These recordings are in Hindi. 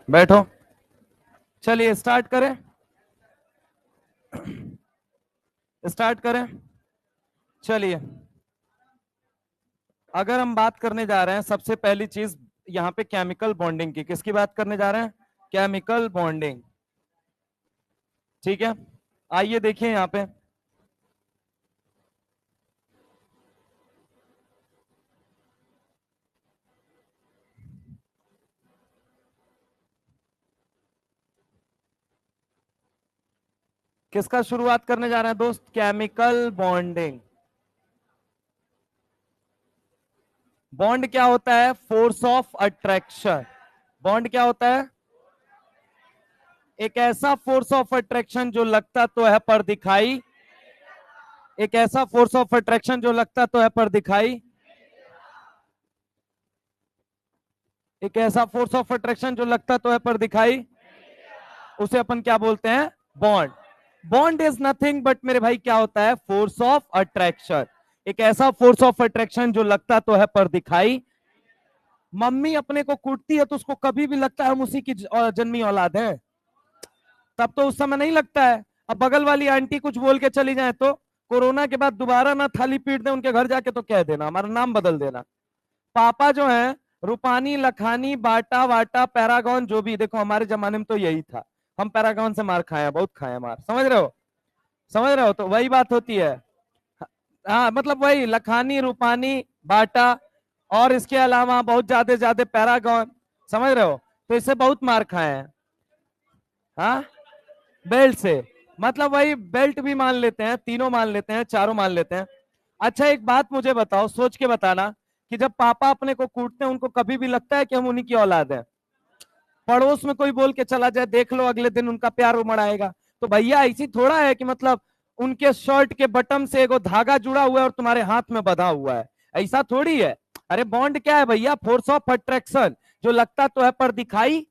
बैठो। चलिए स्टार्ट करें। स्टार्ट करें। चलिए, अगर हम बात करने जा रहे हैं सबसे पहली चीज यहाँ पे केमिकल बॉन्डिंग की, किसकी बात करने जा रहे हैं? Chemical bonding. ठीक है, आइए देखिए यहाँ पे। किसका शुरुआत करने जा रहे हैं दोस्त? Chemical bonding. बॉन्ड क्या होता है? Force of attraction. बॉन्ड क्या होता है? एक ऐसा फोर्स ऑफ अट्रैक्शन जो लगता तो है पर दिखाई। एक ऐसा फोर्स ऑफ अट्रैक्शन जो लगता तो है पर दिखाई। एक ऐसा फोर्स ऑफ अट्रैक्शन जो लगता तो है पर दिखाई, उसे अपन क्या बोलते हैं? Bond. Bond is nothing but मेरे भाई क्या होता है? Force of attraction. एक ऐसा फोर्स ऑफ अट्रैक्शन जो लगता तो है पर दिखाई। मम्मी अपने को कूटती है तो उसको कभी भी लगता है हम उसी की जन्मी औलाद है? तब तो उस समय नहीं लगता है। अब बगल वाली आंटी कुछ बोल के चली जाए तो कोरोना के बाद दोबारा ना थाली पीट दे उनके घर जाके तो कह देना हमारा नाम बदल देना। पापा जो है रूपानी लखानी बाटा वाटा पैरागॉन जो भी, देखो हमारे जमाने में तो यही था। हम पैरागॉन से मार खाए हैं, बहुत खाए हैं मार, समझ रहे हो? समझ रहे हो? तो वही बात होती है। हाँ मतलब वही लखानी रूपानी बाटा, और इसके अलावा बहुत ज्यादा ज्यादा पैरागॉन। समझ रहे हो? तो इससे बहुत मार खाए हैं। हाँ, बेल्ट से। मतलब वही बेल्ट भी मान लेते हैं, तीनों मान लेते हैं, चारों मान लेते हैं। अच्छा एक बात मुझे बताओ, सोच के बताना, कि जब पापा अपने को कूटते हैं उनको कभी भी लगता है कि हम उन्हीं की औलाद हैं? पड़ोस में कोई बोल के चला जाए देख लो अगले दिन उनका प्यार उमड़ आएगा। तो भैया ऐसी थोड़ा है कि मतलब उनके शर्ट के बटन से एगो धागा जुड़ा हुआ है और तुम्हारे हाथ में बंधा हुआ है, ऐसा थोड़ी है। अरे बॉन्ड क्या है भैया? फोर्स ऑफ अट्रैक्शन जो लगता तो है पर दिखाई।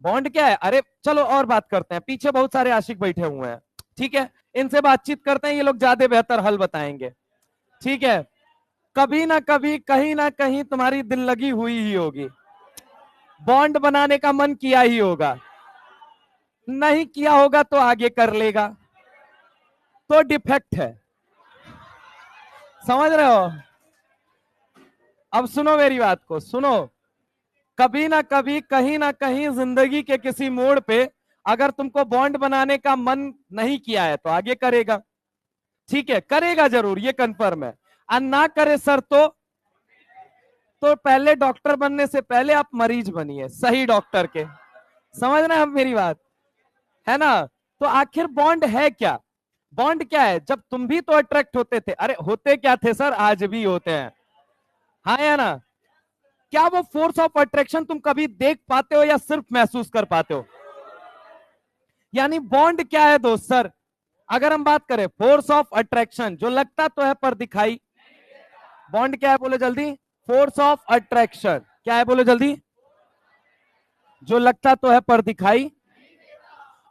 बॉन्ड क्या है? अरे चलो और बात करते हैं, पीछे बहुत सारे आशिक बैठे हुए हैं। ठीक है, इनसे बातचीत करते हैं, ये लोग ज्यादा बेहतर हल बताएंगे। ठीक है, कभी ना कभी कहीं ना कहीं तुम्हारी दिल लगी हुई ही होगी, बॉन्ड बनाने का मन किया ही होगा। नहीं किया होगा तो आगे कर लेगा, तो डिफेक्ट है। समझ रहे हो? अब सुनो मेरी बात को, सुनो। कभी ना कभी कहीं ना कहीं जिंदगी के किसी मोड़ पे अगर तुमको बॉन्ड बनाने का मन नहीं किया है तो आगे करेगा। ठीक है, करेगा जरूर, ये कंफर्म है। और ना करे सर तो पहले डॉक्टर बनने से पहले आप मरीज बनिए सही डॉक्टर के। समझ रहे हैं आप मेरी बात? है ना? तो आखिर बॉन्ड है क्या? बॉन्ड क्या है? जब तुम भी तो अट्रैक्ट होते थे, अरे होते क्या थे सर, आज भी होते हैं। हाँ या ना? क्या वो फोर्स ऑफ अट्रैक्शन तुम कभी देख पाते हो या सिर्फ महसूस कर पाते हो? यानी बॉन्ड क्या है दोस्त सर? अगर हम बात करें फोर्स ऑफ अट्रैक्शन जो लगता तो है पर दिखाई, बॉन्ड क्या है बोलो जल्दी? फोर्स ऑफ अट्रैक्शन क्या है बोलो जल्दी? जो लगता तो है पर दिखाई।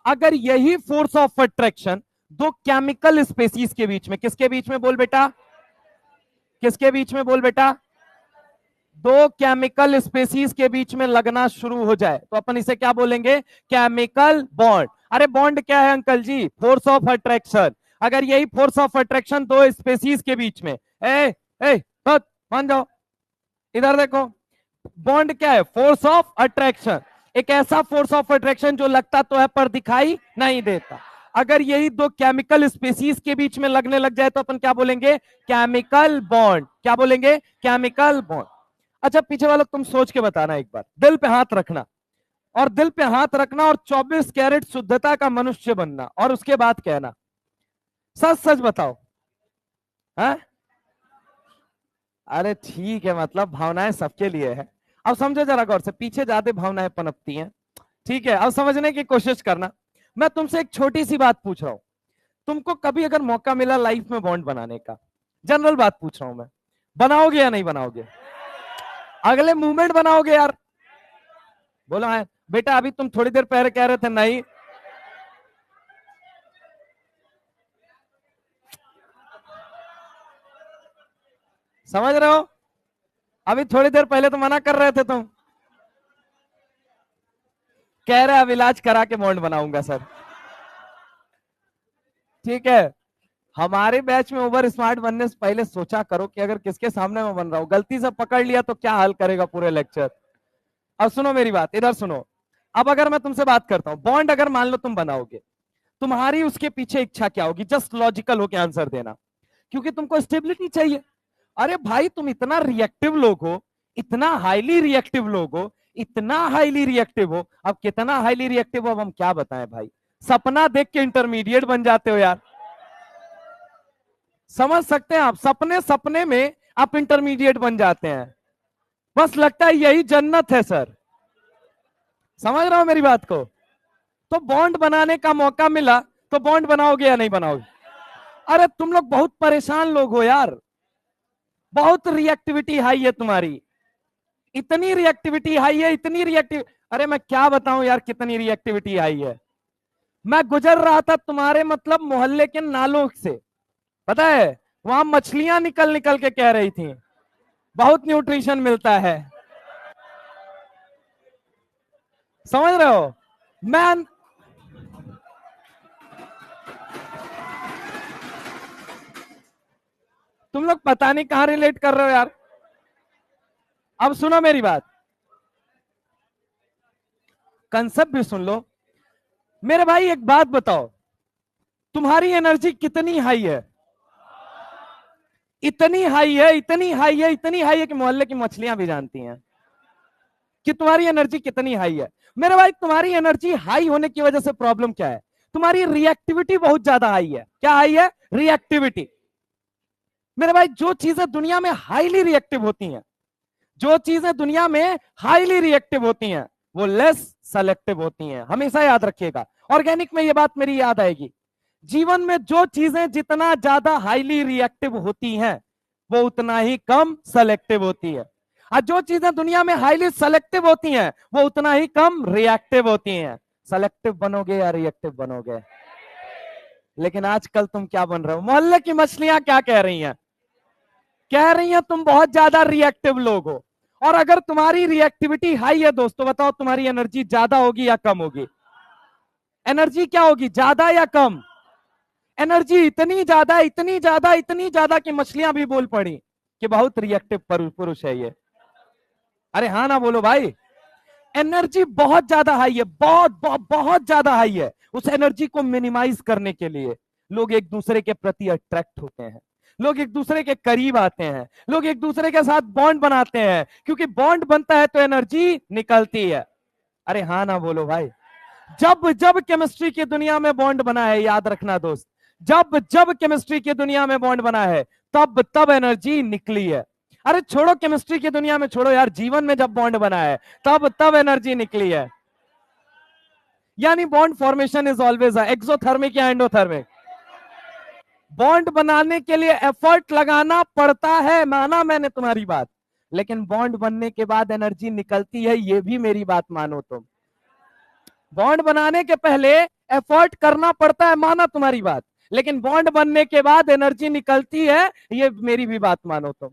अगर यही फोर्स ऑफ अट्रैक्शन दो केमिकल स्पेसीज के बीच में, किसके बीच में बोल बेटा? किसके बीच में बोल बेटा? दो केमिकल स्पेसीज के बीच में लगना शुरू हो जाए तो अपन इसे क्या बोलेंगे? Chemical bond. अरे बॉन्ड क्या है uncle ji? Force of attraction. अगर यही फोर्स ऑफ अट्रैक्शन दो स्पेसीज के बीच में, ए ए बस मान जाओ, इधर देखो, बॉन्ड क्या है? Force of attraction. एक ऐसा फोर्स ऑफ अट्रैक्शन जो लगता तो है पर दिखाई नहीं देता। अगर यही दो केमिकल स्पीसीज के बीच में लगने लग जाए तो अपन क्या बोलेंगे? Chemical bond. क्या बोलेंगे? Chemical bond. अच्छा पीछे वाला तुम सोच के बताना, एक बार दिल पे हाथ रखना, और दिल पे हाथ रखना और 24 कैरेट शुद्धता का मनुष्य बनना, और उसके बाद कहना सच सच बताओ। है? अरे ठीक है, मतलब भावनाएं सबके लिए है। अब समझो जरा गौर से, पीछे ज्यादा भावनाएं पनपती हैं। ठीक है, अब समझने की कोशिश करना। मैं तुमसे एक छोटी सी बात पूछ रहा हूं, तुमको कभी अगर मौका मिला लाइफ में बॉन्ड बनाने का, जनरल बात पूछ रहा हूं मैं, बनाओगे या नहीं बनाओगे? अगले मूवमेंट बनाओगे यार? बोलो है बेटा, अभी तुम थोड़ी देर पहले कह रहे थे नहीं। समझ रहे हो? अभी थोड़ी देर पहले तो मना कर रहे थे तुम। कह रहे अब इलाज करा के बॉन्ड बनाऊंगा सर। ठीक है, हमारे बैच में ओवर स्मार्ट बनने से पहले सोचा करो कि अगर किसके सामने मैं बन रहा हूं, गलती से पकड़ लिया तो क्या हाल करेगा पूरे लेक्चर। अब सुनो मेरी बात, इधर सुनो। अब अगर मैं तुमसे बात करता हूं, बॉन्ड अगर मान लो तुम बनाओगे, तुम्हारी उसके पीछे इच्छा क्या होगी? जस्ट लॉजिकल होके आंसर देना, क्योंकि तुमको स्टेबिलिटी चाहिए। अरे भाई तुम इतना रिएक्टिव लोग हो, इतना हाईली रिएक्टिव लोग हो, इतना हाईली रिएक्टिव हो। अब कितना हाईली रिएक्टिव हो अब हम क्या बताएं भाई, सपना देख के इंटरमीडिएट बन जाते हो यार। समझ सकते हैं आप, सपने सपने में आप इंटरमीडिएट बन जाते हैं, बस लगता है यही जन्नत है सर। समझ रहा हो मेरी बात को? तो बॉन्ड बनाने का मौका मिला तो बॉन्ड बनाओगे या नहीं बनाओगे? अरे तुम लोग बहुत परेशान लोग हो यार, बहुत रिएक्टिविटी हाई है तुम्हारी, इतनी रिएक्टिविटी हाई है, इतनी रिएक्टिव। अरे मैं क्या बताऊं यार कितनी रिएक्टिविटी हाई है। मैं गुजर रहा था तुम्हारे मतलब मोहल्ले के नालों से, पता है वहां मछलियां निकल निकल के कह रही थी बहुत न्यूट्रिशन मिलता है। समझ रहे हो? मैं तुम लोग पता नहीं कहां रिलेट कर रहे हो यार। अब सुनो मेरी बात, कंसेप्ट भी सुन लो मेरे भाई। एक बात बताओ, तुम्हारी एनर्जी कितनी हाई है? इतनी हाई है, इतनी हाई है, इतनी हाई है कि मोहल्ले की मछलियां भी जानती हैं कि तुम्हारी एनर्जी कितनी हाई है। मेरे भाई तुम्हारी एनर्जी हाई होने की वजह से प्रॉब्लम क्या है? तुम्हारी रिएक्टिविटी बहुत ज्यादा हाई है। क्या हाई है? रिएक्टिविटी। मेरे भाई जो चीजें दुनिया में हाईली रिएक्टिव होती हैं, जो चीजें दुनिया में हाईली रिएक्टिव होती हैं, वो लेस सेलेक्टिव होती हैं। हमेशा याद रखिएगा, ऑर्गेनिक में ये बात मेरी याद आएगी। जीवन में जो चीजें जितना ज्यादा हाईली रिएक्टिव होती हैं वो उतना ही कम सेलेक्टिव होती है, और जो चीजें दुनिया में हाईली सेलेक्टिव होती हैं वो उतना ही कम रिएक्टिव होती हैं। सेलेक्टिव बनोगे या रिएक्टिव बनोगे? लेकिन आजकल तुम क्या बन रहे हो? मोहल्ले की मछलियां क्या कह रही हैं? कह रही हैं तुम बहुत ज्यादा रिएक्टिव लोग हो। और अगर तुम्हारी रिएक्टिविटी हाई है दोस्तों, बताओ तुम्हारी एनर्जी ज्यादा होगी या कम होगी? एनर्जी क्या होगी, ज्यादा या कम? एनर्जी इतनी ज्यादा, इतनी ज्यादा, इतनी ज्यादा कि मछलियां भी बोल पड़ी कि बहुत रिएक्टिव पुरुष है ये। अरे हाँ ना बोलो भाई। एनर्जी बहुत ज्यादा हाई है, बहुत बहुत बहुत ज्यादा हाई है। उस एनर्जी को मिनिमाइज करने के लिए लोग एक दूसरे के प्रति अट्रैक्ट होते हैं, लोग एक दूसरे के करीब आते हैं, लोग एक दूसरे के साथ बॉन्ड बनाते हैं, क्योंकि बॉन्ड बनता है तो एनर्जी निकलती है। अरे हाँ ना बोलो भाई। जब जब केमिस्ट्री की दुनिया में बॉन्ड बना है, याद रखना दोस्त, जब जब केमिस्ट्री की दुनिया में बॉन्ड बना है तब तब एनर्जी निकली है। अरे छोड़ो केमिस्ट्री की दुनिया में, छोड़ो यार, जीवन में जब बॉन्ड बना है तब तब एनर्जी निकली है। यानी bond formation is always exothermic या एंडोथर्मिक। बॉन्ड बनाने के लिए एफर्ट लगाना पड़ता है, माना मैंने तुम्हारी बात, लेकिन बॉन्ड बनने के बाद एनर्जी निकलती है, ये भी मेरी बात मानो तुम। बॉन्ड बनाने के पहले एफर्ट करना पड़ता है, माना तुम्हारी बात, लेकिन बॉन्ड बनने के बाद एनर्जी निकलती है, ये मेरी भी बात मानो तुम।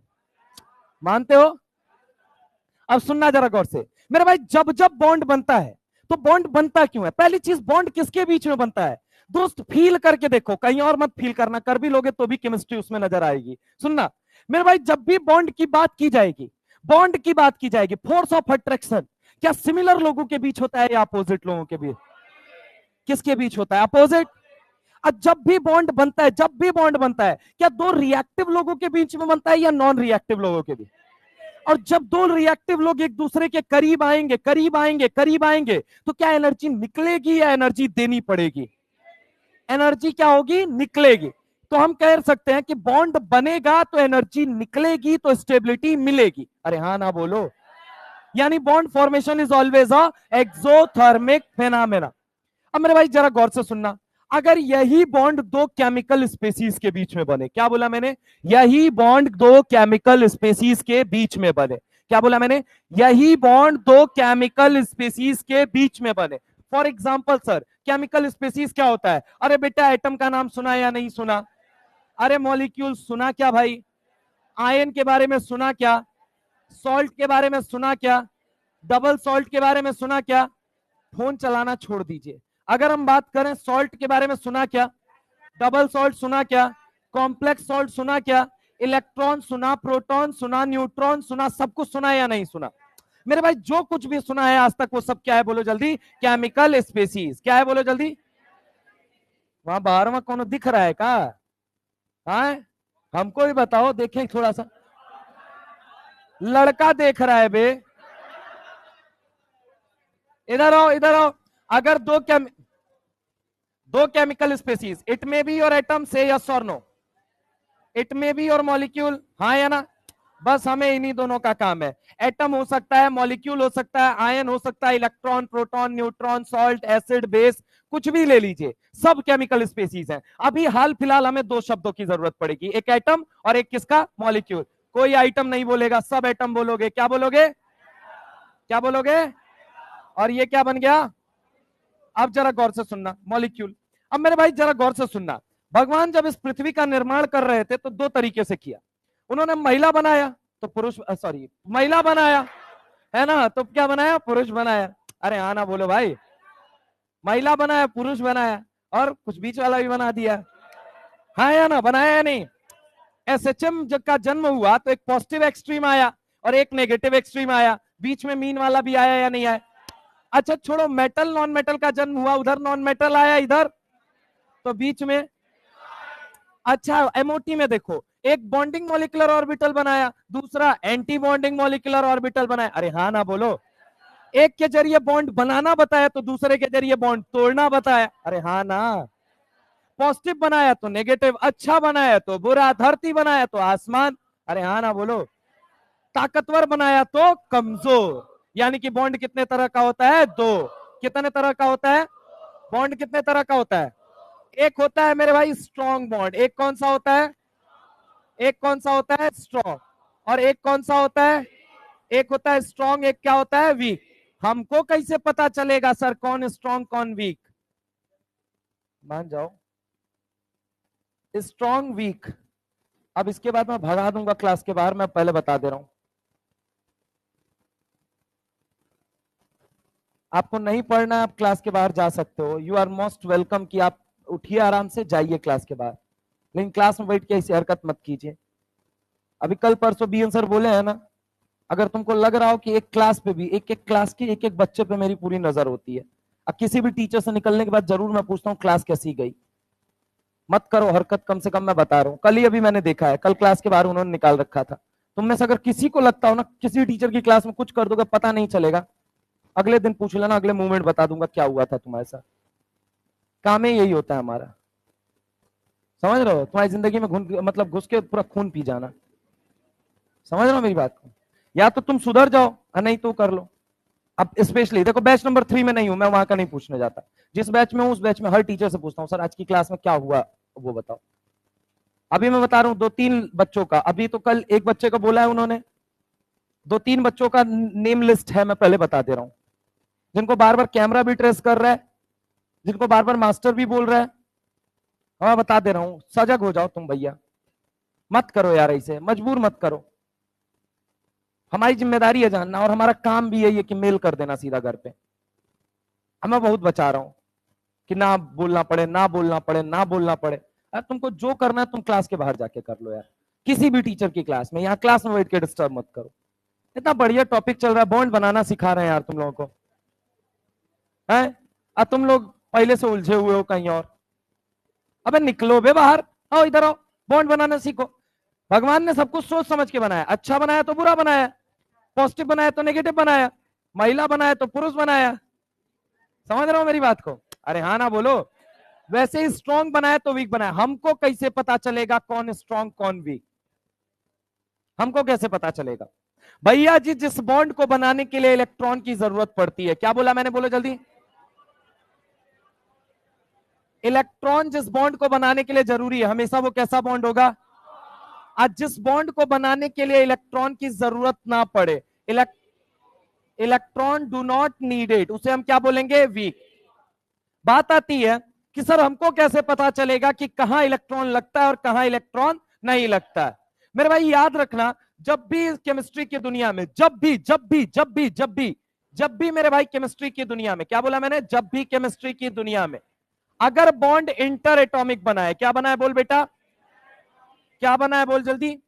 मानते हो? अब सुनना जरा गौर से मेरे भाई, जब जब बॉन्ड बनता है तो बॉन्ड बनता क्यों है? पहली चीज, बॉन्ड किसके बीच में बनता है दोस्त? फील करके देखो, कहीं और मत फील करना, कर भी लोगे तो भी केमिस्ट्री उसमें नजर आएगी। सुनना मेरे भाई, जब भी बॉन्ड की बात की जाएगी, बॉन्ड की बात की जाएगी, फोर्स ऑफ अट्रैक्शन क्या सिमिलर लोगों के बीच होता है या अपोजिट लोगों के बीच? किसके बीच होता है? अपोजिट। और जब भी बॉन्ड बनता है, जब भी बॉन्ड बनता है, क्या दो रिएक्टिव लोगों के बीच में बनता है या नॉन रिएक्टिव लोगों के बीच? और जब दो रिएक्टिव लोग एक दूसरे के करीब आएंगे, करीब आएंगे, करीब आएंगे, तो क्या एनर्जी निकलेगी या एनर्जी देनी पड़ेगी? एनर्जी क्या होगी? निकलेगी। तो हम कह सकते हैं कि बॉन्ड बनेगा तो एनर्जी निकलेगी, तो स्टेबिलिटी मिलेगी। अरे हाँ ना बोलो। यानी bond formation is always a exothermic phenomena. अब मेरे भाई जरा गौर से सुनना, अगर यही बॉन्ड दो केमिकल स्पेसीज के बीच में बने, क्या बोला मैंने? यही बॉन्ड दो केमिकल स्पेसीज के बीच में बने। क्या बोला मैंने? यही बॉन्ड दो केमिकल स्पेसीज के बीच में बने। For example sir, chemical species क्या होता है? अरे बेटा एटम का नाम सुना या नहीं सुना? अरे मॉलिक्यूल सुना क्या भाई? आयन के बारे में सुना क्या? सॉल्ट के बारे में सुना क्या? डबल सॉल्ट के बारे में सुना क्या? फोन चलाना छोड़ दीजिए। अगर हम बात करें सॉल्ट के बारे में, सुना क्या? डबल सॉल्ट सुना क्या? कॉम्प्लेक्स सॉल्ट सुना क्या? इलेक्ट्रॉन सुना, प्रोटॉन सुना, न्यूट्रॉन सुना, सब कुछ सुना या नहीं सुना? मेरे भाई जो कुछ भी सुना है आज तक वो सब क्या है बोलो जल्दी? Chemical species. क्या है बोलो जल्दी? वहां बाहर में कौन दिख रहा है का? हाँ, हमको भी बताओ, देखें थोड़ा सा। लड़का देख रहा है बे, इधर आओ इधर आओ। अगर दो chemical species, it may be और एटम, से यस और नो? इट मे बी और मॉलिक्यूल, हाँ या ना? बस हमें इन्हीं दोनों का काम है। एटम हो सकता है, मॉलिक्यूल हो सकता है, आयन हो सकता है, electron, proton, neutron, salt, acid, base, कुछ भी ले लीजिए, सब केमिकल स्पीसीज हैं। अभी हाल फिलहाल हमें दो शब्दों की जरूरत पड़ेगी, एक एटम और एक किसका? मॉलिक्यूल। कोई आइटम नहीं बोलेगा, सब एटम बोलोगे। क्या बोलोगे? क्या बोलोगे? और ये क्या बन गया? अब जरा गौर से सुनना, मॉलिक्यूल। अब मेरे भाई जरा गौर से सुनना, भगवान जब इस पृथ्वी का निर्माण कर रहे थे तो दो तरीके से किया। उन्होंने महिला बनाया तो पुरुष, सॉरी, महिला बनाया, है ना? तो क्या बनाया? पुरुष बनाया। अरे हाँ ना बोलो भाई। महिला बनाया, पुरुष बनाया, और कुछ बीच वाला भी बना दिया, हाँ या ना? बनाया या नहीं? एसएचएम का जन्म हुआ तो एक पॉजिटिव एक्सट्रीम आया और एक नेगेटिव एक्सट्रीम आया, बीच में मीन वाला भी आया या नहीं आया? अच्छा छोड़ो, मेटल नॉन मेटल का जन्म हुआ, उधर नॉन मेटल आया, इधर तो बीच में। अच्छा एमओटी में देखो, एक बॉन्डिंग मॉलिक्यूलर ऑर्बिटल बनाया, दूसरा एंटी बॉन्डिंग मॉलिक्यूलर ऑर्बिटल बनाया। अरे हाँ ना बोलो। एक के जरिए बॉन्ड बनाना बताया तो दूसरे के जरिए बॉन्ड तोड़ना बताया। अरे हाँ ना? पॉजिटिव बनाया तो नेगेटिव, अच्छा बनाया तो बुरा, धरती बनाया तो आसमान। अरे हाँ ना बोलो। ताकतवर बनाया तो कमजोर। यानी कि बॉन्ड कितने तरह का होता है? दो। कितने तरह का होता है बॉन्ड? कितने तरह का होता है? एक होता है मेरे भाई स्ट्रॉन्ग बॉन्ड। एक कौन सा होता है? एक कौन सा होता है? स्ट्रॉन्ग। और एक कौन सा होता है? एक होता है स्ट्रॉन्ग, एक क्या होता है? वीक। हमको कैसे पता चलेगा सर कौन स्ट्रॉन्ग कौन वीक? मान जाओ, स्ट्रॉन्ग वीक। अब इसके बाद मैं भगा दूंगा क्लास के बाहर, मैं पहले बता दे रहा हूं। आपको नहीं पढ़ना है, आप क्लास के बाहर जा सकते हो, यू आर मोस्ट वेलकम कि आप उठिए आराम से जाइए क्लास के बाहर, लेकिन क्लास में बैठ के ऐसी हरकत मत कीजिए। अभी कल परसों बीएन सर बोले हैं ना, अगर तुमको लग रहा हो कि एक क्लास पे भी, एक एक क्लास के एक एक बच्चे पे मेरी पूरी नजर होती है, अब किसी भी टीचर से निकलने के बाद जरूर मैं पूछता हूँ क्लास कैसी गई। मत करो हरकत, कम से कम मैं बता रहा हूँ, कल ही अभी मैंने देखा है, कल क्लास के बाहर उन्होंने निकाल रखा था। तुम में से अगर किसी को लगता हो ना किसी टीचर की क्लास में कुछ कर दोगे पता नहीं चलेगा, अगले दिन पूछ लेना, अगले मूवमेंट बता दूंगा क्या हुआ था तुम्हारे साथ। काम ही यही होता है हमारा, समझ रहे हो? तुम्हारी जिंदगी में मतलब घुस के पूरा खून पी जाना। समझ रहे हो मेरी बात को? या तो तुम सुधर जाओ और नहीं तो कर लो। अब स्पेशली देखो, बैच नंबर 3 में नहीं हूं मैं, वहां का नहीं पूछने जाता। जिस बैच में हूं उस बैच में हर टीचर से पूछता हूं, सर आज की क्लास में क्या हुआ वो बताओ। अभी मैं बता रहा हूं दो तीन बच्चों का, अभी तो कल एक बच्चे को बोला है उन्होंने, दो तीन बच्चों का नेम लिस्ट है, मैं पहले बता दे रहा हूं, जिनको बार बार कैमरा भी ट्रेस कर रहा है, जिनको बार बार मास्टर भी बोल रहा है। मैं बता दे रहा हूं, सजग हो जाओ तुम भैया, मत करो यार ऐसे, मजबूर मत करो। हमारी जिम्मेदारी है जानना, और हमारा काम भी यही है कि मेल कर देना सीधा घर पे। मैं बहुत बचा रहा हूं कि ना बोलना पड़े, ना बोलना पड़े, ना बोलना पड़े। यार तुमको जो करना है तुम क्लास के बाहर जाके कर लो यार, किसी भी टीचर की क्लास में, यहाँ क्लास में बैठ के डिस्टर्ब मत करो। इतना बढ़िया टॉपिक चल रहा है, बॉन्ड बनाना सिखा रहे हैं यार तुम लोगों को, है? अब तुम लोग पहले से उलझे हुए हो कहीं और। अबे निकलो बे बाहर, आओ इधर आओ, बॉन्ड बनाना सीखो। भगवान ने सब कुछ सोच समझ के बनाया, अच्छा बनाया तो बुरा बनाया, पॉजिटिव बनाया तो नेगेटिव बनाया, महिला बनाया तो पुरुष बनाया। समझ रहे हो मेरी बात को? अरे हाँ ना बोलो। वैसे ही स्ट्रॉन्ग बनाया तो वीक बनाया। हमको कैसे पता चलेगा कौन स्ट्रॉन्ग कौन वीक? हमको कैसे पता चलेगा? भैया जी, जिस बॉन्ड को बनाने के लिए इलेक्ट्रॉन की जरूरत पड़ती है, क्या बोला मैंने, बोलो जल्दी। इलेक्ट्रॉन जिस बॉन्ड को बनाने के लिए जरूरी है, हमेशा वो कैसा बॉन्ड होगा? आज जिस बॉन्ड को बनाने के लिए इलेक्ट्रॉन की जरूरत ना पड़े, इलेक्ट्रॉन डू नॉट नीडेड, उसे हम क्या बोलेंगे? वीक। बात आती है कि सर हमको कैसे पता चलेगा कि कहां इलेक्ट्रॉन लगता है और कहां इलेक्ट्रॉन नहीं लगता है? मेरे भाई याद रखना, जब भी केमिस्ट्री की दुनिया में, जब भी जब भी मेरे भाई केमिस्ट्री की दुनिया में, क्या बोला मैंने, जब भी केमिस्ट्री की दुनिया में अगर बॉन्ड इंटर एटॉमिक बना है, क्या बना है बोल बेटा, क्या बना है बोल जल्दी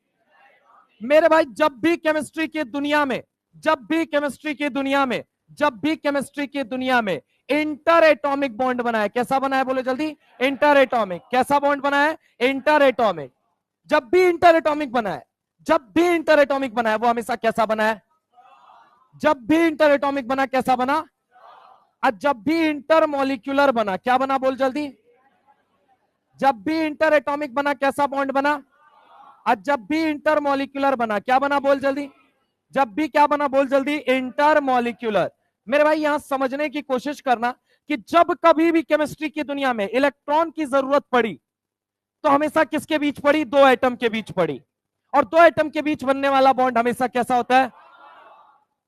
मेरे भाई, जब भी केमिस्ट्री की दुनिया में, जब भी केमिस्ट्री की दुनिया में, जब भी केमिस्ट्री की दुनिया में इंटर एटॉमिक बॉन्ड बना है, कैसा बना है बोलो जल्दी, इंटर एटॉमिक, कैसा बॉन्ड बना है, इंटर एटॉमिक। जब भी इंटर एटॉमिक बना है, जब भी इंटर एटॉमिक बना है, वो हमेशा कैसा बना है, जब भी इंटर एटॉमिक बना कैसा बना, और जब भी इंटर मॉलिक्यूलर बना क्या बना बोल जल्दी, जब भी इंटर एटॉमिक बना कैसा बॉन्ड बना, और जब भी इंटर मॉलिक्यूलर बना क्या बना बोल जल्दी, जब भी क्या बना बोल जल्दी, इंटर मॉलिक्यूलर। मेरे भाई यहां समझने की कोशिश करना कि जब कभी भी केमिस्ट्री की दुनिया में इलेक्ट्रॉन की जरूरत पड़ी तो हमेशा किसके बीच पड़ी, दो एटम के बीच पड़ी, और दो एटम के बीच बनने वाला बॉन्ड हमेशा कैसा होता है,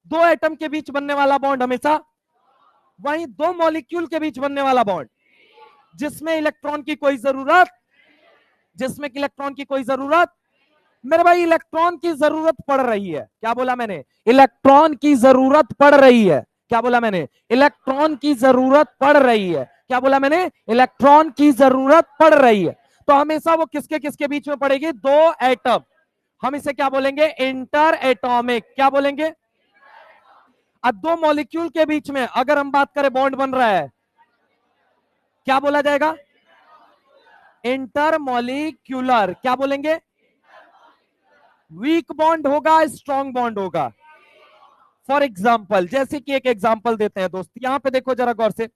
दो एटम के बीच बनने वाला बॉन्ड हमेशा, वहीं दो मॉलिक्यूल के बीच बनने वाला बॉन्ड जिसमें इलेक्ट्रॉन की कोई जरूरत, जिसमें इलेक्ट्रॉन की कोई जरूरत, मेरे भाई इलेक्ट्रॉन की जरूरत पड़ रही है, क्या बोला मैंने, इलेक्ट्रॉन की जरूरत पड़ रही है, क्या बोला मैंने, इलेक्ट्रॉन की जरूरत पड़ रही है, क्या बोला मैंने, इलेक्ट्रॉन की जरूरत पड़ रही है। तो हमेशा वो किसके किसके बीच में पड़ेगी, दो एटम, हम इसे क्या बोलेंगे, इंटर एटॉमिक, क्या बोलेंगे। अब दो मॉलिक्यूल के बीच में अगर हम बात करें बॉन्ड बन रहा है, क्या बोला जाएगा, इंटर मॉलिक्यूलर, क्या बोलेंगे, वीक बॉन्ड होगा, स्ट्रॉन्ग बॉन्ड होगा। फॉर एग्जाम्पल, जैसे कि एक एग्जाम्पल देते हैं दोस्त, यहां पे देखो जरा गौर से,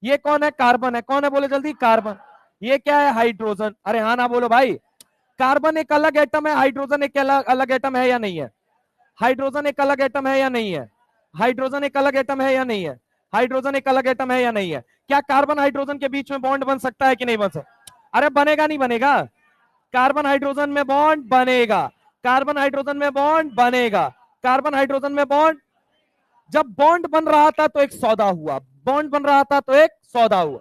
ये कौन है, कार्बन है, कौन है बोले जल्दी, कार्बन। ये क्या है, हाइड्रोजन, अरे हाँ ना बोलो भाई, कार्बन एक अलग एटम है, हाइड्रोजन एक अलग अलग एटम है या नहीं है, हाइड्रोजन एक अलग एटम है या नहीं है, हाइड्रोजन एक अलग एटम है या नहीं है, हाइड्रोजन एक अलग एटम है या नहीं है। क्या कार्बन हाइड्रोजन के बीच में बॉन्ड बन सकता है कि नहीं बन सकता, अरे बनेगा नहीं बनेगा, कार्बन हाइड्रोजन में बॉन्ड बनेगा, कार्बन हाइड्रोजन में बॉन्ड बनेगा, कार्बन हाइड्रोजन में बॉन्ड, जब बॉन्ड बन रहा था तो एक सौदा हुआ, बॉन्ड बन रहा था तो एक सौदा हुआ।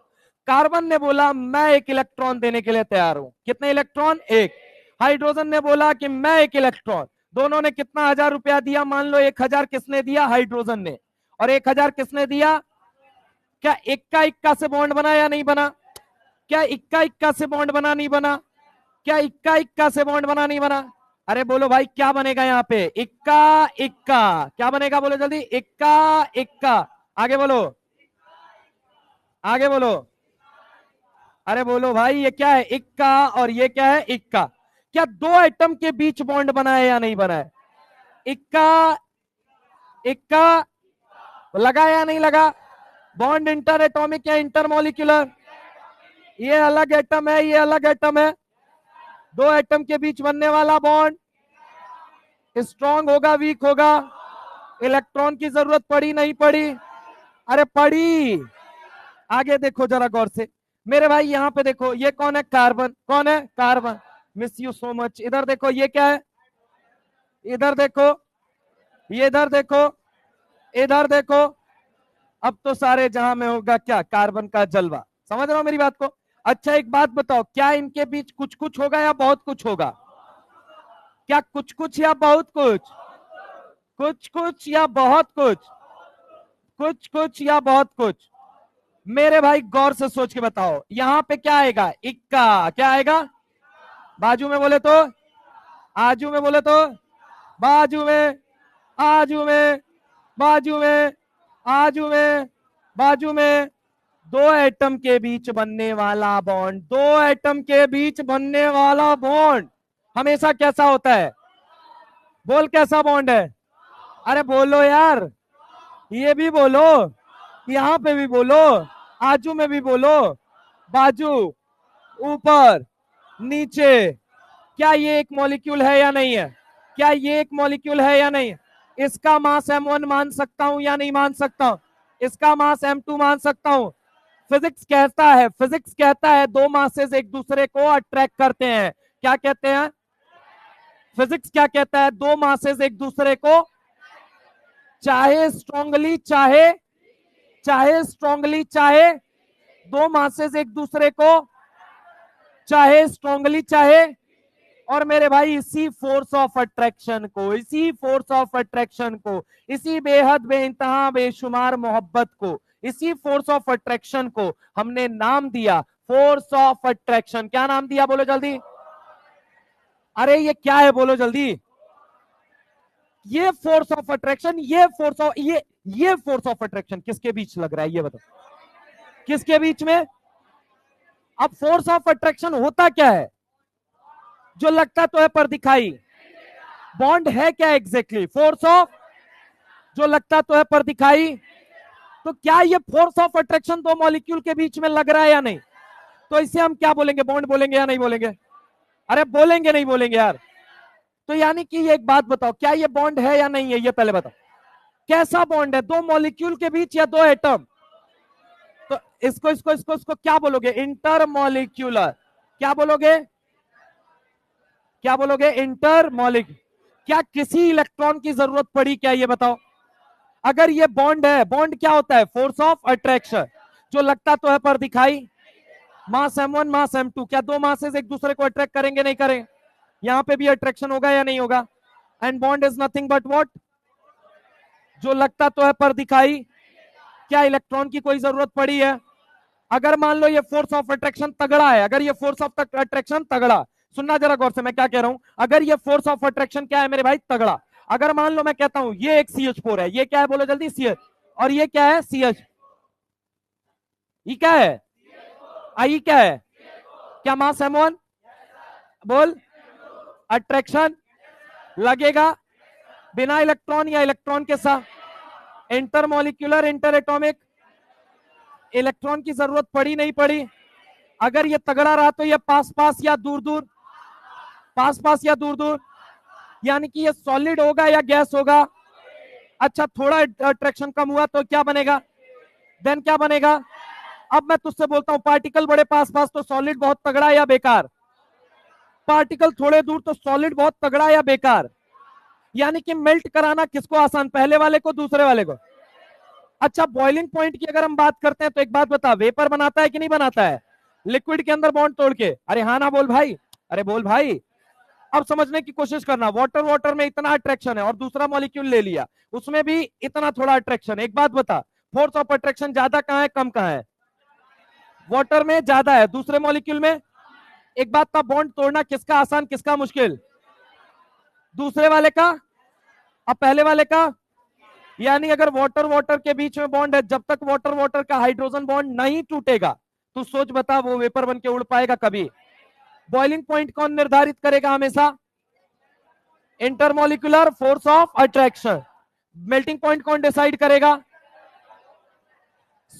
कार्बन ने बोला मैं एक इलेक्ट्रॉन देने के लिए तैयार हूं, कितने इलेक्ट्रॉन, एक। हाइड्रोजन ने बोला कि मैं एक इलेक्ट्रॉन, दोनों ने कितना 1000 रुपया दिया, मान लो 1000 किसने दिया, हाइड्रोजन ने, और 1000 किसने दिया। क्या इक्का इक्का से बॉन्ड बना या नहीं बना, क्या इक्का इक्का से बॉन्ड बना नहीं बना, क्या इक्का इक्का से बॉन्ड बना नहीं बना, अरे बोलो भाई क्या बनेगा यहाँ पे, इक्का इक्का, क्या बनेगा बोलो जल्दी, इक्का इक्का, आगे बोलो, आगे बोलो, अरे बोलो भाई ये क्या है, इक्का, और ये क्या है, इक्का। क्या दो एटम के बीच बॉन्ड बना है या नहीं बना है, इक्का इक्का, लगा या नहीं लगा, बॉन्ड इंटर एटॉमिक या इंटर मॉलिक्यूलर, ये अलग एटम है, ये अलग एटम है, दो एटम के बीच बनने वाला बॉन्ड स्ट्रॉन्ग होगा, वीक होगा, इलेक्ट्रॉन की जरूरत पड़ी नहीं पड़ी, अरे पड़ी। आगे देखो जरा गौर से मेरे भाई, यहां पे देखो ये कौन है, कार्बन, कौन है, carbon, miss you so much. इधर देखो ये क्या है, इधर देखो, ये इधर देखो, इधर देखो, अब तो सारे जहां में होगा क्या, कार्बन का जलवा, समझ रहे हो मेरी बात को। अच्छा एक बात बताओ, क्या इनके बीच कुछ कुछ होगा या बहुत कुछ होगा, क्या कुछ कुछ या बहुत कुछ, कुछ कुछ या बहुत कुछ, कुछ कुछ या बहुत कुछ। मेरे भाई गौर से सोच के बताओ, यहां पे क्या आएगा, इक्का, क्या आएगा, बाजू में बोले तो, आजू में बोले तो, बाजू में, आजू में, बाजू में, आजू में, बाजू में, दो एटम के बीच बनने वाला बॉन्ड, दो एटम के बीच बनने वाला बॉन्ड हमेशा कैसा होता है, बोल कैसा बॉन्ड है, अरे बोलो यार, ये भी बोलो, यहां पे भी बोलो, आजू में भी बोलो, बाजू, ऊपर, नीचे। क्या ये एक मॉलिक्यूल है या नहीं है, क्या ये एक मॉलिक्यूल है या नहीं, इसका मास m1 मान सकता हूं या नहीं मान सकता हूं, इसका मास m2 मान सकता हूं। फिजिक्स कहता है, फिजिक्स कहता है दो मासेस एक दूसरे को अट्रैक्ट करते हैं, क्या कहते हैं, फिजिक्स क्या कहता है, दो मासेस एक दूसरे को, चाहे स्ट्रांगली चाहे, चाहे स्ट्रांगली चाहे, दो मासेस एक दूसरे को चाहे स्ट्रांगली चाहे, और मेरे भाई इसी फोर्स ऑफ अट्रैक्शन को, इसी फोर्स ऑफ अट्रैक्शन को, इसी बेहद बेइंतहा बेशुमार मोहब्बत को, इसी फोर्स ऑफ अट्रैक्शन को हमने नाम दिया फोर्स ऑफ अट्रैक्शन। क्या नाम दिया बोलो जल्दी? अरे ये क्या है बोलो जल्दी? ये फोर्स ऑफ अट्रैक्शन, ये फोर्स ऑफ ये फोर्स ऑफ अट्रैक्शन किसके बीच लग रहा है ये बताओ, किसके बीच में? अब फोर्स ऑफ अट्रैक्शन होता क्या है? जो लगता तो है पर दिखाई। बॉन्ड है क्या एग्जैक्टली? फोर्स ऑफ, जो लगता तो है पर दिखाई। तो क्या ये फोर्स ऑफ अट्रैक्शन दो मॉलिक्यूल के बीच में लग रहा है या नहीं? तो इसे हम क्या बोलेंगे? बॉन्ड बोलेंगे या नहीं बोलेंगे? अरे बोलेंगे नहीं बोलेंगे यार? तो यानी कि ये एक बात बताओ, क्या ये बॉन्ड है या नहीं है? ये पहले बताओ, कैसा बॉन्ड है? दो मॉलिक्यूल के बीच या दो एटम? तो इसको क्या बोलोगे? इंटरमॉलिक्यूलर। क्या बोलोगे? क्या बोलोगे? इंटरमॉलिक्यूलर। क्या किसी इलेक्ट्रॉन की जरूरत पड़ी क्या? ये बताओ। अगर ये बॉन्ड है, बॉन्ड क्या होता है? Force of attraction. जो लगता तो है पर दिखाई। मास m1 मास m2, क्या दो मासेस एक दूसरे को अट्रैक्ट करेंगे नहीं करेंगे? यहां पे भी अट्रैक्शन होगा या नहीं होगा? And bond is nothing but what? जो लगता तो है पर दिखाई। क्या इलेक्ट्रॉन की कोई जरूरत पड़ी है? अगर मान लो ये फोर्स ऑफ अट्रैक्शन तगड़ा है, अगर ये फोर्स ऑफ अट्रैक्शन तगड़ा, सुनना जरा गौर से मैं क्या कह रहा हूं। अगर ये फोर्स ऑफ अट्रैक्शन क्या है मेरे भाई? तगड़ा। अगर मान लो मैं कहता हूं ये एक CH4 है, ये क्या है बोलो जल्दी? CH। और ये क्या है? CH। ये क्या है? आई क्या है? क्या मास m1? बोल। अट्रैक्शन लगेगा बिना इलेक्ट्रॉन या इलेक्ट्रॉन के साथ? Intermolecular, inter atomic. इलेक्ट्रॉन की जरूरत पड़ी नहीं पड़ी? अगर ये तगड़ा रहा तो ये पास पास या दूर दूर? पास पास या दूर दूर? यानी कि ये सॉलिड होगा या गैस होगा? अच्छा, थोड़ा अट्रैक्शन कम हुआ तो क्या बनेगा? देन क्या बनेगा? अब मैं तुझसे बोलता हूं पार्टिकल बड़े पास पास तो सॉलिड बहुत तगड़ा या बेकार? पार्टिकल थोड़े दूर तो सॉलिड बहुत तगड़ा या बेकार? यानी कि मेल्ट कराना किसको आसान? पहले वाले को, दूसरे वाले को? अच्छा, बॉइलिंग पॉइंट की अगर हम बात करते हैं तो एक बात बता, वेपर बनाता है कि नहीं बनाता है लिक्विड के अंदर बॉन्ड तोड़ के? अरे हाँ ना बोल भाई, अरे बोल भाई। अब समझने की कोशिश करना, वाटर वाटर में इतना अट्रैक्शन है और दूसरा मॉलिक्यूल ले लिया, उसमें भी इतना थोड़ा अट्रैक्शन है। एक बात बता, फोर्स ऑफ अट्रैक्शन ज्यादा कहां है कम कहां है? वाटर में ज्यादा है, दूसरे मॉलिक्यूल में? एक बात का, बॉन्ड तोड़ना किसका आसान किसका मुश्किल? दूसरे वाले का। अब पहले वाले का। यानी अगर वाटर वाटर के बीच में बॉन्ड है, जब तक वाटर वाटर का हाइड्रोजन बॉन्ड नहीं टूटेगा तो सोच बता वो वेपर बन के उड़ पाएगा कभी? बॉइलिंग पॉइंट कौन निर्धारित करेगा हमेशा? Intermolecular force of attraction. Melting point कौन डिसाइड करेगा?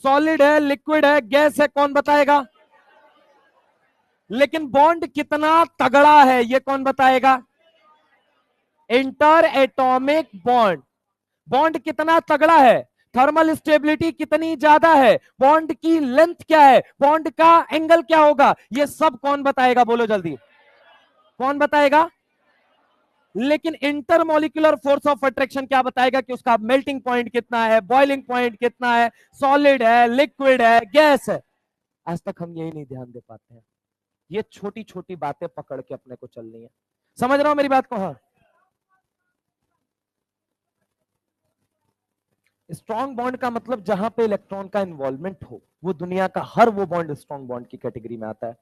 सॉलिड है, लिक्विड है, गैस है, कौन बताएगा? लेकिन बॉन्ड कितना तगड़ा है ये कौन बताएगा? Inter atomic bond. बॉन्ड कितना तगड़ा है, थर्मल स्टेबिलिटी कितनी ज्यादा है, बॉन्ड की लेंथ क्या है, बॉन्ड का एंगल क्या होगा, ये सब कौन बताएगा बोलो जल्दी? कौन बताएगा? लेकिन इंटरमॉलिक्यूलर फोर्स ऑफ अट्रैक्शन क्या बताएगा कि उसका मेल्टिंग पॉइंट कितना है, बॉइलिंग पॉइंट कितना है, सॉलिड है, लिक्विड है, गैस है? आज तक हम यही नहीं ध्यान दे पाते हैं। ये छोटी छोटी बातें पकड़ के अपने को चलनी है। समझ रहा हूं मेरी बात को? हाँ। स्ट्रॉन्ग बॉन्ड का मतलब जहां पे इलेक्ट्रॉन का इन्वॉल्वमेंट हो, वो दुनिया का हर वो बॉन्ड स्ट्रॉन्ग बॉन्ड की कैटेगरी में आता है।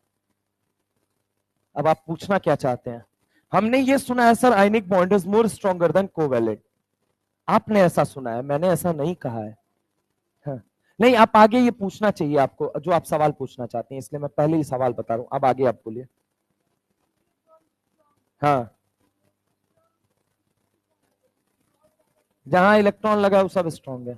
अब आप पूछना क्या चाहते हैं? हमने ये सुना है sir ionic bond is more stronger then covalent. आपने ऐसा सुना है, मैंने ऐसा नहीं कहा है। हाँ। नहीं, आप आगे ये पूछना चाहिए आपको जो आप सवाल पूछना चाहते हैं, इसलिए मैं पहले ही सवाल बता रहा हूं। अब आगे आप बोलिए। हाँ, जहां इलेक्ट्रॉन लगा वो सब स्ट्रॉन्ग है।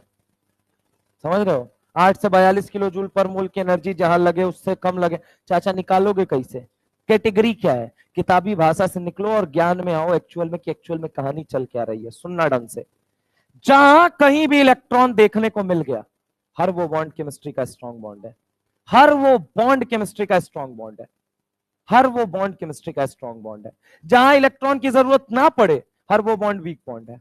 समझ रहे हो? 8 से 42 किलो जूल पर मोल की एनर्जी जहां लगे उससे कम लगे। चाचा निकालोगे कैसे? कैटेगरी क्या है? किताबी भाषा से निकलो और ज्ञान में आओ एक्चुअल में कि एक्चुअल में कहानी चल क्या रही है। सुनना ढंग से, जहां कहीं भी इलेक्ट्रॉन देखने को मिल गया, हर वो बॉन्ड केमिस्ट्री का स्ट्रॉन्ग बॉन्ड है। हर वो बॉन्ड केमिस्ट्री का स्ट्रॉन्ग बॉन्ड है। हर वो बॉन्ड केमिस्ट्री का स्ट्रॉन्ग बॉन्ड है। जहां इलेक्ट्रॉन की जरूरत ना पड़े, हर वो बॉन्ड वीक बॉन्ड है।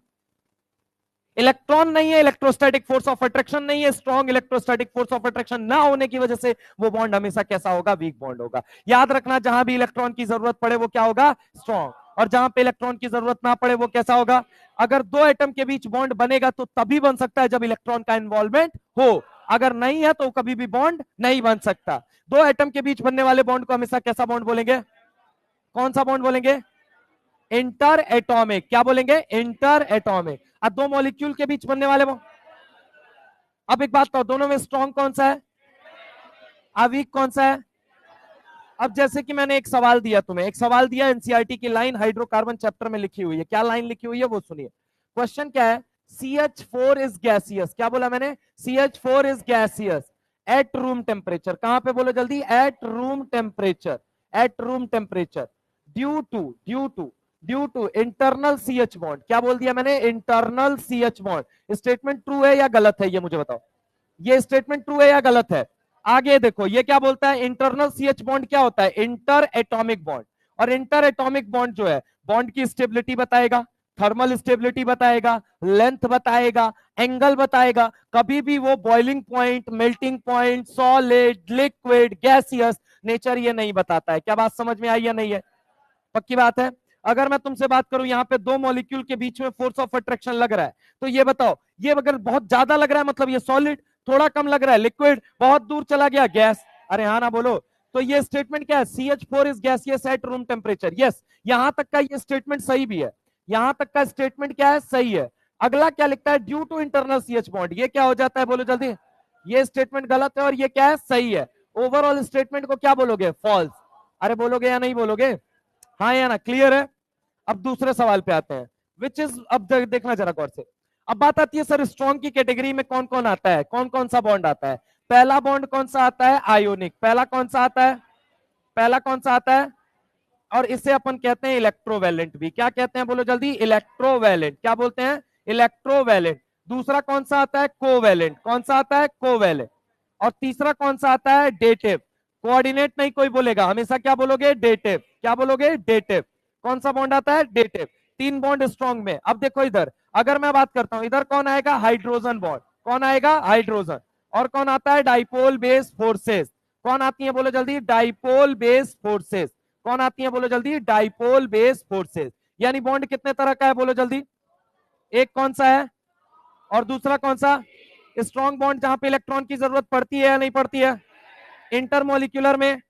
इलेक्ट्रॉन नहीं है, इलेक्ट्रोस्टैटिक फोर्स ऑफ अट्रैक्शन नहीं है, strong electrostatic force of attraction ना होने की वजह से वो बॉन्ड हमेशा कैसा होगा, वीक बॉन्ड होगा। याद रखना, जहां भी इलेक्ट्रॉन की जरूरत पड़े वो क्या होगा, स्ट्रॉन्ग, और जहां पे इलेक्ट्रॉन की जरूरत ना पड़े वो कैसा होगा। अगर दो एटम के बीच बॉन्ड बनेगा तो तभी बन सकता है जब इलेक्ट्रॉन का इन्वॉल्वमेंट हो, अगर नहीं है तो कभी भी बॉन्ड नहीं बन सकता। दो एटम के बीच बनने वाले बॉन्ड को हमेशा कैसा बॉन्ड बोलेंगे, कौन सा बॉन्ड बोलेंगे, इंटर एटॉमिक। क्या बोलेंगे, इंटर एटॉमिक। अब दो मॉलिक्यूल के बीच बनने वाले बॉन्ड, अब एक बात कहो, दोनों में स्ट्रॉन्ग कौन सा है, वीक कौन सा है। अब जैसे कि मैंने एक सवाल दिया तुम्हें, एक सवाल दिया एनसीईआरटी की लाइन हाइड्रोकार्बन चैप्टर में लिखी हुई है, क्या लाइन लिखी हुई है वो सुनिए। क्वेश्चन क्या है, CH4 इज गैसियस, क्या बोला मैंने, CH4 is gaseous at room temperature, कहां पे बोलो जल्दी, at room temperature, at room temperature, due to internal CH bond, क्या बोल दिया मैंने, internal CH bond. Statement true है या गलत है, ये मुझे बताओ, ये स्टेटमेंट ट्रू है या गलत है। आगे देखो ये क्या बोलता है, इंटरनल CH बॉन्ड क्या होता है, इंटर एटॉमिक बॉन्ड, और इंटर एटॉमिक बॉन्ड जो है बॉन्ड की स्टेबिलिटी बताएगा, थर्मल स्टेबिलिटी बताएगा, लेंथ बताएगा, एंगल बताएगा, कभी भी वो boiling point, melting point, solid, liquid, gaseous nature ये नहीं बताता है। क्या बात समझ में आई या नहीं है, पक्की बात है। अगर मैं तुमसे बात करूं यहाँ पे दो मॉलिक्यूल के बीच में फोर्स ऑफ अट्रैक्शन लग रहा है, तो ये बताओ, ये अगर बहुत ज्यादा लग रहा है मतलब ये सॉलिड, थोड़ा कम लग रहा है लिक्विड, बहुत दूर चला गया गैस, अरे हाँ ना बोलो। तो ये स्टेटमेंट क्या है, CH4 is gaseous at room temperature, yes, यहां तक का ये स्टेटमेंट सही भी है, यहां तक का स्टेटमेंट क्या है, सही है। अगला क्या लिखता है, due to internal CH bond, ये क्या हो जाता है बोलो जल्दी, ये स्टेटमेंट गलत है और ये क्या है, सही है। ओवरऑल स्टेटमेंट को क्या बोलोगे, फॉल्स, अरे बोलोगे या नहीं बोलोगे, हाँ या ना, क्लियर है। अब दूसरे सवाल पे आते हैं, विच इज, अब देखना जरा गौर से। अब बात आती है सर स्ट्रॉन्ग की कैटेगरी में कौन कौन आता है, कौन कौन सा बॉन्ड आता है। पहला बॉन्ड कौन सा आता है, आयोनिक, पहला कौन सा आता है, पहला कौन सा आता है, और इसे अपन कहते हैं इलेक्ट्रोवैलेंट भी, क्या कहते हैं बोलो जल्दी, इलेक्ट्रोवैलेंट, क्या बोलते हैं, इलेक्ट्रोवैलेंट। दूसरा कौन सा आता है, कोवैलेंट, कौन सा आता है, कोवैलेंट। और तीसरा कौन सा आता है, डेटिव, कोऑर्डिनेट नहीं कोई बोलेगा, हमेशा क्या बोलोगे, डेटिव, क्या बोलोगे, डेटिव। कौन सा बॉन्ड आता है, डेटिव। तीन बॉन्ड स्ट्रॉन्ग में। अब देखो इधर, अगर मैं बात करता हूं, इधर कौन आएगा, हाइड्रोजन बॉन्ड, कौन आएगा, हाइड्रोजन। और कौन आता है, डाइपोल बेस फोर्सेस, कौन आती है बोलो जल्दी, डाइपोल बेस फोर्सेस, कौन आती है बोलो जल्दी, डाइपोल बेस फोर्सेस। यानी बॉन्ड कितने तरह का है बोलो जल्दी, एक कौन सा है, और दूसरा कौन सा, स्ट्रॉन्ग बॉन्ड जहां पे इलेक्ट्रॉन की जरूरत पड़ती है या नहीं पड़ती है, इंटरमोलिक्यूलर में।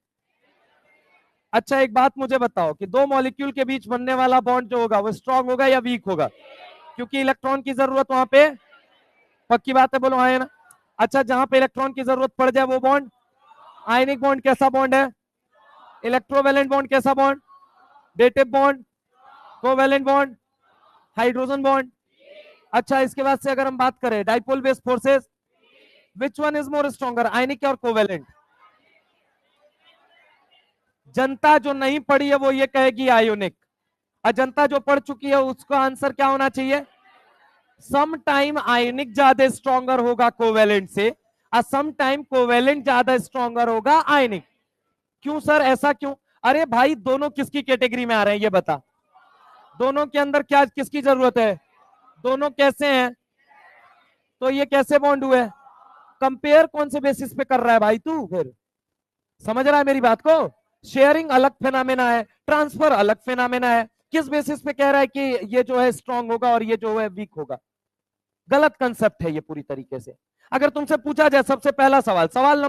अच्छा एक बात मुझे बताओ कि दो मॉलिक्यूल के बीच बनने वाला बॉन्ड जो होगा वो स्ट्रॉन्ग होगा या वीक होगा, क्योंकि इलेक्ट्रॉन की जरूरत वहां पे, पक्की बात है बोलो हाँ है ना। अच्छा जहां पे इलेक्ट्रॉन की जरूरत पड़ जाए वो बॉन्ड, आयनिक बॉन्ड कैसा बॉन्ड है, इलेक्ट्रोवैलेंट बॉन्ड कैसा bond, dative bond, covalent bond, hydrogen bond. अच्छा इसके बाद से अगर हम बात करें dipole base forces, which one is more stronger, ionic और कोवैलेंट। जनता जो नहीं पढ़ी है वो ये कहेगी आयोनिक, अजंता जो पढ़ चुकी है उसका आंसर क्या होना चाहिए, सम टाइम आयोनिक ज्यादा स्ट्रॉन्गर होगा कोवेलेंट से, और सम टाइम कोवेलेंट ज्यादा स्ट्रॉन्गर होगा आयोनिक। क्यों सर ऐसा क्यों, अरे भाई दोनों किसकी कैटेगरी में आ रहे हैं ये बता, दोनों के अंदर क्या किसकी जरूरत है, दोनों कैसे हैं, तो ये कैसे बॉन्ड हुए, कंपेयर कौन से बेसिस पे कर रहा है भाई तू, फिर समझ रहा है मेरी बात को, शेयरिंग अलग फेनामेना है, ट्रांसफर अलग फेनामेना है, किस बेसिस पे कह रहा है कि ये जो है स्ट्रांग होगा और ये जो है वीक होगा, गलत कंसेप्ट है ये पूरी तरीके से। अगर तुमसे पूछा जाए सबसे पहला सवाल, सवाल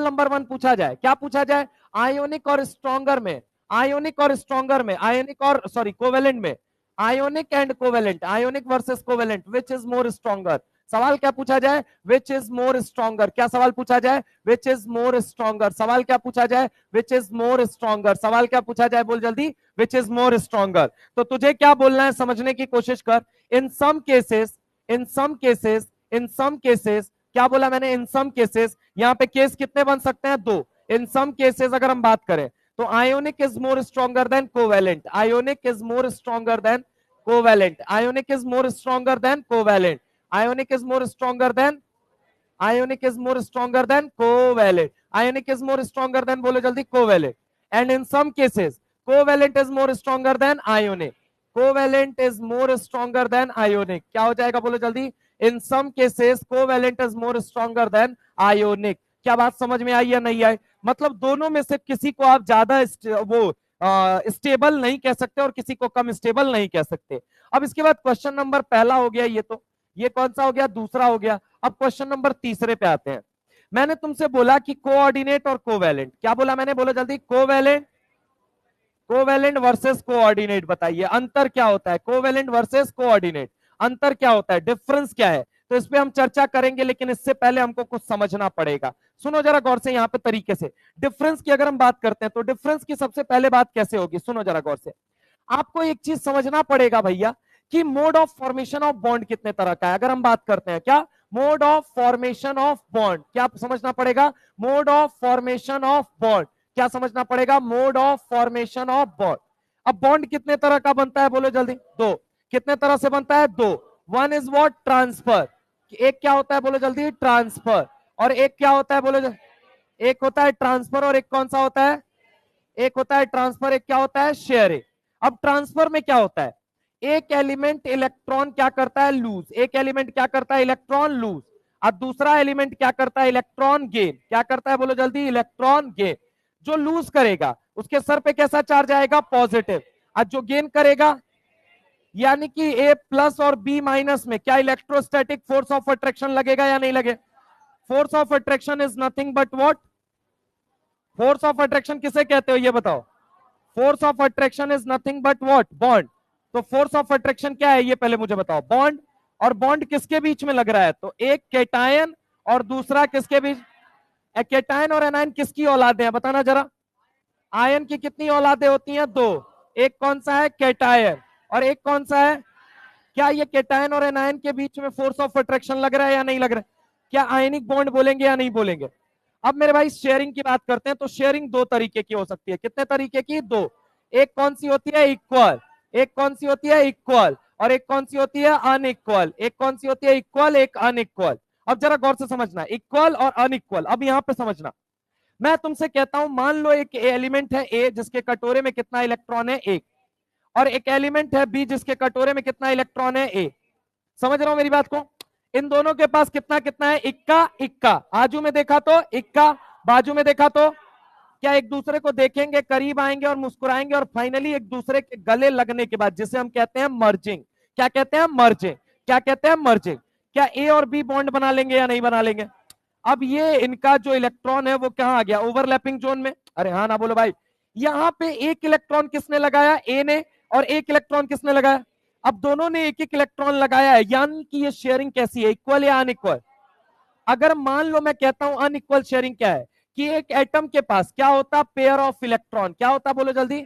नंबर वन पूछा जाए, क्या पूछा जाए, आयोनिक और स्ट्रॉन्गर में, आयोनिक और स्ट्रॉन्गर में, आयोनिक और सॉरी कोवेलेंट में, ionic and covalent, ionic versus covalent, which is more stronger. सवाल क्या पूछा जाए, विच इज मोर स्ट्रॉन्गर, क्या सवाल पूछा जाए, विच इज मोर स्ट्रॉन्गर, सवाल क्या पूछा जाए, विच इज मोर स्ट्रॉन्गर, सवाल क्या पूछा जाए, बोल जल्दी, विच इज मोर स्ट्रॉन्गर। तो तुझे क्या बोलना है समझने की कोशिश कर, इन सम केसेस, इन सम केसेस, इन सम केसेस, क्या बोला मैंने, इन सम केसेस, यहां पे केस कितने बन सकते हैं, दो। इन सम केसेस अगर हम बात करें तो ionic is more stronger then covalent, ionic is more stronger then covalent, ionic is more stronger then covalent, ionic is more stronger than, ionic is more stronger than covalent, ionic is more stronger than बोलो जल्दी covalent, and in some cases covalent is more stronger than ionic, covalent is more stronger than ionic. क्या हो जाएगा बोलो जल्दी? In some cases covalent is more stronger than ionic. क्या बात समझ में आई या नहीं आई? मतलब दोनों में से किसी को आप ज्यादा वो स्टेबल नहीं कह सकते और किसी को कम स्टेबल नहीं कह सकते। अब इसके बाद क्वेश्चन नंबर पहला हो गया, ये कौन सा हो गया? दूसरा हो गया। अब क्वेश्चन नंबर तीसरे पे आते हैं। मैंने तुमसे बोला कि कोऑर्डिनेट और कोवैलेंट, क्या बोला मैंने? बोलो जल्दी। कोवैलेंट वर्सेस कोऑर्डिनेट, बताइए अंतर क्या होता है? कोवैलेंट वर्सेस कोऑर्डिनेट, अंतर क्या होता है? डिफरेंस क्या है? तो इस पे हम चर्चा करेंगे, लेकिन इससे पहले हमको कुछ समझना पड़ेगा। सुनो जरा गौर से यहाँ पे तरीके से। डिफरेंस की अगर हम बात करते हैं तो डिफरेंस की सबसे पहले बात कैसे होगी? सुनो जरा गौर से। आपको एक चीज समझना पड़ेगा भैया कि mode of formation of bond कितने तरह का है। अगर हम बात करते हैं क्या mode of formation of bond, क्या समझना पड़ेगा? Mode of formation of bond, क्या समझना पड़ेगा? Mode of formation of bond. अब बॉन्ड कितने तरह का बनता है बोलो जल्दी? दो। कितने तरह से बनता है? दो। One is what? ट्रांसफर। एक क्या होता है बोलो जल्दी? ट्रांसफर। और एक क्या होता है बोलो जल्दी? एक होता है ट्रांसफर और एक कौन सा होता है? एक होता है ट्रांसफर, एक क्या होता है? शेयरिंग। अब ट्रांसफर में क्या होता है? एक एलिमेंट इलेक्ट्रॉन क्या करता है? लूज। एक एलिमेंट क्या करता है? Electron lose. और दूसरा एलिमेंट क्या करता है? Electron gain. क्या करता है बोलो जल्दी? Electron gain. जो लूज करेगा उसके सर पे कैसा चार्ज आएगा? पॉजिटिव। और जो गेन करेगा यानी कि ए प्लस और बी माइनस में क्या इलेक्ट्रोस्टैटिक फोर्स ऑफ अट्रैक्शन लगेगा या नहीं लगे? Force of attraction is nothing but what? Force of attraction किसे कहते हो ये बताओ? Force of attraction is nothing but what? Bond. तो फोर्स ऑफ अट्रैक्शन क्या है ये पहले मुझे बताओ? बॉन्ड। और बॉन्ड किसके बीच में लग रहा है? तो एक केटायन और दूसरा किसके बीच? केटायन और एनायन किसकी औलादे हैं बताना जरा? आयन की कितनी औलादे होती हैं? दो। एक कौन सा है? केटायन। और एक कौन सा है? क्या ये केटायन और एनायन के बीच में फोर्स ऑफ अट्रैक्शन लग रहा है या नहीं लग रहा है? क्या आयनिक बॉन्ड बोलेंगे या नहीं बोलेंगे? अब मेरे भाई शेयरिंग की बात करते हैं तो शेयरिंग दो तरीके की हो सकती है। कितने तरीके की? दो। एक कौन सी होती है? इक्वल। एक कौन सी होती है? इक्वल। और एक कौन सी होती है? अनइक्वल। एक कौन सी होती है? इक्वल, एक अनइक्वल। अब जरा गौर से समझना, इक्वल और अनइक्वल। अब यहां पे समझना, मैं तुमसे कहता हूं मान लो एक एलिमेंट है ए जिसके कटोरे में कितना इलेक्ट्रॉन है? एक। और एक एलिमेंट है बी जिसके कटोरे में कितना इलेक्ट्रॉन है? ए। समझ रहा हूं मेरी बात को? इन दोनों के पास कितना कितना है? इक्का इक्का। आजू में देखा तो इक्का, बाजू में देखा तो क्या एक दूसरे को देखेंगे, करीब आएंगे और मुस्कुराएंगे और फाइनली एक दूसरे के गले लगने के बाद, जिसे हम कहते हैं मर्जिंग। क्या कहते हैं? मर्जिंग। क्या कहते हैं? मर्जिंग। क्या ए और बी बॉन्ड बना लेंगे या नहीं बना लेंगे? अब ये इनका जो इलेक्ट्रॉन है वो कहां आ गया? ओवरलैपिंग जोन में। अरे हाँ ना बोलो भाई? यहां पे एक इलेक्ट्रॉन किसने लगाया? ए ने। और एक इलेक्ट्रॉन किसने लगाया? अब दोनों ने एक एक इलेक्ट्रॉन लगाया है, यानी कि ये शेयरिंग कैसी है? इक्वल या अनइक्वल? अगर मान लो मैं कहता हूं अनइक्वल शेयरिंग क्या है, कि एक एटम के पास क्या होता? Pair of electron. क्या होता बोलो जल्दी?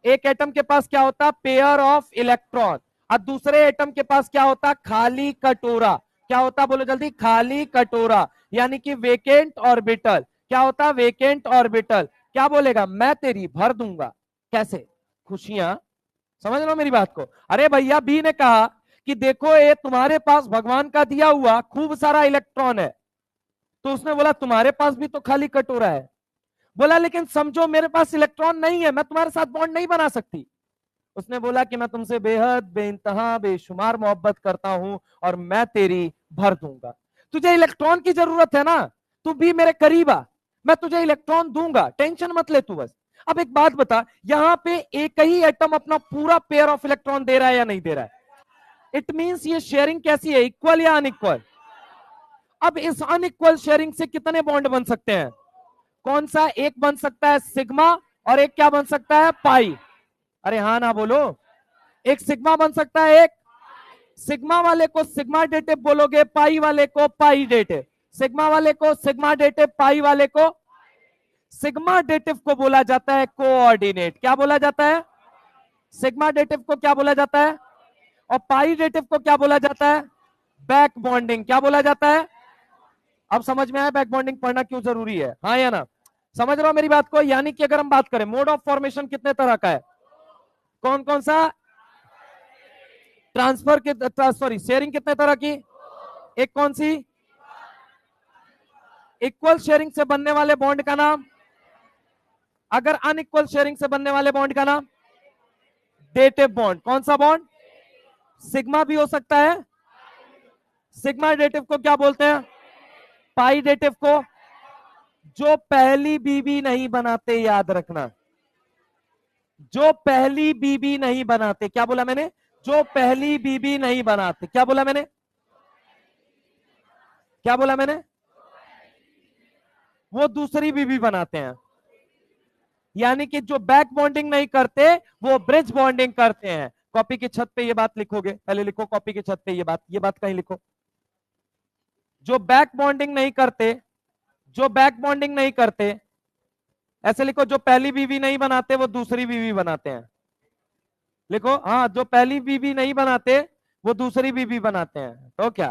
एक एटम के पास क्या होता? Pair of electron. और दूसरे एटम के पास क्या होता? खाली कटोरा। क्या होता बोलो जल्दी? खाली कटोरा, यानी कि वेकेंट ऑर्बिटल। क्या होता? Vacant orbital. क्या बोलेगा? मैं तेरी भर दूंगा। कैसे? खुशियां। समझ लो मेरी बात को? अरे भैया बी ने कहा कि देखो ये तुम्हारे पास भगवान का दिया हुआ खूब सारा इलेक्ट्रॉन है। तो उसने बोला तुम्हारे पास भी तो खाली कटोरा है। बोला लेकिन समझो मेरे पास इलेक्ट्रॉन नहीं है, मैं तुम्हारे साथ बॉन्ड नहीं बना सकती। उसने बोला कि मैं तुमसे बेहद बेइंतहा बेशुमार मोहब्बत करता हूं और मैं तेरी भर दूंगा। तुझे इलेक्ट्रॉन की जरूरत है ना, तू भी मेरे करीब आ, मैं तुझे इलेक्ट्रॉन दूंगा, टेंशन मत ले तू बस। अब एक बात बता, यहां पे एक ही एटम अपना पूरा पेयर ऑफ इलेक्ट्रॉन दे रहा है या नहीं दे रहा है? इट मींस ये शेयरिंग कैसी है? इक्वल या अनइक्वल? अब इस अनइक्वल शेयरिंग से कितने बॉन्ड बन सकते हैं? कौन सा? एक बन सकता है सिग्मा और एक क्या बन सकता है? पाई। अरे हाँ ना बोलो? एक सिग्मा बन सकता है, एक सिग्मा वाले को सिग्मा डेटिव बोलोगे, पाई वाले को पाई डेटिव। सिग्मा वाले को सिग्मा डेटिव, पाई वाले को सिग्मा डेटिव को बोला जाता है कोऑर्डिनेट। क्या बोला जाता है? सिग्मा डेटिव को क्या बोला जाता है? और पाई डेटिव को क्या बोला जाता है? Back bonding. क्या बोला जाता है? अब समझ में आया बैक बॉन्डिंग पढ़ना क्यों जरूरी है? हाँ या ना? समझ रहे हो मेरी बात को? यानी कि अगर हम बात करें मोड ऑफ फॉर्मेशन कितने तरह का है? कौन कौन सा? ट्रांसफर के सॉरी शेयरिंग कितने तरह की? एक कौन सी? इक्वल शेयरिंग से बनने वाले बॉन्ड का नाम? अगर अनइक्वल शेयरिंग से बनने वाले बॉन्ड का नाम? Dative bond. कौन सा बॉन्ड? सिग्मा भी हो सकता है। सिग्मा डेटिव को क्या बोलते हैं? पाई डेटिव को। जो पहली बीबी नहीं बनाते, याद रखना, जो पहली बीबी नहीं बनाते। क्या बोला मैंने? जो पहली बीबी नहीं बनाते। क्या बोला मैंने? क्या बोला मैंने? वो दूसरी बीबी बनाते हैं। यानी कि जो बैक बॉन्डिंग नहीं करते वो ब्रिज बॉन्डिंग करते हैं। कॉपी की छत पे ये बात लिखोगे, पहले लिखो कॉपी की छत पे ये बात कहीं लिखो। जो बैक बॉन्डिंग नहीं करते, जो बैक बॉन्डिंग नहीं करते, ऐसे लिखो, जो पहली बीवी नहीं बनाते वो दूसरी बीवी बनाते हैं। लिखो, हाँ, जो पहली बीवी नहीं बनाते वो दूसरी बीवी बनाते हैं। तो क्या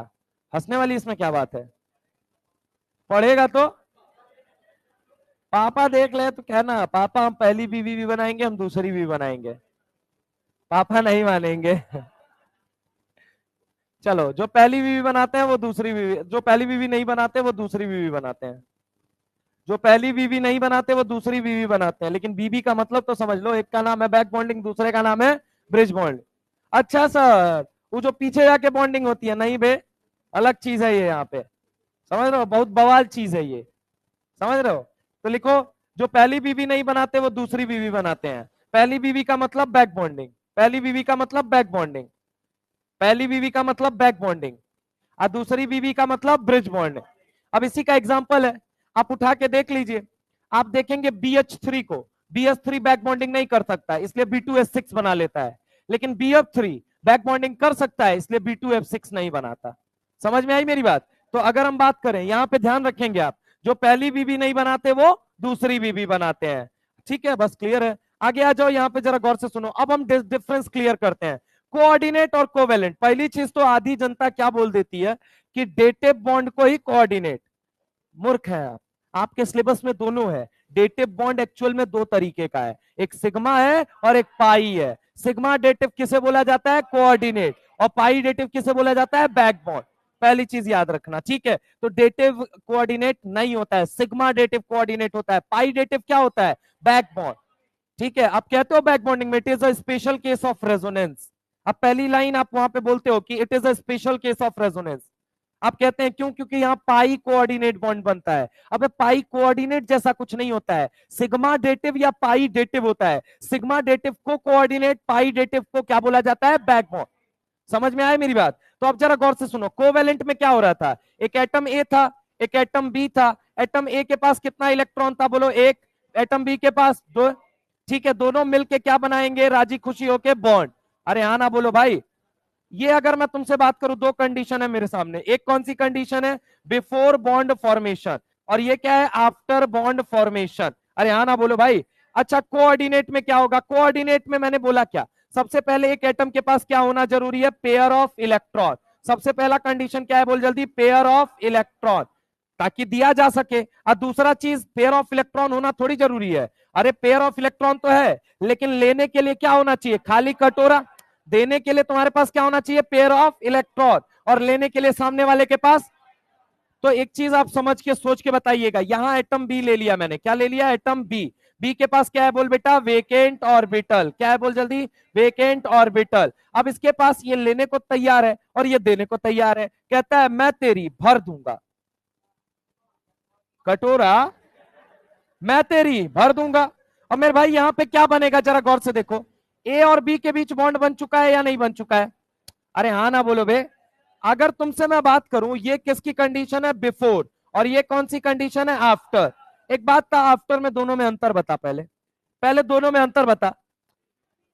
हंसने वाली इसमें क्या बात है? पढ़ेगा तो पापा देख ले तो कहना, पापा हम पहली बीवी भी बनाएंगे, हम दूसरी भी बनाएंगे। पापा नहीं मानेंगे। चलो, जो पहली बीवी बनाते हैं वो दूसरी बीवी, जो पहली बीवी नहीं बनाते वो दूसरी बीवी बनाते हैं। जो पहली बीवी नहीं बनाते वो दूसरी बीवी बनाते हैं। लेकिन बीबी का मतलब तो समझ लो, एक का नाम है बैक बॉन्डिंग, दूसरे का नाम है ब्रिज बॉन्ड। अच्छा सर, वो जो पीछे जाके बॉन्डिंग होती है, नहीं बे, अलग चीज है ये। यहाँ पे समझ रहे हो, बहुत बवाल चीज है ये, समझ रहे हो? तो लिखो, जो पहली बीवी नहीं बनाते वो दूसरी बीवी बनाते हैं। पहली बीवी का मतलब बैक बॉन्डिंग, पहली बीवी का मतलब बैक बॉन्डिंग, पहली बीवी का मतलब बैक बॉन्डिंग, और दूसरी बीवी का मतलब ब्रिज बॉन्ड। अब इसी का एग्जांपल है, आप उठा के देख लीजिए। आप देखेंगे BH3 को, BH3 बैक बॉन्डिंग नहीं कर सकता, इसलिए B2H6 बना लेता है। लेकिन BF3 बैक बॉन्डिंग कर सकता है, इसलिए B2F6 नहीं बनाता। समझ में आई मेरी बात? तो अगर हम बात करें, यहां पे ध्यान रखेंगे आप, जो पहली बीबी नहीं बनाते वो दूसरी बीबी बनाते हैं। ठीक है, बस क्लियर है? आगे आ जाओ, यहां पे जरा गौर से सुनो। अब हम डिफरेंस क्लियर करते हैं, कोऑर्डिनेट और कोवेलेंट। पहली चीज तो आधी जनता क्या बोल देती है कि डेटिव बॉन्ड को ही कोऑर्डिनेट। मूर्ख है आप, आपके सिलेबस में दोनों है। डेटिव बॉन्ड एक्चुअल में दो तरीके का है, एक सिग्मा है और एक पाई है। सिग्मा डेटिव किसे बोला जाता है? कोऑर्डिनेट। और पाई डेटिव किसे बोला जाता है? Back bond. पहली चीज याद रखना, ठीक है? तो डेटिव कोऑर्डिनेट नहीं होता है, सिग्मा डेटिव कोऑर्डिनेट होता है। पाई डेटिव क्या होता है? Back bond. ठीक है, आप कहते हो बैक बॉन्डिंग में it is a special case of resonance. अब पहली लाइन आप वहां पे बोलते हो कि it is a special case of resonance. आप कहते हैं क्यों? क्योंकि यहाँ पाई कोऑर्डिनेट बॉन्ड बनता है। अब पाई कोऑर्डिनेट जैसा कुछ नहीं होता है, सिग्मा डेटिव या पाई डेटिव होता है। सिग्मा डेटिव को कोऑर्डिनेट, पाई डेटिव को क्या बोला जाता है? Back bond. समझ में आया मेरी बात? तो अब जरा गौर से सुनो, कोवेलेंट में क्या हो रहा था? एक एटम ए था, एक एटम बी था। एटम ए के पास कितना इलेक्ट्रॉन था? बोलो एक। एटम बी के पास दो। ठीक है, दोनों मिलके क्या बनाएंगे? राजी खुशी होके बॉन्ड। अरे हाँ ना बोलो भाई। ये अगर मैं तुमसे बात करूं, दो कंडीशन है मेरे सामने। एक कौन सी कंडीशन है? Before bond formation. और ये क्या है? After bond formation. अरे हाँ ना बोलो भाई। अच्छा, कोऑर्डिनेट में क्या होगा? कोऑर्डिनेट में मैंने बोला क्या? सबसे पहले एक एटम के पास क्या होना जरूरी है? Pair of electron. सबसे पहला कंडीशन क्या है? बोल जल्दी। पेयर ऑफ इलेक्ट्रॉन, ताकि दिया जा सके। और दूसरा चीज, पेयर ऑफ इलेक्ट्रॉन होना थोड़ी जरूरी है। अरे पेयर ऑफ इलेक्ट्रॉन तो है, लेकिन लेने के लिए क्या होना चाहिए? खाली कटोरा। देने के लिए तुम्हारे पास क्या होना चाहिए? Pair of electron. और लेने के लिए सामने वाले के पास। तो एक चीज आप समझ के सोच के बताइएगा, यहां एटम बी ले लिया मैंने। क्या ले लिया? Atom B. बी के पास क्या है? बोल बेटा, वेकेंट ऑर्बिटल। क्या है? बोल जल्दी। Vacant orbital. अब इसके पास ये लेने को तैयार है और ये देने को तैयार है। कहता है मैं तेरी भर दूंगा कटोरा, मैं तेरी भर दूंगा। और मेरे भाई यहां पे क्या बनेगा? जरा गौर से देखो, ए और बी के बीच बॉन्ड बन चुका है या नहीं बन चुका है? अरे हाँ ना बोलो बे। अगर तुमसे मैं बात करूं, ये किसकी कंडीशन है? बिफोर। और ये कौन सी कंडीशन है? आफ्टर। एक बात था, आफ्टर में दोनों में अंतर बता। पहले पहले दोनों में अंतर बता,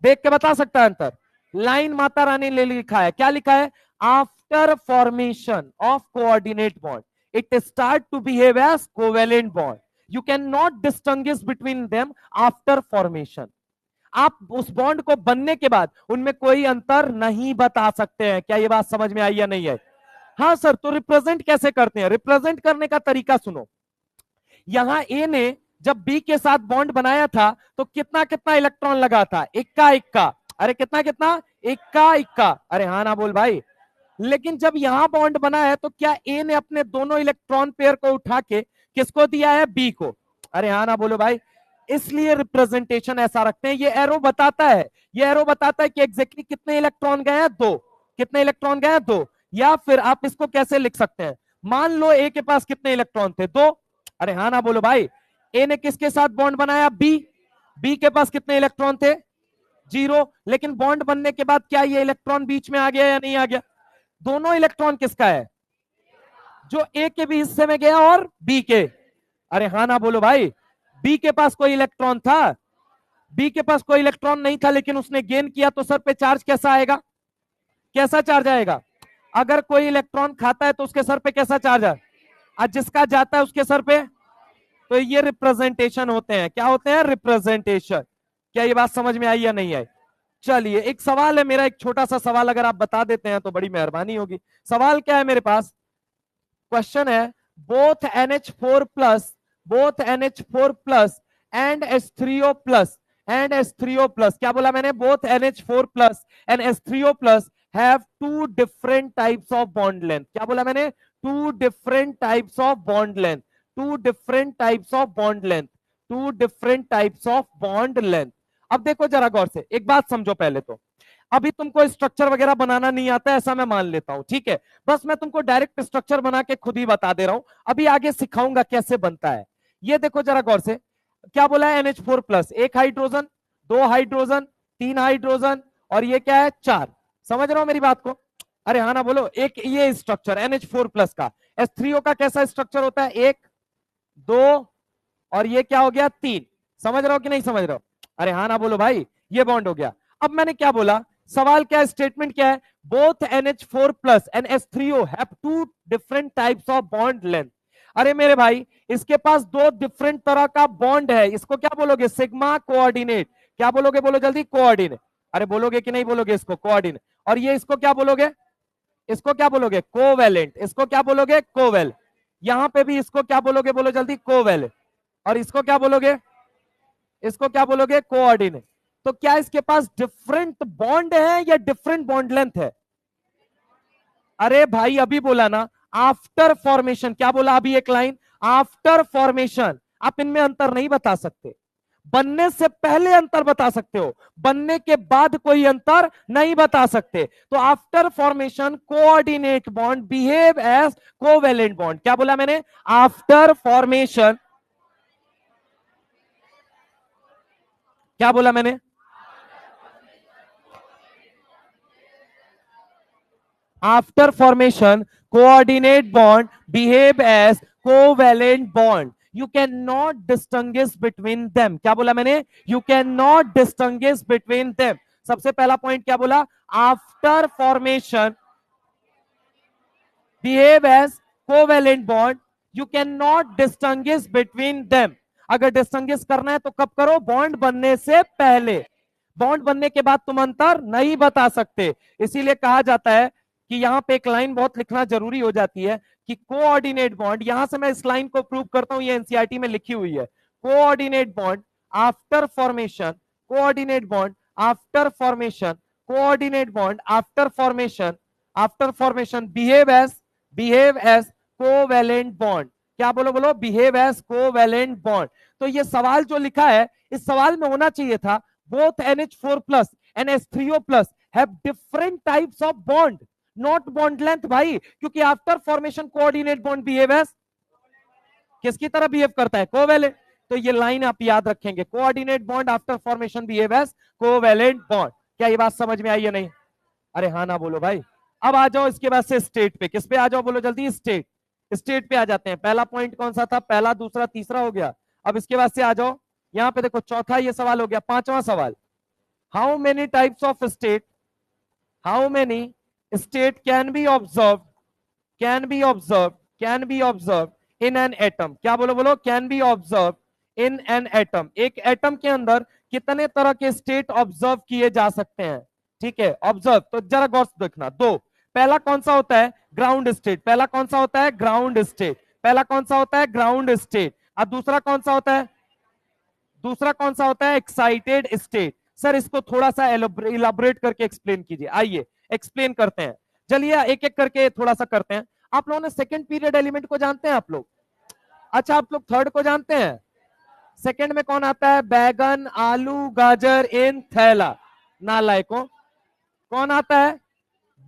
देख के बता सकता है अंतर? लाइन माता रानी ले लिखा है, क्या लिखा है? After formation of coordinate bond it start to behave as covalent bond. You can not distinguish between them after formation. आप उस बॉन्ड को बनने के बाद उनमें कोई अंतर नहीं बता सकते हैं। क्या ये बात समझ में आई या नहीं है? हाँ सर, तो रिप्रेजेंट कैसे करते हैं? रिप्रेजेंट करने का तरीका सुनो। यहां ए ने जब बी के साथ बॉन्ड बनाया था तो कितना कितना इलेक्ट्रॉन लगा था? इक्का इक्का। अरे कितना कितना? इक्का इक्का। अरे हाँ ना बोल भाई। लेकिन जब यहां बॉन्ड बना है तो क्या ए ने अपने दोनों इलेक्ट्रॉन पेयर को उठा के किसको दिया है? बी को। अरे हाँ ना बोलो भाई। इसलिए रिप्रेजेंटेशन ऐसा रखते हैं। ये एरो बताता है, ये एरो बताता है कि एग्जैक्टली कितने इलेक्ट्रॉन गए हैं, 2। कितने इलेक्ट्रॉन गए हैं, 2। या फिर आप इसको कैसे लिख सकते हैं, मान लो ए के पास कितने इलेक्ट्रॉन थे, 2। अरे हाँ ना बोलो भाई। ए ने किसके साथ बॉन्ड बनाया, बी। बी के पास कितने इलेक्ट्रॉन थे, 0। लेकिन बॉन्ड बनने के बाद क्या ये इलेक्ट्रॉन बीच में आ गया या नहीं आ गया, दोनों इलेक्ट्रॉन किसका है, जो ए के भी हिस्से में गया और बी के। अरे हाँ ना बोलो भाई। बी के पास कोई इलेक्ट्रॉन था, बी के पास कोई इलेक्ट्रॉन नहीं था, लेकिन उसने गेन किया, तो सर पे चार्ज कैसा आएगा, कैसा चार्ज आएगा। अगर कोई इलेक्ट्रॉन खाता है तो उसके सर पे कैसा चार्ज है, और जिसका जाता है उसके सर पे। तो ये रिप्रेजेंटेशन होते हैं, क्या होते हैं, रिप्रेजेंटेशन। क्या ये बात समझ में आई या नहीं आई। चलिए एक सवाल है मेरा, एक छोटा सा सवाल, अगर आप बता देते हैं तो बड़ी मेहरबानी होगी। सवाल क्या है मेरे पास, क्वेश्चन है, both NH4 plus, both NH4 plus and H3O plus, and H3O plus, क्या बोला मैंने, both NH4 plus and H3O plus have 2 different types of bond length. क्या बोला मैंने, 2 different types of bond length, 2 different types of bond length, 2 different types of bond length. अब देखो जरा गौर से, एक बात समझो पहले तो, अभी तुमको स्ट्रक्चर वगैरह बनाना नहीं आता, ऐसा मैं मान लेता हूं, ठीक है। बस मैं तुमको डायरेक्ट स्ट्रक्चर बना के खुद ही बता दे रहा हूं, अभी आगे सिखाऊंगा कैसे बनता है। ये देखो जरा गौर से, क्या बोला है, NH4 plus, 1 hydrogen, 2 hydrogen, 3 hydrogen, और ये क्या है, 4। समझ रहे हो मेरी बात को। अरे हाँ ना बोलो। एक ये स्ट्रक्चर NH4 प्लस का, H3O का कैसा स्ट्रक्चर होता है, 1 2 और ये क्या हो गया, 3। समझ रहे हो कि नहीं समझ रहे हो। अरे हाँ ना बोलो भाई, ये बॉन्ड हो गया। अब मैंने क्या बोला, सवाल क्या है, स्टेटमेंट क्या है, both NH4 plus and H3O have 2 different types of bond length. अरे मेरे भाई, इसके पास 2 डिफरेंट तरह का बॉन्ड है, इसको क्या बोलोगे, सिग्मा कोऑर्डिनेट। क्या बोलोगे, बोलो जल्दी, कोऑर्डिनेट। अरे बोलोगे कि नहीं बोलोगे इसको, कोऑर्डिनेट। और ये इसको क्या बोलोगे, इसको क्या बोलोगे, कोवेलेंट। इसको क्या बोलोगे, कोवेल। यहां पे भी इसको क्या बोलोगे, बोलो जल्दी, कोवेल। और इसको क्या बोलोगे, इसको क्या बोलोगे, कोऑर्डिनेट। तो क्या इसके पास डिफरेंट बॉन्ड है या डिफरेंट बॉन्ड लेंथ है। अरे भाई अभी बोला ना, आफ्टर फॉर्मेशन। क्या बोला अभी एक लाइन, आफ्टर फॉर्मेशन। आप इनमें अंतर नहीं बता सकते, बनने से पहले अंतर बता सकते हो, बनने के बाद कोई अंतर नहीं बता सकते। तो after formation coordinate bond behave as covalent bond. क्या बोला मैंने, आफ्टर फॉर्मेशन, क्या बोला मैंने, after formation coordinate bond behave as covalent bond. You cannot distinguish between them. क्या बोला मैंने, you cannot distinguish between them. सबसे पहला पॉइंट क्या बोला, after formation behave as covalent bond, you cannot distinguish between them. अगर डिस्टिंग्विश करना है तो कब करो, बॉन्ड बनने से पहले। बॉन्ड बनने के बाद तुम अंतर नहीं बता सकते। इसीलिए कहा जाता है कि यहां पे एक लाइन बहुत लिखना जरूरी हो जाती है कि कोऑर्डिनेट बॉन्ड, यहां से मैं इस लाइन को प्रूव करता हूं, ये एनसीईआरटी में लिखी हुई है, coordinate bond after formation, coordinate bond after formation, coordinate bond after formation, after formation behave as covalent bond. क्या बोलो बोलो, बिहेव एज कोवेलेंट बॉन्ड। तो ये सवाल जो लिखा है, इस सवाल में होना चाहिए था, both NH4 plus and H3O plus have different types of bond, not bond length भाई, क्योंकि after formation coordinate bond behave as, किसकी तरह बिहेव करता है, कोवेलेंट। तो ये लाइन आप याद रखेंगे, coordinate bond after formation behave as covalent bond. क्या ये बात समझ में आई या नहीं। अरे हाँ ना बोलो भाई। अब आ जाओ इसके बाद से स्टेट पे, किस पे आ जाओ बोलो जल्दी, स्टेट। स्टेट पे आ जाते हैं। पहला पॉइंट कौन सा था, पहला दूसरा तीसरा हो गया। अब इसके बाद से आ जाओ यहां पे, देखो चौथा ये सवाल हो गया। पांचवा सवाल, how many types of state, how many state can be observe, can be observe, can be observe in an atom. क्या बोलो बोलो, can be observe in an atom. एक एटम के अंदर कितने तरह के स्टेट ऑब्जर्व किए जा सकते हैं, ठीक है, ऑब्जर्व। तो जरा गौर से देखना, 2। पहला कौन सा होता है, ग्राउंड स्टेट। पहला कौन सा होता है, ग्राउंड स्टेट। पहला कौन सा होता है, ग्राउंड स्टेट। और दूसरा कौन सा होता है, दूसरा कौन सा होता है, एक्साइटेड स्टेट। सर इसको थोड़ा सा इलाबोरेट करके एक्सप्लेन कीजिए, आइए एक्सप्लेन करते हैं। चलिए एक एक करके थोड़ा सा करते हैं। आप लोगों ने सेकंड पीरियड एलिमेंट को जानते हैं आप लोग, अच्छा आप लोग थर्ड को जानते हैं, सेकंड में कौन आता है? बैगन, आलू, गाजर इन थैला। नालायकों, कौन आता है?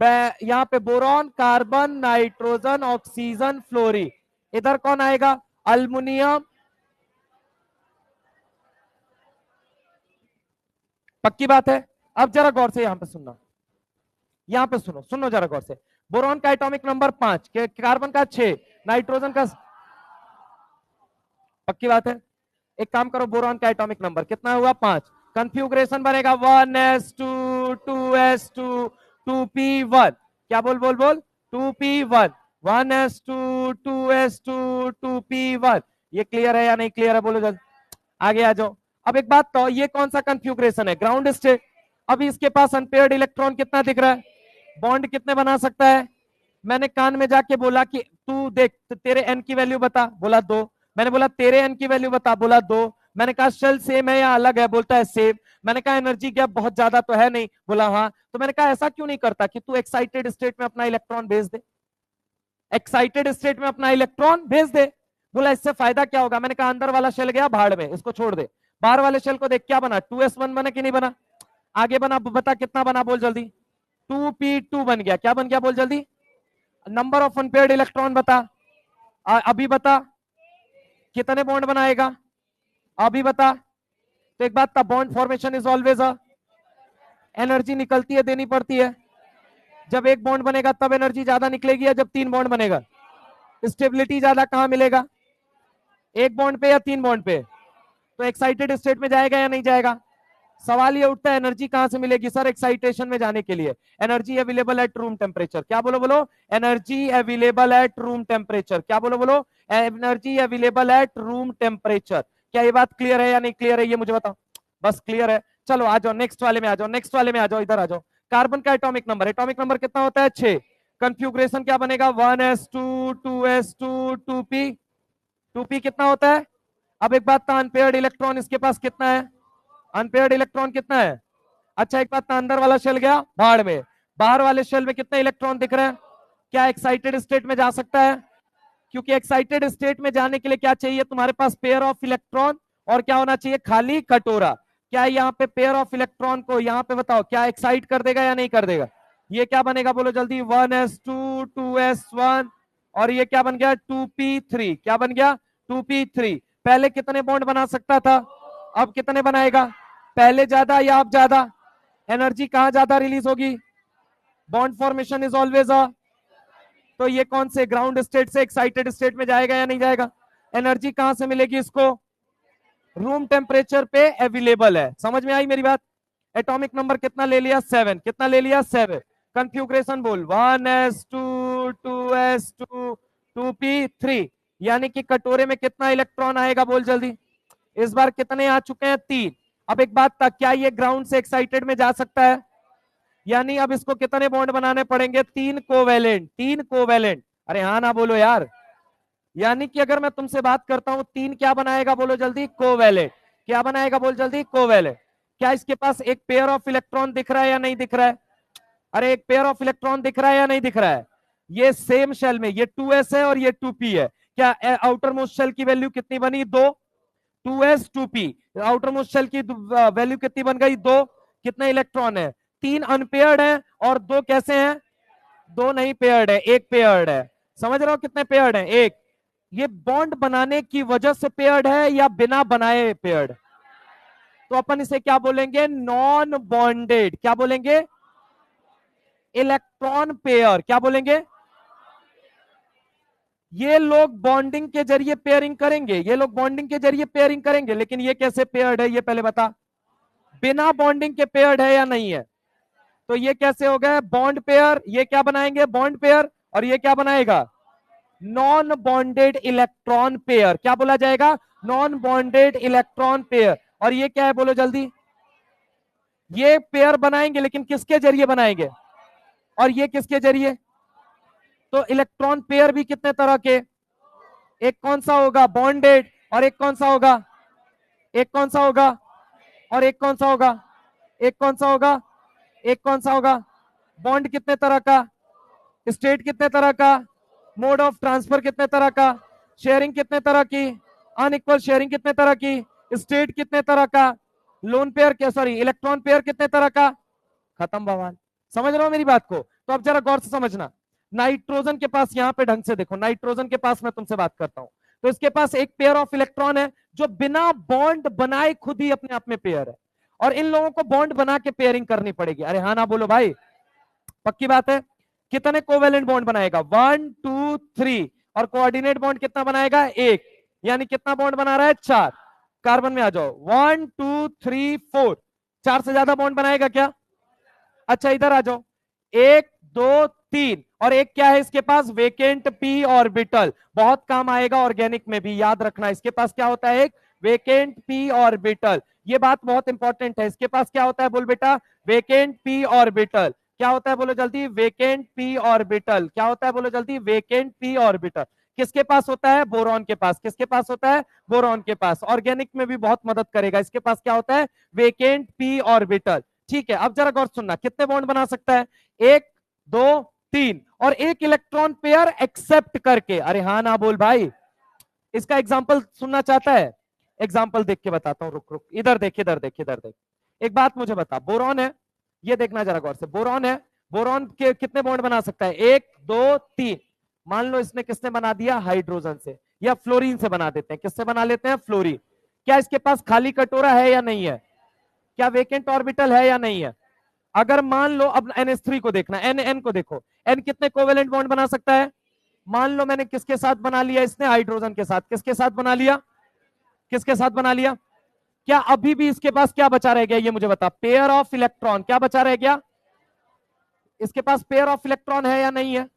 यहाँ पे boron, carbon, nitrogen, oxygen, fluorine. इधर कौन आएगा? अल्मुनियम। पक्की बात है। अब जरा गौर से यहां पे सुनना, यहां पे सुनो, सुनो जरा गौर से। बोरॉन का एटॉमिक नंबर 5, कार्बन का 6, नाइट्रोजन का। पक्की बात है। एक काम करो, बोरॉन का एटॉमिक नंबर कितना हुआ? 5। कंफ्यूग्रेशन बनेगा 1s2 2s2 2p1। क्या बोल बोल बोल? 2p1 1s2 2s2 2p1। ये क्लियर है या नहीं क्लियर है? बोलो जल्दी, आगे आ जाओ। अब एक बात तो, ये कौन सा कंफ्यूग्रेशन है? Ground state. अभी इसके पास अनपेयर्ड इलेक्ट्रॉन कितना दिख रहा है? बॉन्ड कितने बना सकता है? मैंने कान में जाके बोला कि तू देख, तेरे एन की वैल्यू बता, बोला 2। मैंने बोला तेरे एन की वैल्यू बता, बोला 2। मैंने कहा शेल सेम है या अलग है? बोलता है सेम। मैंने कहा एनर्जी गैप बहुत ज्यादा तो है नहीं? बोला हाँ। तो मैंने कहा ऐसा क्यों नहीं करता कि तू एक्साइटेड स्टेट में अपना इलेक्ट्रॉन भेज दे, एक्साइटेड स्टेट में अपना इलेक्ट्रॉन भेज दे। बोला इससे फायदा क्या होगा? मैंने कहा अंदर वाला शेल गया भाड़ में, इसको छोड़ दे। बाहर वाले शेल को देख, क्या बना? 2s1 बना कि नहीं बना? आगे बना, बता कितना बना, बोल जल्दी। 2p2 बन गया। क्या बन गया? बोल जल्दी। नंबर ऑफ अनपेयर्ड इलेक्ट्रॉन बता। अभी बता कितने बॉन्ड बनाएगा? अभी बता। तो एक बात था, bond formation is always a, energy निकलती है, देनी पड़ती है। जब एक बॉन्ड बनेगा तब एनर्जी ज्यादा निकलेगी या जब 3 बॉन्ड बनेगा? स्टेबिलिटी ज्यादा कहां मिलेगा? एक बॉन्ड पे या 3 बॉन्ड पे? तो एक्साइटेड स्टेट में जाएगा या नहीं जाएगा? सवाल ये उठता है एनर्जी कहां से मिलेगी? सर एक्साइटेशन में जाने के लिए energy available at room temperature. क्या बोलो बोलो? Energy available at room temperature. क्या बोलो बोलो? Energy available at room temperature. क्या ये बात क्लियर है या नहीं क्लियर है? ये मुझे बताओ। बस क्लियर है। चलो आ जाओ नेक्स्ट वाले में, आ जाओ नेक्स्ट वाले में, आ जाओ इधर आ जाओ। कार्बन का एटॉमिक नंबर, एटॉमिक नंबर कितना होता है? 6। कंफ्यूग्रेशन क्या बनेगा? 1s2 2s2 2p। 2p कितना होता है? अब एक बात था, अनपेयर्ड इलेक्ट्रॉन इसके पास कितना है? अनपेयर्ड इलेक्ट्रॉन कितना है? अच्छा एक बात था, अंदर वाला शेल गया भाड़ में, बाहर वाले शेल में कितने इलेक्ट्रॉन दिख रहे हैं? क्या एक्साइटेड स्टेट में जा सकता है? क्योंकि एक्साइटेड स्टेट में जाने के लिए क्या चाहिए तुम्हारे पास? Pair of electron. और क्या होना चाहिए? खाली कटोरा। क्या यहाँ पे पेयर ऑफ इलेक्ट्रॉन को यहाँ पे बताओ क्या एक्साइट कर देगा या नहीं कर देगा? ये क्या बनेगा? बोलो जल्दी। 1s2 2s1 और ये क्या बन गया? 2p3। क्या बन गया? 2p3। पहले कितने बॉन्ड बना सकता था? अब कितने बनाएगा? पहले ज्यादा या अब ज्यादा? एनर्जी कहां ज्यादा रिलीज होगी? Bond formation is always a, तो ये कौन से ग्राउंड स्टेट से एक्साइटेड स्टेट में जाएगा या नहीं जाएगा? एनर्जी कहां से मिलेगी इसको? रूम टेम्परेचर पे अवेलेबल है। समझ में आई मेरी बात? एटॉमिक नंबर कितना ले लिया? 7। कितना ले लिया? 7। कंफ्यूग्रेशन बोल। 1s2 2s2 2p3। यानी कि कटोरे में कितना इलेक्ट्रॉन आएगा? बोल जल्दी। इस बार कितने आ चुके हैं? 3। अब एक बात था, क्या ये ग्राउंड से एक्साइटेड में जा सकता है? यानी अब इसको कितने बॉन्ड बनाने पड़ेंगे? 3 कोवेलेंट। 3 कोवेलेंट। अरे हाँ ना बोलो यार। यानी कि अगर मैं तुमसे बात करता हूं 3 क्या बनाएगा? बोलो जल्दी। कोवेलेंट। क्या बनाएगा? बोल जल्दी। कोवेलेंट। क्या इसके पास एक पेयर ऑफ इलेक्ट्रॉन दिख रहा है या नहीं दिख रहा है? अरे एक पेयर ऑफ इलेक्ट्रॉन दिख रहा है या नहीं दिख रहा है? ये सेम शेल में, ये 2s है और ये 2p है। क्या आउटर मोस्ट शेल की वैल्यू कितनी बनी? 2। 2s 2p। Outermost shell की वैल्यू कितनी बन गई? 2। कितने इलेक्ट्रॉन है? 3 अनपेयर्ड है और 2 कैसे हैं? 2 नहीं पेयर्ड है, 1 पेयर्ड है। समझ रहे हो कितने पेयर्ड है? 1। ये बॉन्ड बनाने की वजह से पेयर्ड है या बिना बनाए पेयर्ड? तो अपन इसे क्या बोलेंगे? Non bonded. क्या बोलेंगे? Electron pair. क्या बोलेंगे? ये लोग बॉन्डिंग के जरिए पेयरिंग करेंगे, ये लोग बॉन्डिंग के जरिए पेयरिंग करेंगे, लेकिन ये कैसे पेयर्ड है? ये पहले बता। बिना बॉन्डिंग के पेयर्ड है या नहीं है? तो ये कैसे हो गया? Bond pair. ये क्या बनाएंगे? Bond pair. और ये क्या बनाएगा? Non bonded electron pair. क्या बोला जाएगा? Non bonded electron pair. और ये क्या है? बोलो जल्दी। ये पेयर बनाएंगे लेकिन किसके जरिए बनाएंगे? और ये किसके जरिए? तो इलेक्ट्रॉन पेयर भी कितने तरह के? एक कौन सा होगा? बॉन्डेड। और एक कौन सा होगा? एक कौन सा होगा? और एक कौन सा होगा? एक कौन सा होगा? एक कौन सा होगा? बॉन्ड कितने तरह का? स्टेट कितने तरह का? मोड ऑफ ट्रांसफर कितने तरह का? शेयरिंग कितने तरह की? अनइक्वल शेयरिंग कितने तरह की? स्टेट कितने तरह का, लोन पेयर क्या, सॉरी इलेक्ट्रॉन पेयर कितने तरह का, खत्म बवाल। समझ रहे हो मेरी बात को? तो अब जरा गौर से समझना। नाइट्रोजन के पास यहां पे ढंग से देखो, नाइट्रोजन के पास मैं तुमसे बात करता हूं, तो इसके पास एक पेयर ऑफ इलेक्ट्रॉन है जो बिना बॉन्ड बनाए खुद ही अपने आप में पेयर है, और इन लोगों को बॉन्ड बना के पेयरिंग करनी पड़ेगी। अरे हाँ ना बोलो भाई, पक्की बात है? कितने कोवेलेंट बॉन्ड बनाएगा, 1 2 3, और कोऑर्डिनेट बॉन्ड कितना बनाएगा, एक, यानी कितना बॉन्ड बना रहा है, 4। कार्बन में आ जाओ, 1 2 3 4, 4 से ज्यादा बॉन्ड बनाएगा क्या? अच्छा इधर आ जाओ, 1 2 3, और एक क्या है इसके पास, वेकेंट पी ऑर्बिटल, बहुत काम आएगा ऑर्गेनिक में भी, याद रखना। इसके पास क्या होता है, एक वेकेंट पी ऑर्बिटल, ये बात बहुत इंपॉर्टेंट है। इसके पास क्या होता है, बोल बेटा, वेकेंट पी ऑर्बिटल। क्या होता है बोलो जल्दी, वेकेंट पी ऑर्बिटल। क्या होता है बोलो जल्दी, वेकेंट पी ऑर्बिटल। किसके पास होता है, बोरॉन के पास। किसके पास होता है, बोरॉन के पास। ऑर्गेनिक में भी बहुत मदद करेगा। इसके पास क्या होता है, वेकेंट पी ऑर्बिटल। ठीक है, अब जरा गौर सुनना, कितने बॉन्ड बना सकता है, 1 2 3, और एक इलेक्ट्रॉन पेयर एक्सेप्ट करके। अरे हाँ ना बोल भाई, इसका एग्जाम्पल सुनना चाहता है? एग्जाम्पल देख के बताता हूं, रुक रुक, इधर देख इधर देख इधर देख। एक बात मुझे बता, बोरॉन है, ये देखना जरा गौर से, बोरॉन है, बोरॉन के कितने बॉन्ड बना सकता है, 1 2 3। मान लो इसने किसने बना दिया, हाइड्रोजन से, या फ्लोरीन से बना देते हैं। किससे बना लेते हैं, फ्लोरीन। क्या इसके पास खाली कटोरा है या नहीं है, क्या वेकेंट ऑर्बिटल है या नहीं है? अगर मान लो, अब NH3 को देखना, एन को देखो, एन कितने कोवेलेंट बॉन्ड बना सकता है? मान लो मैंने किसके साथ बना लिया, इसने हाइड्रोजन के साथ। किसके साथ बना लिया, किसके साथ बना लिया? क्या अभी भी इसके पास क्या बचा रह गया, ये मुझे बता, पेयर ऑफ इलेक्ट्रॉन। क्या बचा रह गया, इसके पास पेयर ऑफ इलेक्ट्रॉन है या नहीं है?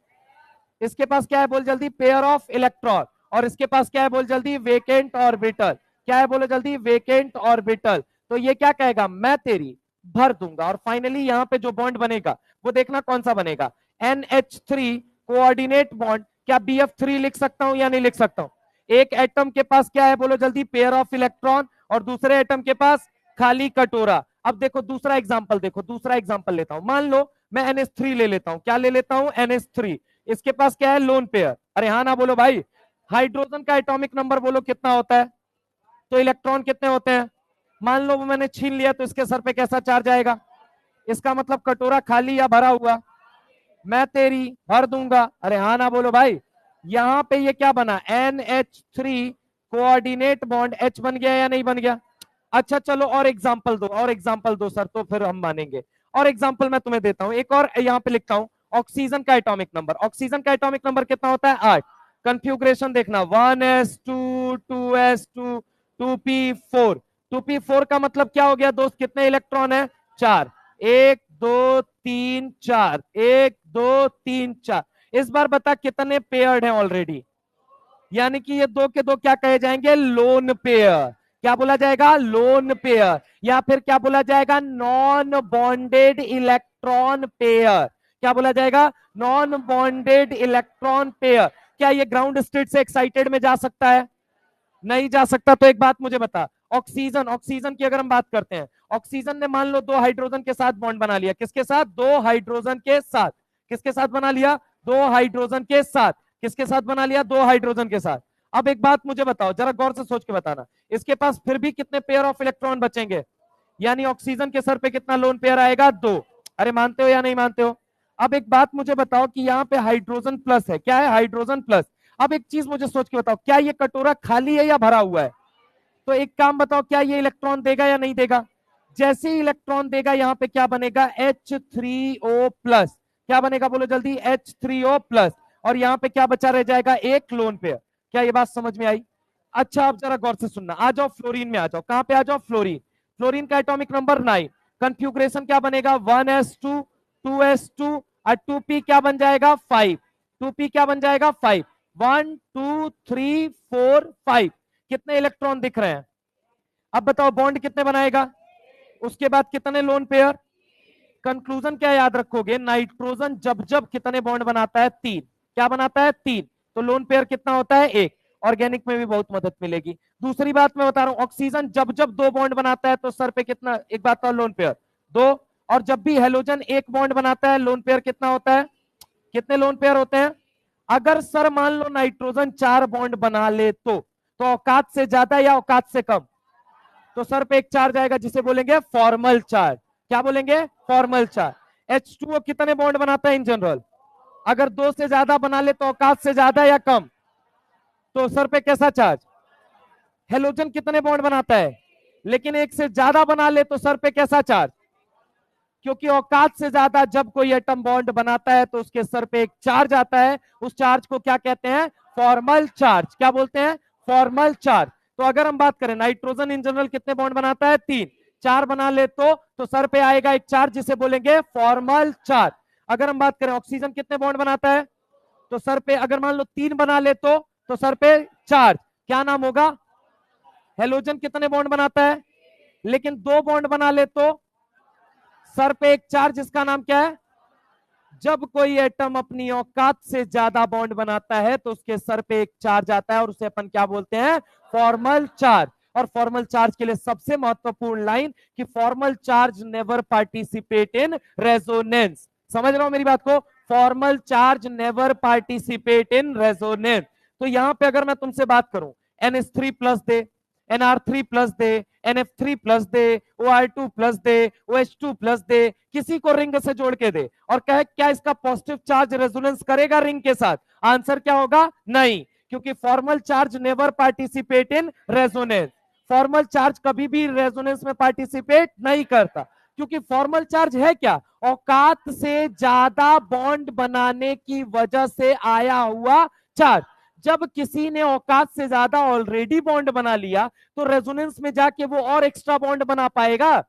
इसके पास क्या है बोल जल्दी, पेयर ऑफ इलेक्ट्रॉन। और इसके पास क्या है बोल जल्दी, वेकेंट ऑर्बिटल। क्या है बोलो जल्दी, वेकेंट ऑर्बिटल। तो ये क्या कहेगा, मैं तेरी भर दूंगा, और फाइनली यहां पे जो बॉन्ड बनेगा वो देखना कौन सा बनेगा, NH3 कोऑर्डिनेट बॉन्ड। क्या BF3 लिख सकता हूं या नहीं लिख सकता हूं? एक एटम के पास क्या है बोलो जल्दी, पेयर ऑफ इलेक्ट्रॉन, और दूसरे एटम के पास खाली कटोरा। अब देखो दूसरा एग्जाम्पल, देखो दूसरा एग्जाम्पल लेता हूं। मान लो मैं NH3 ले लेता हूं, क्या ले लेता हूं, NH3। इसके पास क्या है, लोन पेयर। अरे हाँ ना बोलो भाई, हाइड्रोजन का एटॉमिक नंबर बोलो कितना होता है, तो इलेक्ट्रॉन कितने होते हैं? मान लो वो मैंने छीन लिया, तो इसके सर पे कैसा चार्ज आएगा? इसका मतलब कटोरा खाली या भरा हुआ, मैं तेरी भर दूंगा। अरे हाँ ना बोलो भाई, यहां पे ये क्या बना, NH3 कोऑर्डिनेट बॉन्ड, H बन गया या नहीं बन गया? अच्छा चलो और एग्जांपल दो, और एग्जांपल दो सर, तो फिर हम मानेंगे। और एग्जांपल मैं तुम्हें देता हूं, एक और यहाँ पे लिखता हूं, ऑक्सीजन का एटॉमिक नंबर। ऑक्सीजन का एटॉमिक नंबर कितना होता है, 8। कंफ्यूग्रेशन देखना, 1s2 2s2 2p4। 2p4 का मतलब क्या हो गया दोस्त, कितने इलेक्ट्रॉन है, 4। 1 2 3 4, 1 2 3 4। इस बार बता कितने पेयर्ड हैं ऑलरेडी, यानी कि ये दो के दो क्या कहे जाएंगे, लोन पेयर। क्या बोला जाएगा, लोन पेयर, या फिर क्या बोला जाएगा, नॉन बॉन्डेड इलेक्ट्रॉन पेयर। क्या बोला जाएगा, नॉन बॉन्डेड इलेक्ट्रॉन पेयर। क्या ये ग्राउंड स्टेट से एक्साइटेड में जा सकता है, नहीं जा सकता। तो एक बात मुझे बता, ऑक्सीजन, ऑक्सीजन की अगर हम बात करते हैं, ऑक्सीजन ने मान लो 2 हाइड्रोजन के साथ बॉन्ड बना लिया। किसके साथ, 2 हाइड्रोजन के साथ। किसके साथ बना लिया, 2 हाइड्रोजन के साथ। किसके साथ बना लिया, 2 हाइड्रोजन के साथ। अब एक बात मुझे बताओ, जरा गौर से सोच के बताना, इसके पास फिर भी कितने पेयर ऑफ इलेक्ट्रॉन बचेंगे, यानी ऑक्सीजन के सर पे कितना लोन पेयर आएगा, 2। अरे मानते हो या नहीं मानते हो? अब एक बात मुझे बताओ कि यहाँ पे हाइड्रोजन प्लस है, क्या है, हाइड्रोजन प्लस। अब एक चीज मुझे सोच के बताओ, क्या ये कटोरा खाली है या भरा हुआ है? तो एक काम बताओ, क्या ये इलेक्ट्रॉन देगा या नहीं देगा? जैसे ही इलेक्ट्रॉन देगा, यहाँ पे क्या बनेगा, H3O प्लस। क्या बनेगा बोलो जल्दी, H3O प्लस। और यहाँ पे क्या बचा रह जाएगा, एक लोन पेयर। क्या ये बात समझ में आई? अच्छा अब जरा गौर से सुनना, आ जाओ फ्लोरीन में, आ जाओ, कहां पे आ जाओ, फ्लोरीन। फ्लोरीन का एटॉमिक नंबर 9। कंफ्यूग्रेशन क्या बनेगा, 1s2 2s2, और 2p क्या बन जाएगा, 5। 2p क्या बन जाएगा, 5। 1 2 3 4 5। कितने इलेक्ट्रॉन दिख रहे हैं? अब बताओ बॉन्ड कितने बनाएगा, उसके बाद कितने लोन पेयर? कंक्लूजन क्या याद रखोगे, नाइट्रोजन जब जब कितने बॉन्ड बनाता है, 3। क्या बनाता है, 3। तो लोन पेयर कितना होता है, 1। ऑर्गेनिक में भी बहुत मदद मिलेगी। दूसरी बात मैं बता रहा हूं, ऑक्सीजन जब जब 2 बॉन्ड बनाता है तो सर पे कितना, एक बात और, लोन पेयर 2। और जब भी हेलोजन 1 बॉन्ड बनाता है, लोन पेयर कितना होता है, कितने लोन पेयर होते हैं? अगर सर मान लो नाइट्रोजन 4 बॉन्ड बना ले तो औकात से ज्यादा या औकात से कम? तो सर पे एक चार्ज आएगा जिसे बोलेंगे फॉर्मल चार्ज। क्या बोलेंगे? Formal charge. H2O कितने बॉन्ड बनाता है इन जनरल? अगर 2 से ज्यादा बना ले तो औकात से ज्यादा या कम, तो सर पे कैसा चार्ज? हेलोजन कितने बॉन्ड बनाता है? लेकिन 1 से ज्यादा बना ले तो सर पे कैसा चार्ज? क्योंकि औकात से ज्यादा जब कोई एटम बॉन्ड बनाता है तो उसके सर पे एक चार्ज आता है, उस चार्ज को क्या कहते हैं? Formal charge. क्या बोलते हैं? Formal charge. तो अगर हम बात करें नाइट्रोजन इन जनरल कितने बॉन्ड बनाता है? 3। 4 बना ले तो सर पे आएगा एक चार्ज जिसे बोलेंगे फॉर्मल चार्ज। अगर हम बात करें ऑक्सीजन कितने बॉन्ड बनाता है, तो सर पे अगर मान लो 3 बना ले तो सर पे चार्ज, क्या नाम होगा? हेलोजन कितने बॉन्ड बनाता है? लेकिन 2 बॉन्ड बना ले तो सर पे एक चार्ज, इसका नाम क्या है? जब कोई एटम अपनी औकात से ज्यादा बॉन्ड बनाता है तो उसके सर पे एक चार्ज आता है और उसे अपन क्या बोलते हैं? Formal charge. और फॉर्मल चार्ज के लिए सबसे महत्वपूर्ण लाइन कि formal charge never participate in resonance. समझ रहे हो मेरी बात को? Formal charge never participate in resonance. तो यहां पे अगर मैं तुमसे बात करूं NH3 प्लस दे, NR3 प्लस दे, NF3 प्लस दे, OR2 प्लस दे, OH2 प्लस दे, किसी को रिंग से जोड़ के दे और कहे क्या इसका पॉजिटिव चार्ज रेजोनेंस करेगा रिंग के साथ? आंसर क्या होगा? नहीं, क्योंकि formal charge never participate in resonance. Formal charge कभी भी रेजोनेंस में पार्टिसिपेट नहीं करता, क्योंकि फॉर्मल चार्ज है क्या? औकात से ज्यादा बॉन्ड बनाने की वजह से आया हुआ चार्ज। जब किसी ने औकात से ज्यादा ऑलरेडी बॉन्ड बना लिया तो रेजोनेंस में जाके वो और एक्स्ट्रा बॉन्ड बना पाएगा?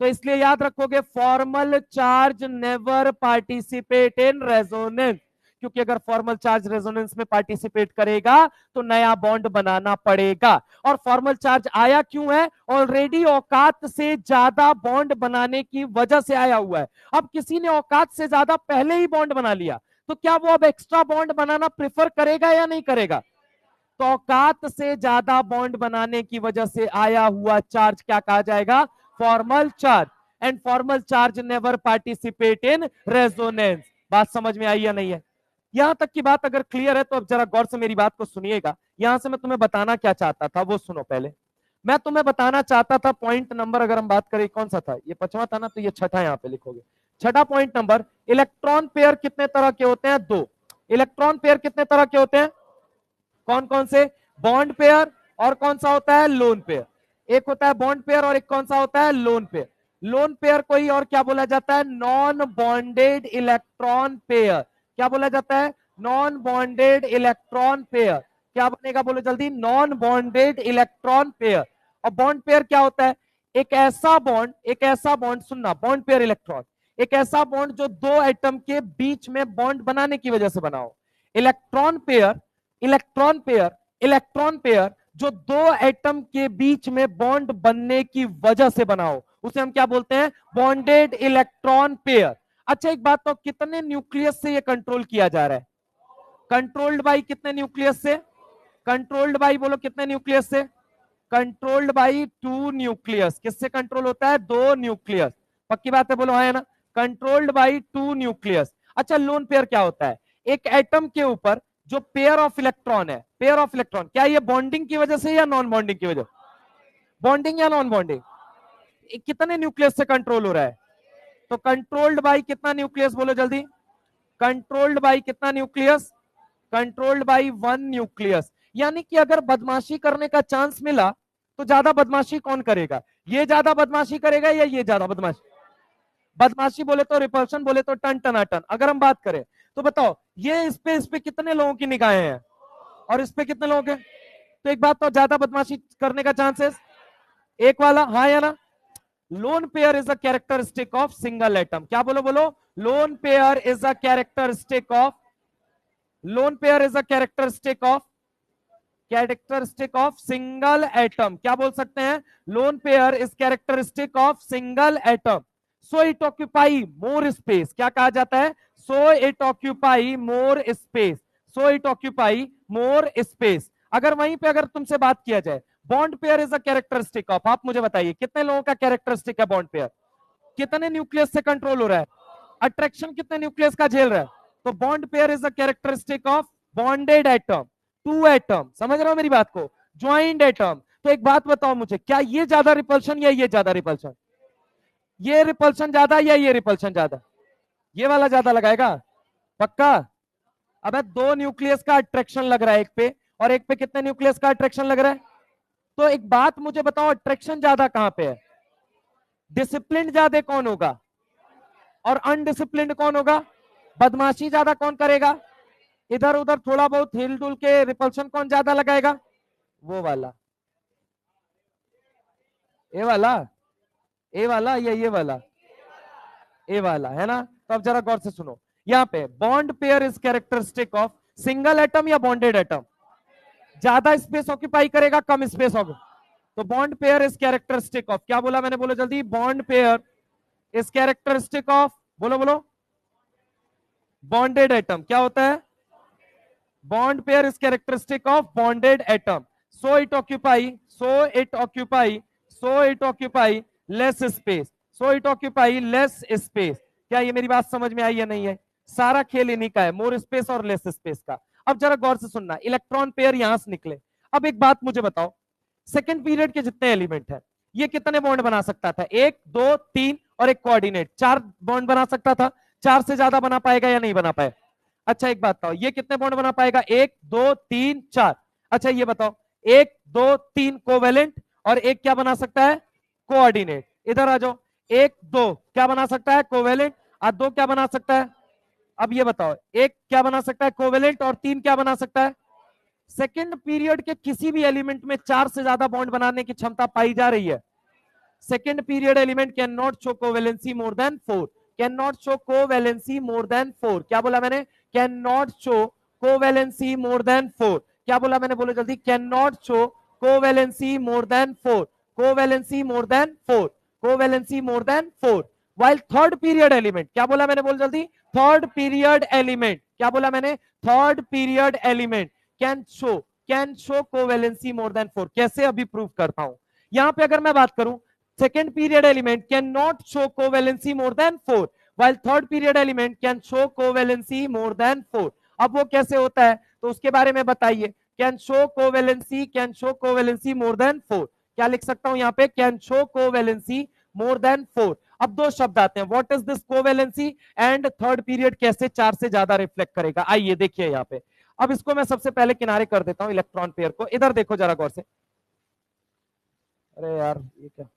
तो इसलिए याद रखोगे formal charge never participate in resonance, क्योंकि अगर फॉर्मल चार्ज रेजोनेंस में पार्टिसिपेट करेगा तो नया बॉन्ड बनाना पड़ेगा। और फॉर्मल चार्ज आया क्यों है? ऑलरेडी औकात से ज्यादा बॉन्ड बनाने की वजह से आया हुआ है। अब किसी ने औकात से ज्यादा पहले ही बॉन्ड बना लिया तो क्या वो अब एक्स्ट्रा बॉन्ड बनाना प्रेफर करेगा या नहीं करेगा? तो औकात से ज्यादा बॉन्ड बनाने की वजह से आया हुआ चार्ज क्या कहा जाएगा? Formal charge. And formal charge never participate in resonance. बात समझ में आई या नहीं है? यहां तक की बात अगर क्लियर है तो अब जरा गौर से मेरी बात को सुनिएगा। यहां से मैं तुम्हें बताना क्या चाहता था वो सुनो। पहले मैं तुम्हें बताना चाहता था पॉइंट नंबर, अगर हम बात करें कौन सा था, ये 5वां था ना, तो ये छठा यहां पे लिखोगे। छठा पॉइंट नंबर, इलेक्ट्रॉन पेयर कितने तरह के होते हैं? 2। इलेक्ट्रॉन पेयर कितने तरह के होते हैं? कौन कौन से? बॉन्ड पेयर और कौन सा होता है? Lone pair. एक होता है बॉन्ड पेयर और एक कौन सा होता है? Lone pair. लोन पेयर को ही और क्या बोला जाता है? Non bonded electron pair. क्या बोला जाता है? Non bonded electron pair. क्या बनेगा बोलो जल्दी? Non bonded electron pair. और बॉन्ड पेयर क्या होता है? एक ऐसा बॉन्ड सुनना, बॉन्ड पेयर इलेक्ट्रॉन, एक ऐसा बॉन्ड जो 2 एटम के बीच में बॉन्ड बनाने की वजह से बना हो। इलेक्ट्रॉन पेयर, इलेक्ट्रॉन पेयर जो 2 एटम के बीच में बॉन्ड बनने की वजह से बना हो उसे हम क्या बोलते हैं? Bonded electron pair. अच्छा एक बात, तो कितने न्यूक्लियस से ये कंट्रोल किया जा रहा है? कंट्रोल्ड बाई कितने न्यूक्लियस से? कंट्रोल्ड बाई बोलो कितने न्यूक्लियस से? Controlled by 2 nucleus. किससे कंट्रोल होता है? 2 न्यूक्लियस। पक्की बात है बोलो हाँ है ना? Controlled by 2 nucleus. अच्छा लोन पेयर क्या होता है? एक एटम के ऊपर जो पेयर ऑफ इलेक्ट्रॉन है, पेयर ऑफ इलेक्ट्रॉन, क्या ये बॉन्डिंग की वजह से या नॉन बॉन्डिंग की वजह? बॉन्डिंग या नॉन बॉन्डिंग? कितने न्यूक्लियस से कंट्रोल हो रहा है? तो कंट्रोल्ड बाई कितना न्यूक्लियस बोलो जल्दी? कंट्रोल्ड बाई कितना न्यूक्लियस? Controlled by 1 nucleus. यानी कि अगर बदमाशी करने का चांस मिला तो ज्यादा बदमाशी कौन करेगा? ये ज्यादा बदमाशी करेगा या ये ज्यादा बदमाशी? बदमाशी बोले तो रिपल्शन, बोले तो टन टनाटन। अगर हम बात करें तो बताओ ये इस पे कितने लोगों की निगाहें हैं और इस पे कितने लोगों के? तो एक बात तो ज्यादा बदमाशी करने का चांसेस एक वाला, हाँ या ना? Lone pair is a characteristic of single atom. क्या बोलो बोलो? Lone pair is a characteristic of, lone pair is a characteristic of single atom. क्या बोल सकते हैं? Lone pair is characteristic of single atom. So it occupy more space. क्या कहा जाता है? So it occupy more space, so it occupy more space. अगर वहीं पे अगर तुमसे बात किया जाए bond pair is a characteristic of, आप मुझे बताइए कितने लोगों का कैरेक्टरिस्टिक है बॉन्ड पेयर? कितने न्यूक्लियस से कंट्रोल हो रहा है? अट्रैक्शन कितने न्यूक्लियस का झेल रहा है? तो bond pair is a characteristic of bonded atom, 2 atom. समझ रहे हो मेरी बात को? Joint atom. तो एक बात बताओ मुझे, क्या ये ज्यादा रिपल्शन या ये ज्यादा रिपल्शन? ये रिपल्शन ज्यादा या ये रिपल्शन ज्यादा? ये वाला ज्यादा लगाएगा पक्का? अब दो न्यूक्लियस का अट्रैक्शन लग रहा है एक पे, और एक पे कितने न्यूक्लियस का अट्रैक्शन लग रहा है? तो एक बात मुझे बताओ, अट्रैक्शन ज्यादा कहां पे है? डिसिप्लिन ज्यादा कौन होगा और अनडिसिप्लिन कौन होगा? बदमाशी ज्यादा कौन करेगा? इधर उधर थोड़ा बहुत हिल डुल के रिपल्शन कौन ज्यादा लगाएगा? वो वाला, ए वाला, ए वाला या ये वाला? ए वाला है ना? तो अब जरा गौर से सुनो, यहाँ पे bond pair is characteristic of single atom या बॉन्डेड एटम? ज्यादा स्पेस ऑक्यूपाई करेगा कम स्पेस ऑक्यूपाई? तो bond pair is characteristic of, क्या बोला मैंने, बोलो जल्दी, bond pair is characteristic of, बोलो बोलो, बॉन्डेड एटम। क्या होता है? Bond pair is characteristic of bonded atom. So it occupy, so it occupy, so it occupy less space, so it occupy less space. क्या ये मेरी बात समझ में आई या नहीं है? सारा खेल इन्हीं का है, मोर स्पेस और लेस स्पेस का। अब जरा गौर से सुनना, इलेक्ट्रॉन पेयर यहां से निकले। अब एक बात मुझे बताओ, सेकेंड पीरियड के जितने एलिमेंट है, ये कितने बॉन्ड बना सकता था? 1 2 3 और एक कोऑर्डिनेट, 4 बॉन्ड बना सकता था। 4 से ज्यादा बना पाएगा या नहीं बना पाए? अच्छा एक बात बताओ, ये कितने बॉन्ड बना पाएगा? 1 2 3 4। अच्छा ये बताओ, 1 2 3 कोवेलेंट और एक क्या बना सकता है? कोऑर्डिनेट। इधर आ जाओ, 1 2 क्या बना सकता है? कोवेलेंट। और 2 क्या बना सकता है? अब ये बताओ, 1 क्या बना सकता है? कोवेलेंट। और 3 क्या बना सकता है? सेकेंड पीरियड के किसी भी एलिमेंट में 4 से ज्यादा बॉन्ड बनाने की क्षमता पाई जा रही है। Second period element can not show covalency more than 4, can not show covalency more than 4। क्या बोला मैंने? Can not show covalency more than 4। क्या बोला मैंने, बोलो जल्दी, can not show covalency more than 4, covalency more than 4, covalency more than 4। while third period element, क्या बोला मैंने, बोल जल्दी, थर्ड पीरियड एलिमेंट, क्या बोला मैंने, third period element can show covalency more than 4। कैसे? अभी प्रूव करता हूं। यहां पे अगर मैं बात करूं, second period element can not show covalency more than 4, while third period element can show covalency more than 4। अब वो कैसे होता है तो उसके बारे में बताइए। Can show covalency more than 4। क्या लिख सकता हूं यहां पे? Can show covalency more than 4। अब दो शब्द आते हैं, what is this covalency and third period कैसे 4 से ज्यादा रिफ्लेक्ट करेगा। आइए देखिए यहां पे। अब इसको मैं सबसे पहले किनारे कर देता हूं, इलेक्ट्रॉन पेयर को। इधर देखो जरा गौर से। अरे यार ये क्या,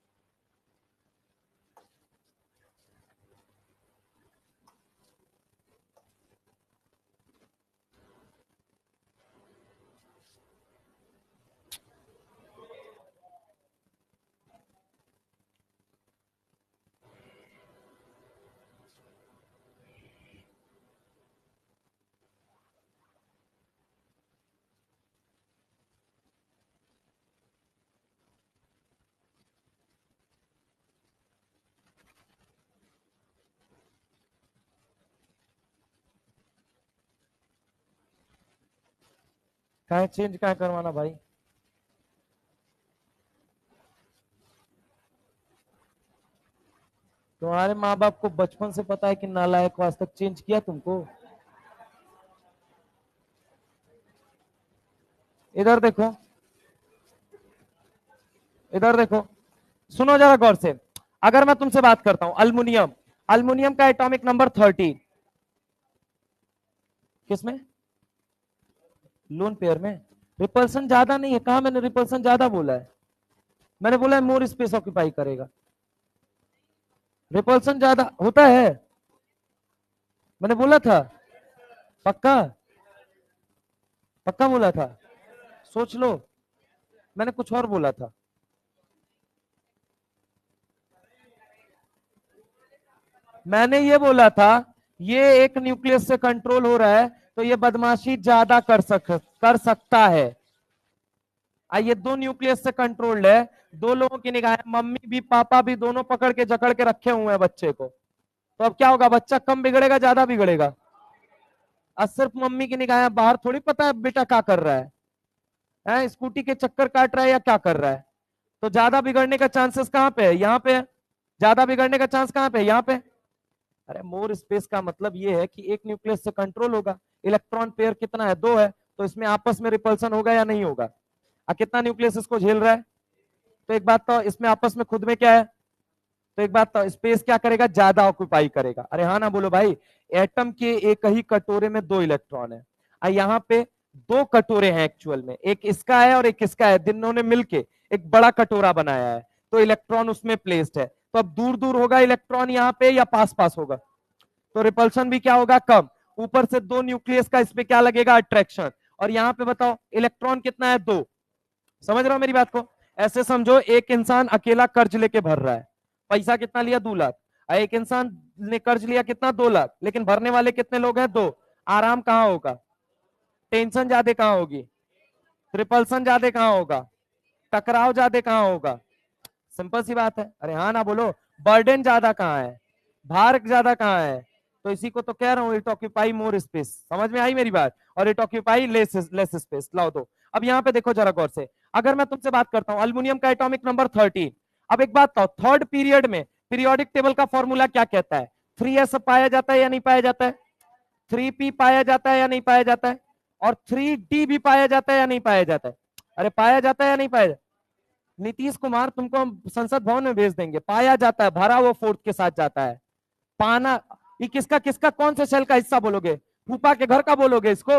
कहा चेंज क्या करवाना भाई? तुम्हारे माँ बाप को बचपन से पता है कि नालायक को, आज तक चेंज किया तुमको? इधर देखो, इधर देखो, सुनो जरा गौर से। अगर मैं तुमसे बात करता हूं अल्मुनियम, अल्मुनियम का एटॉमिक नंबर 13, किसमें? लोन पेयर में। रिपल्सन ज्यादा नहीं है, कहा मैंने रिपल्सन ज्यादा बोला है? मैंने बोला है मोर स्पेस ऑक्यूपाई करेगा। रिपल्सन ज्यादा होता है, मैंने बोला था। पक्का? पक्का बोला था? सोच लो, मैंने कुछ और बोला था। मैंने ये बोला था ये एक न्यूक्लियस से कंट्रोल हो रहा है तो ये बदमाशी ज्यादा कर सकता है। ये दो न्यूक्लियस से कंट्रोल्ड है, दो लोगों की निगाहें, मम्मी भी पापा भी दोनों पकड़ के जकड़ के रखे हुए हैं बच्चे को। तो अब क्या होगा? बच्चा कम बिगड़ेगा ज्यादा बिगड़ेगा? आज सिर्फ मम्मी की निगाहें, बाहर थोड़ी पता है बेटा क्या कर रहा है, स्कूटी के चक्कर काट रहा है या क्या कर रहा है। तो ज्यादा बिगड़ने का चांसेस कहां पे है? यहाँ पे है। ज्यादा बिगड़ने का चांस कहां पे है? यहाँ पे। अरे मोर स्पेस का मतलब ये है कि एक न्यूक्लियस से कंट्रोल होगा। इलेक्ट्रॉन पेयर कितना है? 2 है, तो इसमें आपस में रिपल्सन होगा या नहीं होगा? कितना न्यूक्लियस इसको झेल रहा है? तो एक बात तो इसमें आपस में खुद में क्या है, तो एक बात तो स्पेस क्या करेगा, ज्यादा ऑक्यूपाई करेगा। अरे हाँ ना बोलो भाई, एटम के एक ही कटोरे में 2 इलेक्ट्रॉन है, और यहाँ पे 2 कटोरे हैं एक्चुअल में, एक इसका है और एक इसका है, दोनों ने मिलके एक बड़ा कटोरा बनाया है, तो इलेक्ट्रॉन उसमें प्लेस्ड है। तो अब दूर दूर होगा इलेक्ट्रॉन यहाँ पे या पास पास होगा, तो रिपल्शन भी क्या होगा, कम। ऊपर से 2 न्यूक्लियस का इस पे क्या लगेगा, अट्रैक्शन। और यहाँ पे बताओ इलेक्ट्रॉन कितना है, 2। समझ रहे हो मेरी बात को? ऐसे समझो एक इंसान अकेला कर्ज लेके भर रहा है, पैसा कितना लिया, 2 लाख। एक इंसान ने कर्ज लिया कितना, 2 लाख, लेकिन भरने वाले कितने लोग हैं, 2। आराम कहाँ होगा, टेंशन ज्यादा कहाँ होगी, रिपल्सन ज्यादा कहाँ होगा, टकराव ज्यादा कहाँ होगा, सिंपल सी बात है। अरे हाँ ना बोलो, बर्डन ज्यादा कहाँ है, भार ज्यादा कहाँ है, तो इसी को तो कह रहा हूँ, इट ऑक्यूपाई मोर स्पेस। समझ में आई मेरी बात? और इट ऑक्यूपाई लेस स्पेस। लाओ दो। अब यहाँ पे देखो जरा गौर से, अगर मैं तुमसे बात करता हूँ अल्युमिनियम का एटॉमिक नंबर 13। अब एक बात बताओ, थर्ड पीरियड में पीरियोडिक टेबल का फॉर्मूला क्या कहता है, 3s पाया जाता है या नहीं पाया जाता है, 3p पाया जाता है या नहीं पाया जाता है, और 3d भी पाया जाता है या नहीं पाया जाता है? अरे पाया जाता है या नहीं पाया जाता? नीतीश कुमार तुमको हम संसद भवन में भेज देंगे, पाया जाता है, भरा वो फोर्थ के साथ जाता है। पाना, ये किसका किसका कौन से सेल का हिस्सा बोलोगे, फूफा के घर का बोलोगे इसको?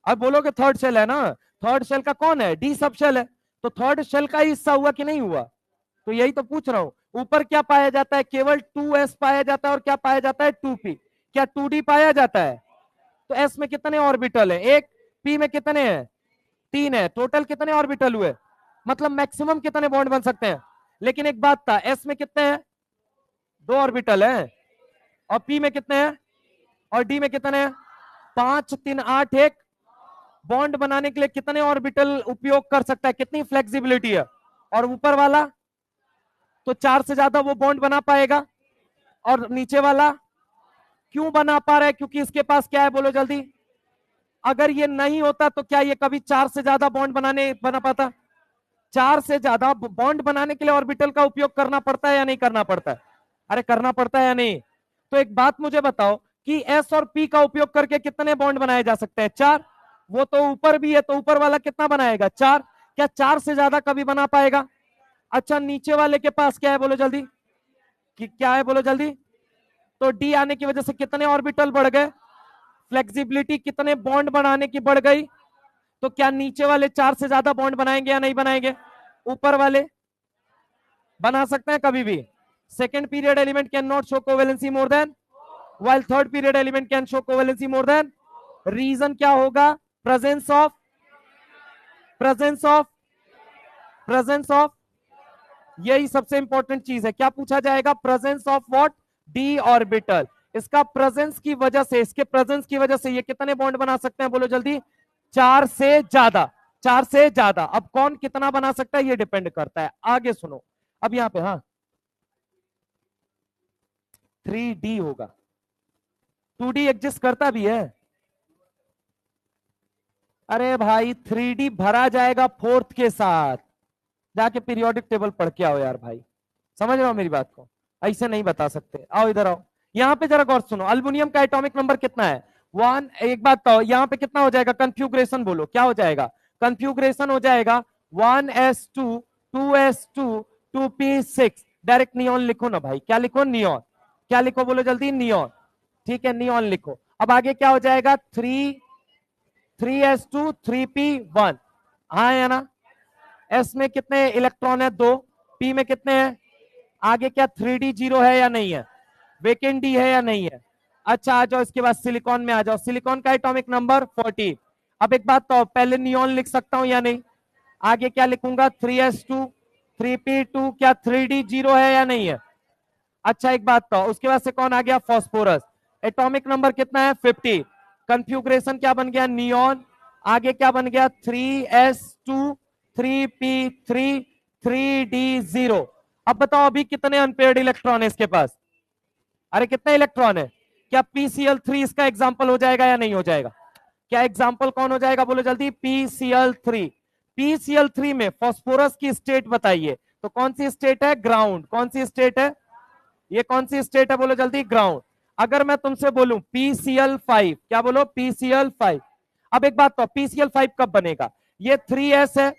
अब बोलोगे थर्ड सेल है ना, थर्ड सेल का कौन है, डी सब सेल है, तो थर्ड सेल का ही हिस्सा हुआ कि नहीं हुआ? तो यही तो पूछ रहा हूं। ऊपर क्या पाया जाता है, केवल 2s पाया जाता है, और क्या पाया जाता है, 2p। क्या 2d पाया जाता है? तो s में कितने ऑर्बिटल है, एक, p में कितने हैं, 3 है, टोटल कितने ऑर्बिटल हुए, मतलब मैक्सिमम कितने बॉन्ड बन सकते हैं। लेकिन एक बात था, s में कितने हैं, 2 ऑर्बिटल है, और p में कितने हैं, और d में कितने हैं, 5 3 8 1। बॉन्ड बनाने के लिए कितने ऑर्बिटल उपयोग कर सकता है, कितनी फ्लेक्सिबिलिटी है, और ऊपर वाला तो 4 से ज्यादा वो बॉन्ड बना पाएगा, और नीचे वाला क्यों बना पा रहा है, क्योंकि इसके पास क्या है, बोलो जल्दी। अगर ये नहीं होता तो क्या ये कभी 4 से ज्यादा बॉन्ड बना पाता? 4 से ज्यादा बॉन्ड बनाने के लिए ऑर्बिटल का उपयोग करना पड़ता है या नहीं करना पड़ता है? अरे करना पड़ता है या नहीं? तो एक बात मुझे बताओ कि s और p का उपयोग करके कितने बॉन्ड बनाए जा सकते हैं, 4। वो तो ऊपर भी है, तो ऊपर वाला कितना बनाएगा, 4। क्या 4 से ज्यादा कभी बना पाएगा? अच्छा नीचे वाले के पास क्या है, बोलो जल्दी, कि क्या है, बोलो जल्दी। तो डी आने की वजह से कितने ऑर्बिटल बढ़ गए, फ्लेक्सिबिलिटी कितने बॉन्ड बनाने की बढ़ गई। तो क्या नीचे वाले 4 से ज्यादा बॉन्ड बनाएंगे या नहीं बनाएंगे? ऊपर वाले बना सकते हैं कभी भी। Second period element can not show covalency more than, while third period element can show covalency more than। Reason क्या होगा, presence of presence of presence of, यही सबसे इंपॉर्टेंट चीज है। क्या पूछा जाएगा, presence of what, D orbital. इसका प्रेजेंस की वजह से, इसके प्रेजेंस की वजह से ये कितने बॉन्ड बना सकते हैं, बोलो जल्दी, 4 से ज्यादा, 4 से ज्यादा। अब कौन कितना बना सकता है ये डिपेंड करता है। आगे सुनो, अब यहां पे हाँ 3d होगा, 2d एग्जिस्ट करता भी है। अरे भाई 3d भरा जाएगा फोर्थ के साथ, जाके पीरियोडिक टेबल पढ़ के आओ यार भाई, समझ रहे हो मेरी बात को? ऐसे नहीं बता सकते। आओ इधर आओ, यहाँ पे जरा गौर सुनो, अल्युमिनियम का एटॉमिक नंबर कितना है, 1। एक बात तो यहाँ पे कितना हो जाएगा, कंफ्यूग्रेशन बोलो, क्या हो जाएगा, कंफ्यूग्रेशन हो जाएगा 1s2 2s2 2p6। Direct neon लिखो ना भाई, क्या लिखो, नियॉन। क्या लिखो, बोलो जल्दी, नियॉन। ठीक है, नियॉन लिखो। अब आगे क्या हो जाएगा, 3s2 3p1। हाँ है ना, s में कितने इलेक्ट्रॉन है, 2। p में कितने हैं, आगे क्या 3d 0 है या नहीं है, वेकेंट डी है या नहीं है? अच्छा आ जाओ, इसके बाद सिलिकॉन में आ जाओ, सिलिकॉन का एटॉमिक नंबर 14। अब एक बात तो, पहले नियॉन लिख सकता हूं या नहीं? आगे क्या लिखूंगा, 3s2 3p2, क्या 3d 0 है या नहीं है? अच्छा एक बात तो, उसके बाद से कौन आ गया, फॉस्फोरस। एटॉमिक नंबर कितना है, 50। कंफ्यूग्रेशन क्या बन गया, नियॉन। आगे क्या बन गया, 3s2 3p3 3d0। अब बताओ अभी कितने अनपेयर्ड इलेक्ट्रॉन है इसके पास? अरे कितने इलेक्ट्रॉन है? क्या PCl3 इसका एग्जाम्पल हो जाएगा या नहीं हो जाएगा? क्या एग्जाम्पल कौन हो जाएगा, बोलो जल्दी, PCl3। PCl3 में फॉस्फोरस की स्टेट बताइए, तो कौन सी स्टेट है, ग्राउंड। कौन सी स्टेट है, ये कौन सी स्टेट है, बोलो जल्दी, ग्राउंड। अगर मैं तुमसे बोलूं PCl5, क्या बोलो, PCl5। अब एक बात तो, PCl5 कब बनेगा, ये 3s है,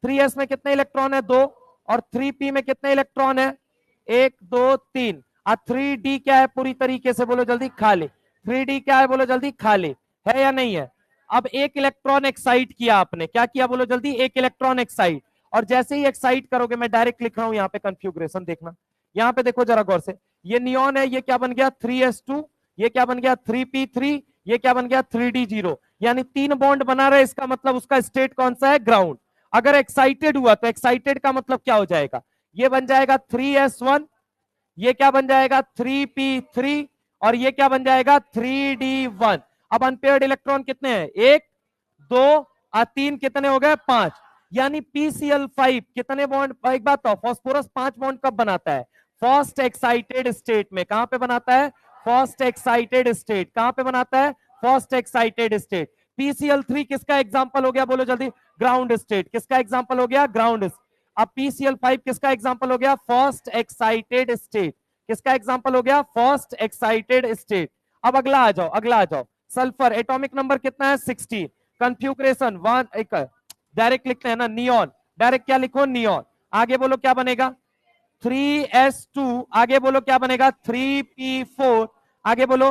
3s में कितने इलेक्ट्रॉन है, 2, और 3p में कितने इलेक्ट्रॉन है? 1 2 3। और 3d क्या है? पूरी तरीके से बोलो जल्दी, खाली। 3d क्या है? बोलो जल्दी, खाली है या नहीं है? अब एक इलेक्ट्रॉन एक्साइट किया आपने, क्या किया? बोलो जल्दी, एक इलेक्ट्रॉन एक्साइट। और जैसे ही एक्साइट करोगे, मैं डायरेक्ट लिख रहा हूं यहाँ पे कन्फ्यूग्रेशन, देखना यहाँ पे, देखो जरा गौर से। ये नियॉन है, ये क्या बन गया? 3s2। ये क्या बन गया? 3p3। ये क्या बन गया? 3d0। यानी 3 बॉन्ड बना रहे, इसका मतलब उसका स्टेट कौन सा है? ग्राउंड। अगर एक्साइटेड हुआ तो एक्साइटेड का मतलब क्या हो जाएगा? ये बन जाएगा 3s1। ये क्या बन जाएगा? 3p3। और ये क्या बन जाएगा? 3d1। अब अनपेयर्ड इलेक्ट्रॉन कितने हैं? 1 2 और 3, कितने हो गए? 5। यानी PCl5 कितने बॉन्ड? एक बात तो, फास्फोरस 5 बॉन्ड कब बनाता है? फर्स्ट एक्साइटेड स्टेट में। कहां पे बनाता है? First excited state. कहां पे बनाता है? First excited state. PCl3 किसका एग्जांपल हो गया? बोलो जल्दी, ग्राउंड स्टेट। किसका एग्जांपल हो गया? ग्राउंड। अब PCl5 किसका एग्जांपल हो गया? First excited state. किसका एग्जांपल हो गया? First excited state. अब अगला आ जाओ, अगला आ जाओ। सल्फर एटॉमिक नंबर कितना है? 16। कन्फ्यूग्रेशन 1, एक डायरेक्ट लिखते हैं ना, नियॉन। डायरेक्ट क्या लिखो? नियॉन। आगे बोलो क्या बनेगा? 3s2। आगे बोलो क्या बनेगा? 3p4। आगे बोलो।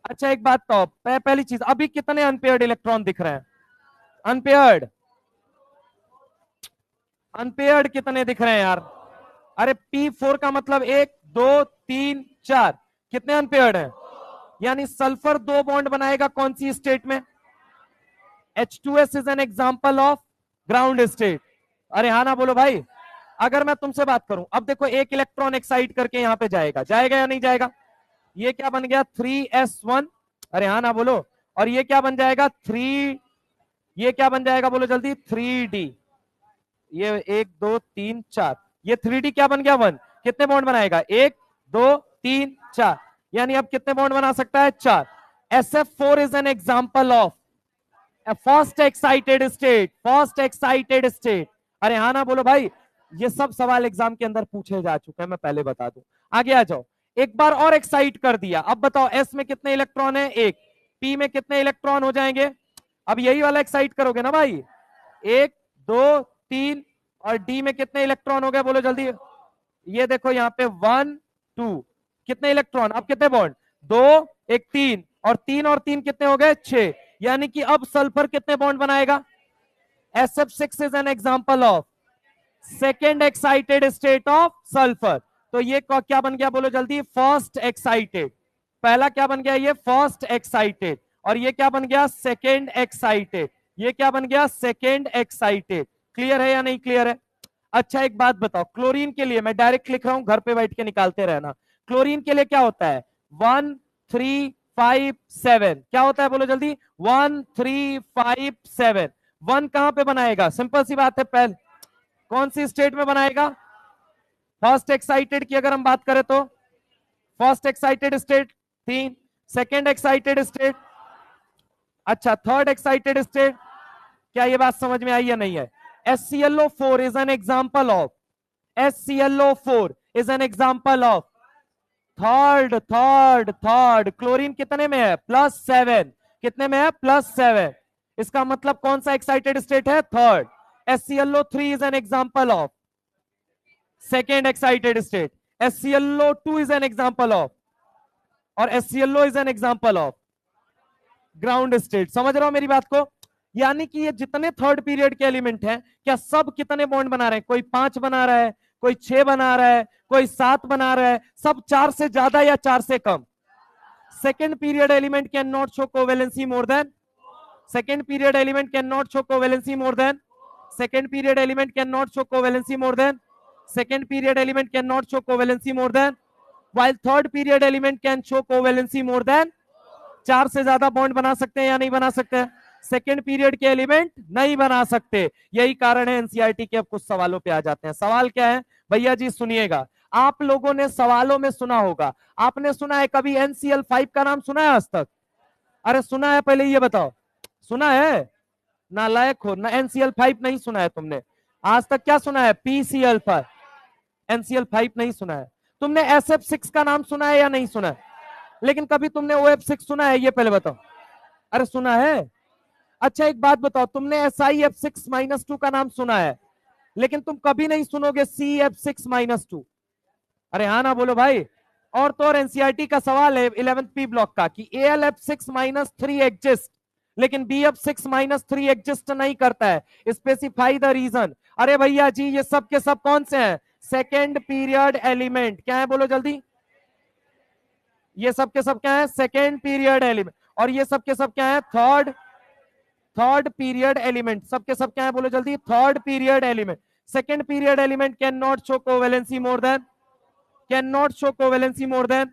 अच्छा एक बात तो, पहली चीज, अभी कितने अनपेयर्ड इलेक्ट्रॉन दिख रहे हैं? अनपेयर्ड, अनपेयर्ड कितने दिख रहे हैं यार? अरे P4 का मतलब 1 2 3 4। कितने अनपेयर्ड हैं? यानी सल्फर 2 बॉन्ड बनाएगा कौन सी स्टेट में? H2S is an example of ground state. अरे हाँ ना बोलो भाई। अगर मैं तुमसे बात करूं, अब देखो एक इलेक्ट्रॉन एक्साइट करके यहां पे जाएगा, जाएगा या नहीं जाएगा? ये क्या बन गया? 3s1। अरे हाँ ना बोलो। और ये क्या बन जाएगा? 3। ये क्या बन जाएगा? बोलो जल्दी, 3d। ये 1 2 3 4। ये 3d क्या बन गया? 1। कितने बॉन्ड बनाएगा? 1 2 3 4। यानी अब कितने बॉन्ड बना सकता है? 4। SF4 is an example of first excited state. First excited state. अरे हाँ ना बोलो भाई। ये सब सवाल एग्जाम के अंदर पूछे जा चुके हैं, मैं पहले बता दूं। आगे आ जाओ। एक बार और एक्साइट कर दिया, अब बताओ S में कितने इलेक्ट्रॉन है? 1। P में कितने इलेक्ट्रॉन हो जाएंगे? अब यही वाला एक्साइट करोगे ना भाई। 1 2 3। और D में कितने इलेक्ट्रॉन हो गए? बोलो जल्दी। ये देखो यहाँ पे 1 2। कितने इलेक्ट्रॉन? अब कितने बॉन्ड? 2 1 3। और 3 और 3 कितने हो गए? 6। यानी कि अब सल्फर कितने बॉन्ड बनाएगा? SF6 is an example of second excited state of sulphur. तो ये क्या बन गया? बोलो जल्दी, फर्स्ट एक्साइटेड। पहला क्या बन गया? ये फर्स्ट एक्साइटेड। और ये क्या बन गया? Second excited. ये क्या बन गया? Second excited. क्लियर है या नहीं क्लियर है? अच्छा एक बात बताओ, क्लोरीन के लिए मैं डायरेक्ट लिख रहा हूं, घर पे बैठ के निकालते रहना। क्लोरीन के लिए क्या होता है? 1 3 5 7। क्या होता है? बोलो जल्दी, 1 3 5 7। 1 कहां पे बनाएगा? सिंपल सी बात है, पहले कौन सी स्टेट में बनाएगा? फर्स्ट एक्साइटेड की अगर हम बात करें तो first excited state 3। Second excited state, अच्छा थर्ड एक्साइटेड स्टेट। क्या ये बात समझ में आई या नहीं है? SClO4 is an example of SClO4 is an example of third. Chlorine कितने में है? +7। कितने में है? +7। इसका मतलब कौन सा एक्साइटेड स्टेट है? Third. SClO3 is an example of second excited state. SClO2 is an example of, और SClO is an example of ground state. समझ रहे हो मेरी बात को? यानी कि ये जितने थर्ड पीरियड के एलिमेंट हैं, क्या सब कितने बॉन्ड बना रहे हैं? कोई 5 बना रहा है, कोई 6 बना रहा है, कोई 7 बना रहा है, सब 4 से ज्यादा या 4 से कम? Second period element can not show covalency more than, second period element can not show covalency more than, second period element can not show covalency more than, second period element can not show covalency more than, while third period element can show covalency more than. 4 से ज्यादा बॉन्ड बना सकते हैं या नहीं बना सकते? सेकेंड पीरियड के एलिमेंट नहीं बना सकते। यही कारण है एनसीईआरटी के। अब कुछ सवालों पे आ जाते हैं। सवाल क्या है भैया जी? सुनिएगा, आप लोगों ने सवालों में सुना होगा, आपने सुना है कभी NCl5 का नाम सुना है आज तक? अरे सुना है? पहले ये बताओ, सुना है? नालायक हो ना, NCl5 नहीं सुना है तुमने आज तक? क्या सुना है? PCl5। NCl5 नहीं सुना है। तुमने SF6 का नाम सुना है या नहीं सुना है? लेकिन कभी तुमने OF6 सुना है? ये पहले बताओ। अरे सुना है? अच्छा एक बात बताओ, तुमने SiF6-2 का नाम सुना है? लेकिन तुम कभी नहीं सुनोगे CF6-2। अरे हाँ ना बोलो भाई। और तो और एनसीईआरटी का सवाल है 11th पी ब्लॉक का कि AlF6-3 एग्जिस्ट, लेकिन BF6-3 एग्जिस्ट नहीं करता है, स्पेसिफाई द रीजन। अरे भैया जी ये सब के सब कौन से हैं? Second period element. क्या है बोलो जल्दी? ये सब के सब क्या है? Second period element. और ये सब के सब क्या है? Third period element. सब के सब क्या है बोलो जल्दी? Third period element. Second period element can not show covalency more then, cannot show covalency more than,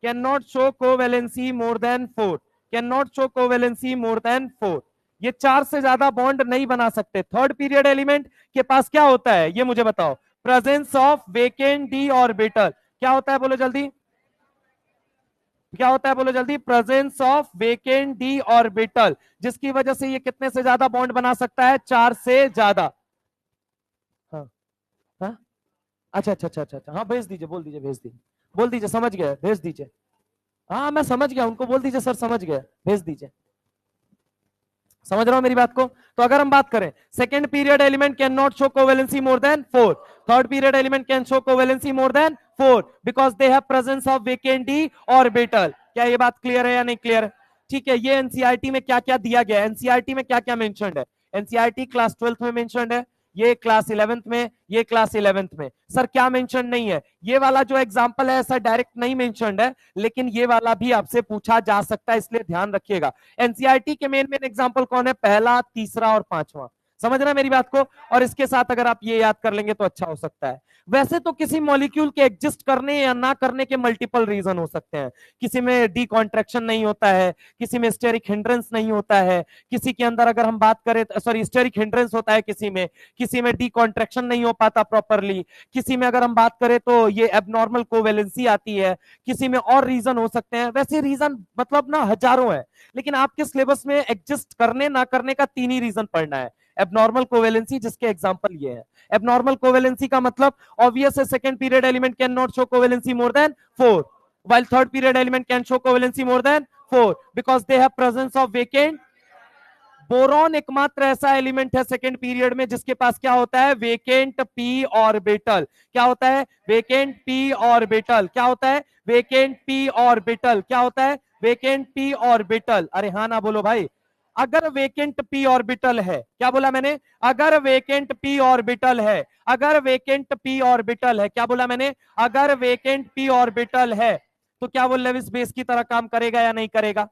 cannot show covalency more than 4, cannot show covalency more than 4। ये 4 से ज्यादा बॉन्ड नहीं बना सकते। थर्ड पीरियड एलिमेंट के पास क्या होता है ये मुझे बताओ? Presence of vacant D orbital. क्या होता है बोलो जल्दी? क्या होता है बोलो जल्दी? Presence of vacant D orbital, जिसकी वजह से ये कितने से ज्यादा बॉन्ड बना सकता है? 4 से ज्यादा। हाँ हाँ अच्छा अच्छा अच्छा अच्छा हाँ भेज दीजिए, बोल दीजिए, भेज दीजिए, बोल दीजिए, समझ गया, भेज दीजिए। हाँ मैं समझ गया, उनको बोल दीजिए सर समझ गया, भेज दीजिए। समझ रहा हूं मेरी बात को? तो अगर हम बात करें second period element can not show covalency more than 4, third period element can show covalency more than 4 because they have presence of vacant D orbital. क्या ये बात क्लियर है या नहीं क्लियर? ठीक है। ये एनसीईआरटी में क्या क्या दिया गया है, एनसीईआरटी में क्या क्या मेंशन्ड है? एनसीईआरटी क्लास 12th में मेंशन्ड है, ये क्लास 11th में, ये क्लास 11th में। सर क्या मेंशन नहीं है? ये वाला जो एग्जांपल है सर डायरेक्ट नहीं मेंशन्ड है, लेकिन ये वाला भी आपसे पूछा जा सकता है, इसलिए ध्यान रखिएगा। एनसीईआरटी के मेन मेन एग्जांपल कौन है? पहला, तीसरा और पांचवा। समझ रहे हैं मेरी बात को? और इसके साथ अगर आप ये याद कर लेंगे तो अच्छा हो सकता है। वैसे तो किसी मॉलिक्यूल के एग्जिस्ट करने या ना करने के मल्टीपल रीजन हो सकते हैं। किसी में डी कॉन्ट्रैक्शन नहीं होता है, किसी में स्टेरिक हिंड्रेंस नहीं होता है, किसी के अंदर अगर हम बात करें सॉरी स्टेरिक हिंड्रेंस होता है किसी में डी कॉन्ट्रैक्शन नहीं हो पाता प्रॉपरली, किसी में अगर हम बात करें तो ये एबनॉर्मल कोवेलेंसी आती है, किसी में और रीजन हो सकते हैं। वैसे रीजन मतलब ना हजारों है, लेकिन आपके सिलेबस में एग्जिस्ट करने ना करने का 3 ही रीजन पढ़ना है। एबनॉर्मल कोवेलेंसी, जिसके एग्जांपल ये है। एबनॉर्मल कोवेलेंसी का मतलब ऑब्वियस है, second period element can not show covalency more than 4 while third period element can show covalency more than 4 because they have presence of vacant। Boron एकमात्र ऐसा एलिमेंट है सेकंड पीरियड में जिसके पास क्या होता है? Vacant P orbital. क्या होता है? Vacant P orbital. क्या होता है? Vacant P orbital. क्या होता है? Vacant P orbital. अरे हाँ ना बोलो भाई। अगर वेकेंट पी ऑर्बिटल है, क्या बोला मैंने? अगर वेकेंट पी ऑर्बिटल है, अगर वेकेंट पी ऑर्बिटल है, क्या बोला मैंने? अगर वेकेंट पी ऑर्बिटल है तो क्या वो लेविस बेस की तरह काम करेगा या नहीं करेगा?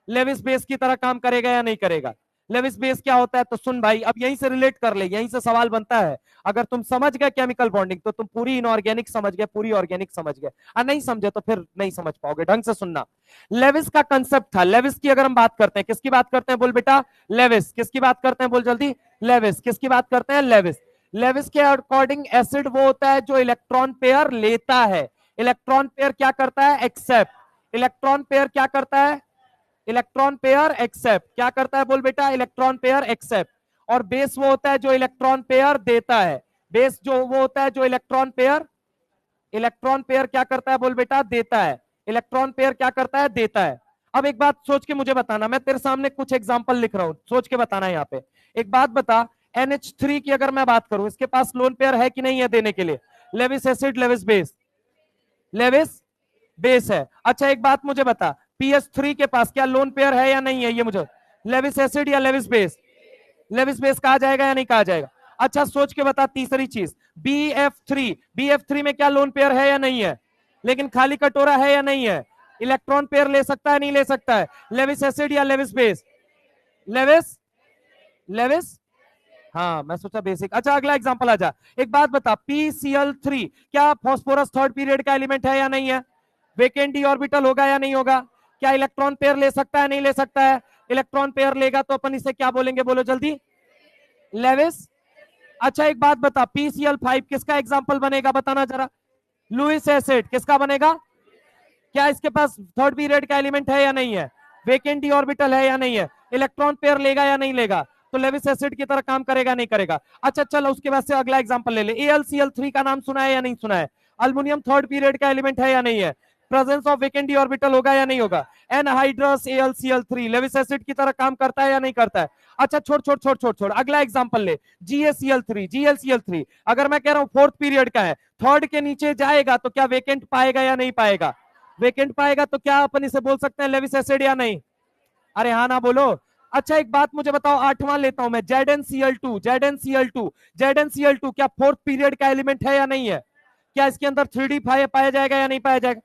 लेविस बेस की तरह काम करेगा या नहीं करेगा? लेविस बेस क्या होता है? तो सुन भाई, अब यहीं से रिलेट कर ले, यहीं से सवाल बनता है। अगर तुम समझ गए केमिकल बॉन्डिंग तो तुम पूरी इनऑर्गेनिक समझ गए, पूरी ऑर्गेनिक समझ गए। नहीं समझे तो फिर नहीं समझ पाओगे। ढंग से सुनना। लेविस का कंसेप्ट था, लेविस की अगर हम बात करते हैं, किसकी बात करते हैं बोल बेटा? लेविस। किसकी बात करते हैं बोल जल्दी? लेविस। किसकी बात करते हैं? लेविस। लेविस के अकॉर्डिंग एसिड वो होता है जो इलेक्ट्रॉन पेयर लेता है। इलेक्ट्रॉन पेयर क्या करता है? एक्सेप्ट। इलेक्ट्रॉन पेयर क्या करता है? Electron pair accept. क्या करता है बोल बेटा? Electron pair accept. और बेस वो होता है जो इलेक्ट्रॉन पेयर देता है। बेस जो वो होता है जो इलेक्ट्रॉन पेयर क्या करता है बोल बेटा? देता है। इलेक्ट्रॉन पेयर क्या करता है? देता है। अब एक बात सोच के मुझे बताना, मैं तेरे सामने कुछ एग्जांपल लिख रहा हूं, सोच के बताना। यहाँ पे एक बात बता, NH3 की अगर मैं बात करूं, इसके पास लोन पेयर है कि नहीं है देने के लिए? Lewis acid, Lewis base, Lewis base है। अच्छा एक बात मुझे बता, PS3 के पास क्या लोन पेयर है या नहीं है? ये मुझे लेविस एसिड या लेविस बेस? लेविस बेस कहा जाएगा या नहीं कहा जाएगा? अच्छा सोच के बता। तीसरी चीज BF3 में क्या लोन पेयर है या नहीं है? लेकिन खाली कटोरा है या नहीं है? इलेक्ट्रॉन पेयर ले सकता है नहीं ले सकता है? लेविस एसिड या लेविस बेस? लेविस लेविस हाँ मैं सोचा बेसिक। अच्छा अगला एग्जांपल आ जा। एक बात बता, PCl3 क्या फॉस्फोरस थर्ड पीरियड का एलिमेंट है या नहीं है? वेकेंट डी ऑर्बिटल होगा या नहीं होगा? क्या इलेक्ट्रॉन पेयर ले सकता है नहीं ले सकता है? इलेक्ट्रॉन पेयर लेगा तो अपन इसे क्या बोलेंगे बोलो जल्दी? लेविस। अच्छा एक बात बता, PCl5 किसका एग्जांपल बनेगा बताना जरा? Lewis acid. किसका बनेगा? क्या इसके पास थर्ड पीरियड का एलिमेंट है या नहीं है? वेकेंट डी ऑर्बिटल है या नहीं है? इलेक्ट्रॉन पेयर लेगा या नहीं लेगा? तो लेविस एसिड की तरह काम करेगा नहीं करेगा? अच्छा चलो उसके बाद से अगला एग्जांपल ले ले। AlCl3 का नाम सुना है या नहीं सुना है? अल्युमिनियम थर्ड पीरियड का एलिमेंट है या नहीं है? Presence of vacant D orbital होगा या नहीं होगा? एनहाइड्रस AlCl3 लेविस एसिड की तरह काम करता है या नहीं करता है? अच्छा छोड़ छोड़ छोड़ छोड़ छोड़, अगला एग्जांपल ले, GaCl3 अगर मैं कह रहा हूं फोर्थ पीरियड का है, थर्ड के नीचे जाएगा तो क्या वेकेंट पाएगा या नहीं पाएगा? वेकेंट पाएगा तो क्या अपन इसे बोल सकते हैं लेविस एसिड या नहीं? अरे हाँ ना बोलो। अच्छा एक बात मुझे बताओ, आठवां लेता हूं मैं, ZnCl2 क्या फोर्थ पीरियड का एलिमेंट है या नहीं है? क्या इसके अंदर 3D पाया जाएगा या नहीं पाया जाएगा?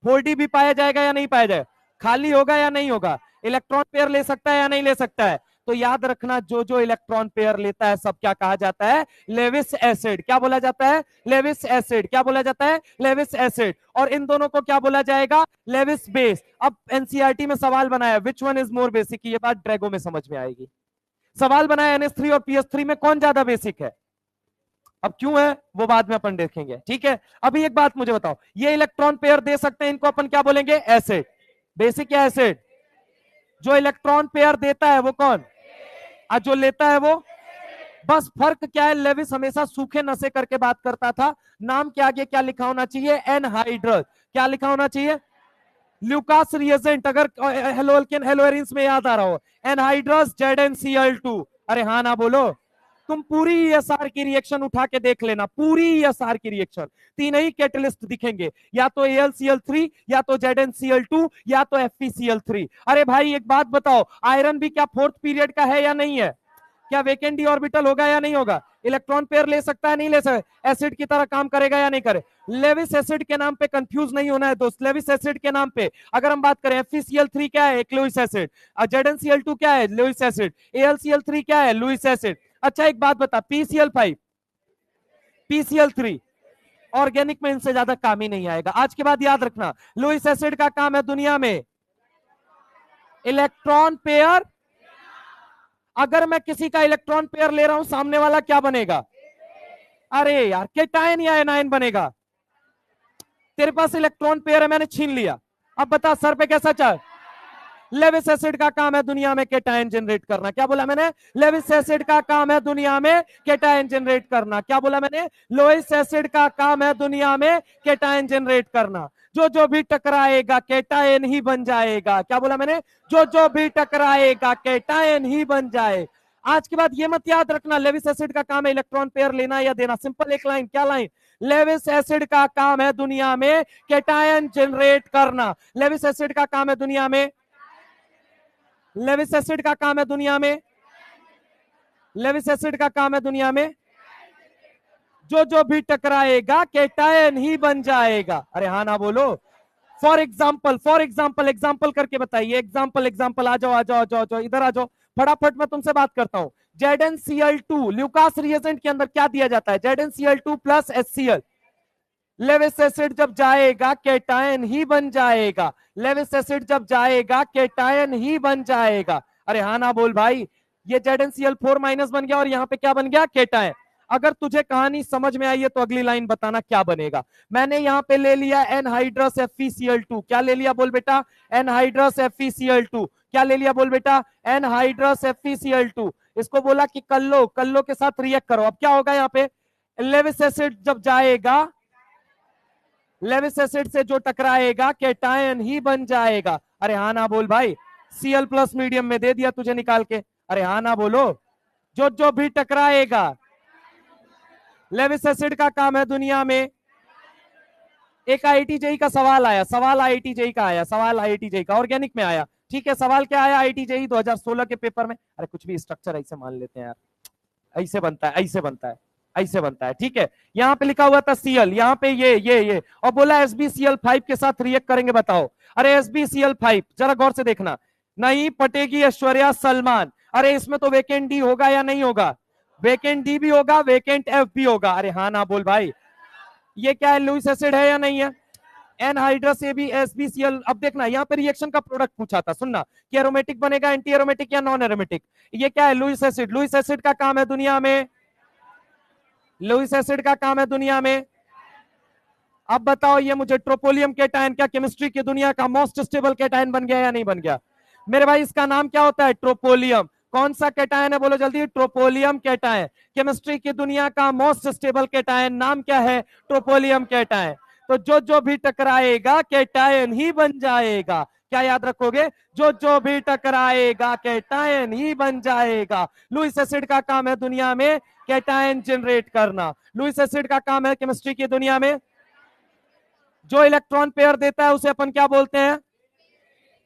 4D भी पाया जाएगा या नहीं पाया जाएगा? खाली होगा या नहीं होगा? इलेक्ट्रॉन पेयर ले सकता है या नहीं ले सकता है? तो याद रखना, जो जो इलेक्ट्रॉन पेयर लेता है सब क्या कहा जाता है? Lewis acid. क्या बोला जाता है? Lewis acid. क्या बोला जाता है? Lewis acid. और इन दोनों को क्या बोला जाएगा? Lewis base. अब एनसीईआरटी में सवाल बनाया, विच वन इज मोर बेसिक, ये बात ड्रैगो में समझ में आएगी। सवाल बनाया NH3 और PS3 में कौन ज्यादा बेसिक है, अब क्यों है वो बाद में अपन देखेंगे, ठीक है। अभी एक बात मुझे बताओ, ये इलेक्ट्रॉन पेयर दे सकते हैं, इनको अपन क्या बोलेंगे? एसिड। बेसिक या एसिड? जो इलेक्ट्रॉन पेयर देता है वो कौन, और जो लेता है वो? बस फर्क क्या है, लेविस हमेशा सूखे नशे करके बात करता था, नाम के आगे क्या लिखा होना चाहिए? एनहाइड्रस। क्या लिखा होना चाहिए? ल्यूकास रिएजेंट, अगर हेलोअल्केन हेलोएरिन्स में याद आ रहा हो, एनहाइड्रस ZnCl2। अरे हाँ ना बोलो। तुम पूरी ESR की रिएक्शन उठा के देख लेना, पूरी ESR की रिएक्शन, तीन ही कैटलिस्ट दिखेंगे, या तो AlCl3, या तो ZnCl2, या तो FeCl3। अरे भाई एक बात बताओ, आयरन भी क्या फोर्थ पीरियड का है या नहीं है? क्या वेकेंट डी ऑर्बिटल होगा या नहीं होगा? इलेक्ट्रॉन पेयर ले सकता है नहीं ले सकता? एसिड की तरह काम करेगा या नहीं करे? लेविस एसिड के नाम पे कंफ्यूज नहीं होना है दोस्त, लेविस एसिड के नाम पे अगर हम बात करें, FeCl3 क्या है? एक लुईस एसिड। ZnCl2 क्या है? Lewis acid. AlCl3 क्या है? Lewis acid. अच्छा एक बात बता, PCl5, PCl3 ऑर्गेनिक में इनसे ज्यादा काम ही नहीं आएगा। आज के बाद याद रखना, लुईस एसिड का काम है दुनिया में इलेक्ट्रॉन पेयर। अगर मैं किसी का इलेक्ट्रॉन पेयर ले रहा हूं, सामने वाला क्या बनेगा? अरे यार केटायन या एनायन बनेगा। तेरे पास इलेक्ट्रॉन पेयर है, मैंने छीन लिया, अब बता सर पे कैसा चल? लेविस एसिड का काम है दुनिया में केटायन जनरेट करना। क्या बोला मैंने? लेविस एसिड का काम है दुनिया में केटायन जनरेट करना। क्या बोला मैंने? लोइस एसिड का काम है दुनिया में केटायन जनरेट करना। जो जो भी टकराएगा केटायन ही बन जाएगा। क्या बोला मैंने? जो जो भी टकराएगा केटायन ही बन जाए। आज के बाद ये मत याद रखना लेविस एसिड का काम है इलेक्ट्रॉन पेयर लेना या देना, सिंपल एक लाइन, क्या लाइन? लेविस एसिड का काम है दुनिया में केटायन जनरेट करना। लेविस एसिड का काम है दुनिया में, लेविस एसिड का काम है दुनिया में, लेविस एसिड का काम है दुनिया में, जो जो भी टकराएगा केटायन ही बन जाएगा। अरे हाँ ना बोलो। फॉर एग्जाम्पल एग्जाम्पल करके बताइए, एग्जाम्पल आ जाओ इधर आ जाओ, फटाफट मैं तुमसे बात करता हूं। ZnCl2 ल्यूकास रिएजेंट के अंदर क्या दिया जाता है? ZnCl2 plus HCl। Lewis acid जब जाएगा केटायन ही बन जाएगा, लेविस एसिड जब जाएगा केटायन ही बन जाएगा। अरे हाँ ना बोल भाई। ये ZnCl4 माइनस बन गया और यहाँ पे क्या बन गया? केटायन। अगर तुझे कहानी समझ में आई है तो अगली लाइन बताना क्या बनेगा। मैंने यहाँ पे ले लिया एनहाइड्रस FeCl2। क्या ले लिया बोल बेटा? Anhydrous FeCl2। क्या ले लिया बोल बेटा? Anhydrous FeCl2। इसको बोला कि कल्लो के साथ रिएक्ट करो। अब क्या होगा यहाँ पे? लेविस एसिड जब जाएगा, लेविस एसिड से जो टकराएगा केटायन ही बन जाएगा। अरे हाँ ना बोल भाई। Cl प्लस मीडियम में दे दिया तुझे निकाल के। अरे हाँ ना बोलो। जो जो भी टकराएगा, लेविस एसिड का काम है दुनिया में। एक IIT JEE का सवाल आया, सवाल IIT JEE का आया, सवाल IIT JEE का ऑर्गेनिक में आया, ठीक है। सवाल क्या आया IIT JEE 2016 के पेपर में? अरे कुछ भी स्ट्रक्चर ऐसे मान लेते हैं यार, ऐसे बनता है, ऐसे बनता है, ऐसे बनता है, ठीक है। यहाँ पे लिखा हुआ था Cl, यहाँ पे ये और बोला SbCl5 के साथ रिएक्ट करेंगे, बताओ। अरे SbCl5 जरा गौर से देखना, नहीं पटेगी ऐश्वर्या सलमान। अरे इसमें तो वेकेंट डी होगा या नहीं होगा? वेकेंट डी भी होगा, वेकेंट एफ भी होगा। अरे हाँ ना बोल भाई। ये क्या है? लुईस एसिड है या नहीं है? Anhydrous SbCl। अब देखना यहाँ पे रिएक्शन का प्रोडक्ट पूछा था, सुनना, कि एरोमेटिक बनेगा, एंटी एरोमेटिक या नॉन एरोमेटिक। ये क्या है? Lewis acid. लुईस एसिड का काम है दुनिया में, लुईस एसिड का काम है दुनिया में। अब बताओ ये मुझे, ट्रोपोलियम केटायन क्या केमिस्ट्री की दुनिया का मोस्ट स्टेबल केटायन बन गया या नहीं बन गया? मेरे भाई इसका नाम क्या होता है? ट्रोपोलियम। कौन सा केटायन है बोलो जल्दी? ट्रोपोलियम केटायन। केमिस्ट्री की दुनिया का मोस्ट स्टेबल केटायन नाम क्या है? ट्रोपोलियम केटायन। तो जो जो भी टकराएगा कैटायन ही बन जाएगा। क्या याद रखोगे? जो जो भी टकराएगा कैटायन ही बन जाएगा। लुईस एसिड का काम है दुनिया में कैटायन जनरेट करना। लुईस एसिड का काम है केमिस्ट्री की दुनिया में, जो इलेक्ट्रॉन पेयर देता है उसे अपन क्या बोलते हैं?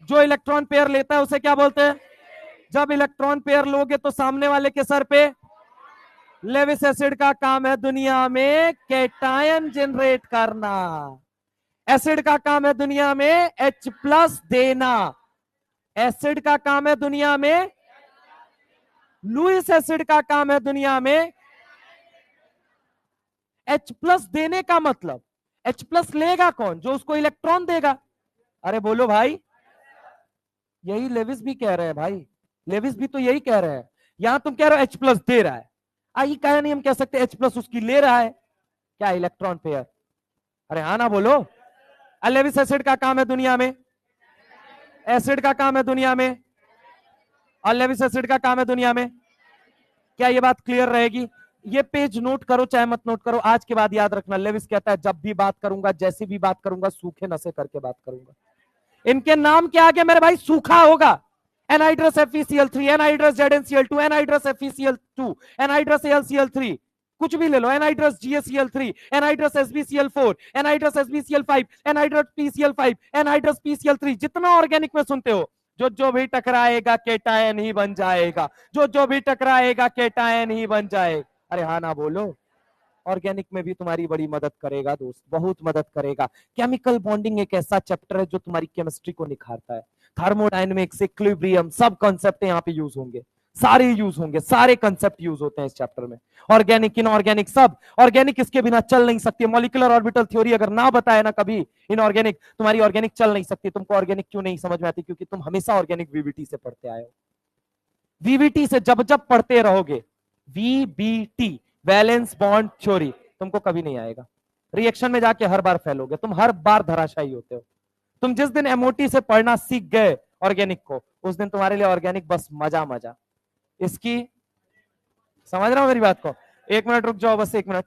जो इलेक्ट्रॉन पेयर लेता है उसे क्या बोलते हैं? जब इलेक्ट्रॉन पेयर लोगे तो सामने वाले के सर पे, लेविस एसिड का काम है दुनिया में कैटायन जनरेट करना। एसिड का काम है दुनिया में H+ देना। एसिड का काम है दुनिया में, लुईस एसिड का काम है दुनिया में H+ देने का मतलब H+ लेगा कौन? जो उसको इलेक्ट्रॉन देगा। अरे बोलो भाई, यही लेविस भी कह रहे हैं भाई, लेविस भी तो यही कह रहे हैं। यहां तुम कह रहे हो H+ दे रहा है, आई कहा नहीं हम कह सकते H+ उसकी ले रहा है क्या? Electron pair. अरे हाँ ना बोलो। लेविस एसिड का काम है दुनिया में, एसिड का काम है दुनिया में, और लेविस एसिड का काम है दुनिया में। क्या ये बात क्लियर रहेगी? ये पेज नोट करो चाहे मत नोट करो, आज के बाद याद रखना, लेविस कहता है जब भी बात करूंगा, जैसी भी बात करूंगा, सूखे नशे करके बात करूंगा। इनके नाम के आगे मेरे भाई सूखा होगा। Anhydrous FeCl3, anhydrous ZnCl2, anhydrous FeCl2, anhydrous AlCl3, कुछ भी ले लो, anhydrous GaCl3, anhydrous SbCl4, anhydrous SbCl5, anhydrous PCl5, anhydrous PCl3, जितना ऑर्गेनिक में सुनते हो, जो जो भी टकराएगा कैटायन ही बन जाएगा। जो जो भी टकराएगा कैटायन ही बन जाएगा। अरे हाँ ना बोलो। ऑर्गेनिक में भी तुम्हारी बड़ी मदद करेगा दोस्त, बहुत मदद करेगा। केमिकल बॉन्डिंग एक ऐसा चैप्टर है जो तुम्हारी केमिस्ट्री को निखारता है। थर्मोडायनेमिक्स, इक्विलिब्रियम, सब कॉन्सेप्ट यहाँ पे यूज होंगे, सारे यूज होंगे, सारे कंसेप्ट यूज होते हैं इस चैप्टर में। ऑर्गेनिक, इनऑर्गेनिक, सब। ऑर्गेनिक इसके बिना चल नहीं सकती। मॉलिक्यूलर ऑर्बिटल थ्योरी अगर ना बताए ना कभी इनऑर्गेनिक, तुम्हारी ऑर्गेनिक चल नहीं सकती। तुमको ऑर्गेनिक क्यों नहीं समझ में आती? क्योंकि तुम हमेशा ऑर्गेनिक वीबीटी से पढ़ते आए हो। वीबीटी से जब जब पढ़ते रहोगे, वीबीटी, वैलेंस बॉन्ड थ्योरी, तुमको कभी नहीं आएगा। रिएक्शन में जाके हर बार फैलोगे, तुम हर बार धराशायी होते हो। तुम जिस दिन एमओटी से पढ़ना सीख गए ऑर्गेनिक को, उस दिन तुम्हारे लिए ऑर्गेनिक बस मजा मजा। इसकी समझ रहा हो मेरी बात को? 1 मिनट रुक जाओ, बस 1 मिनट।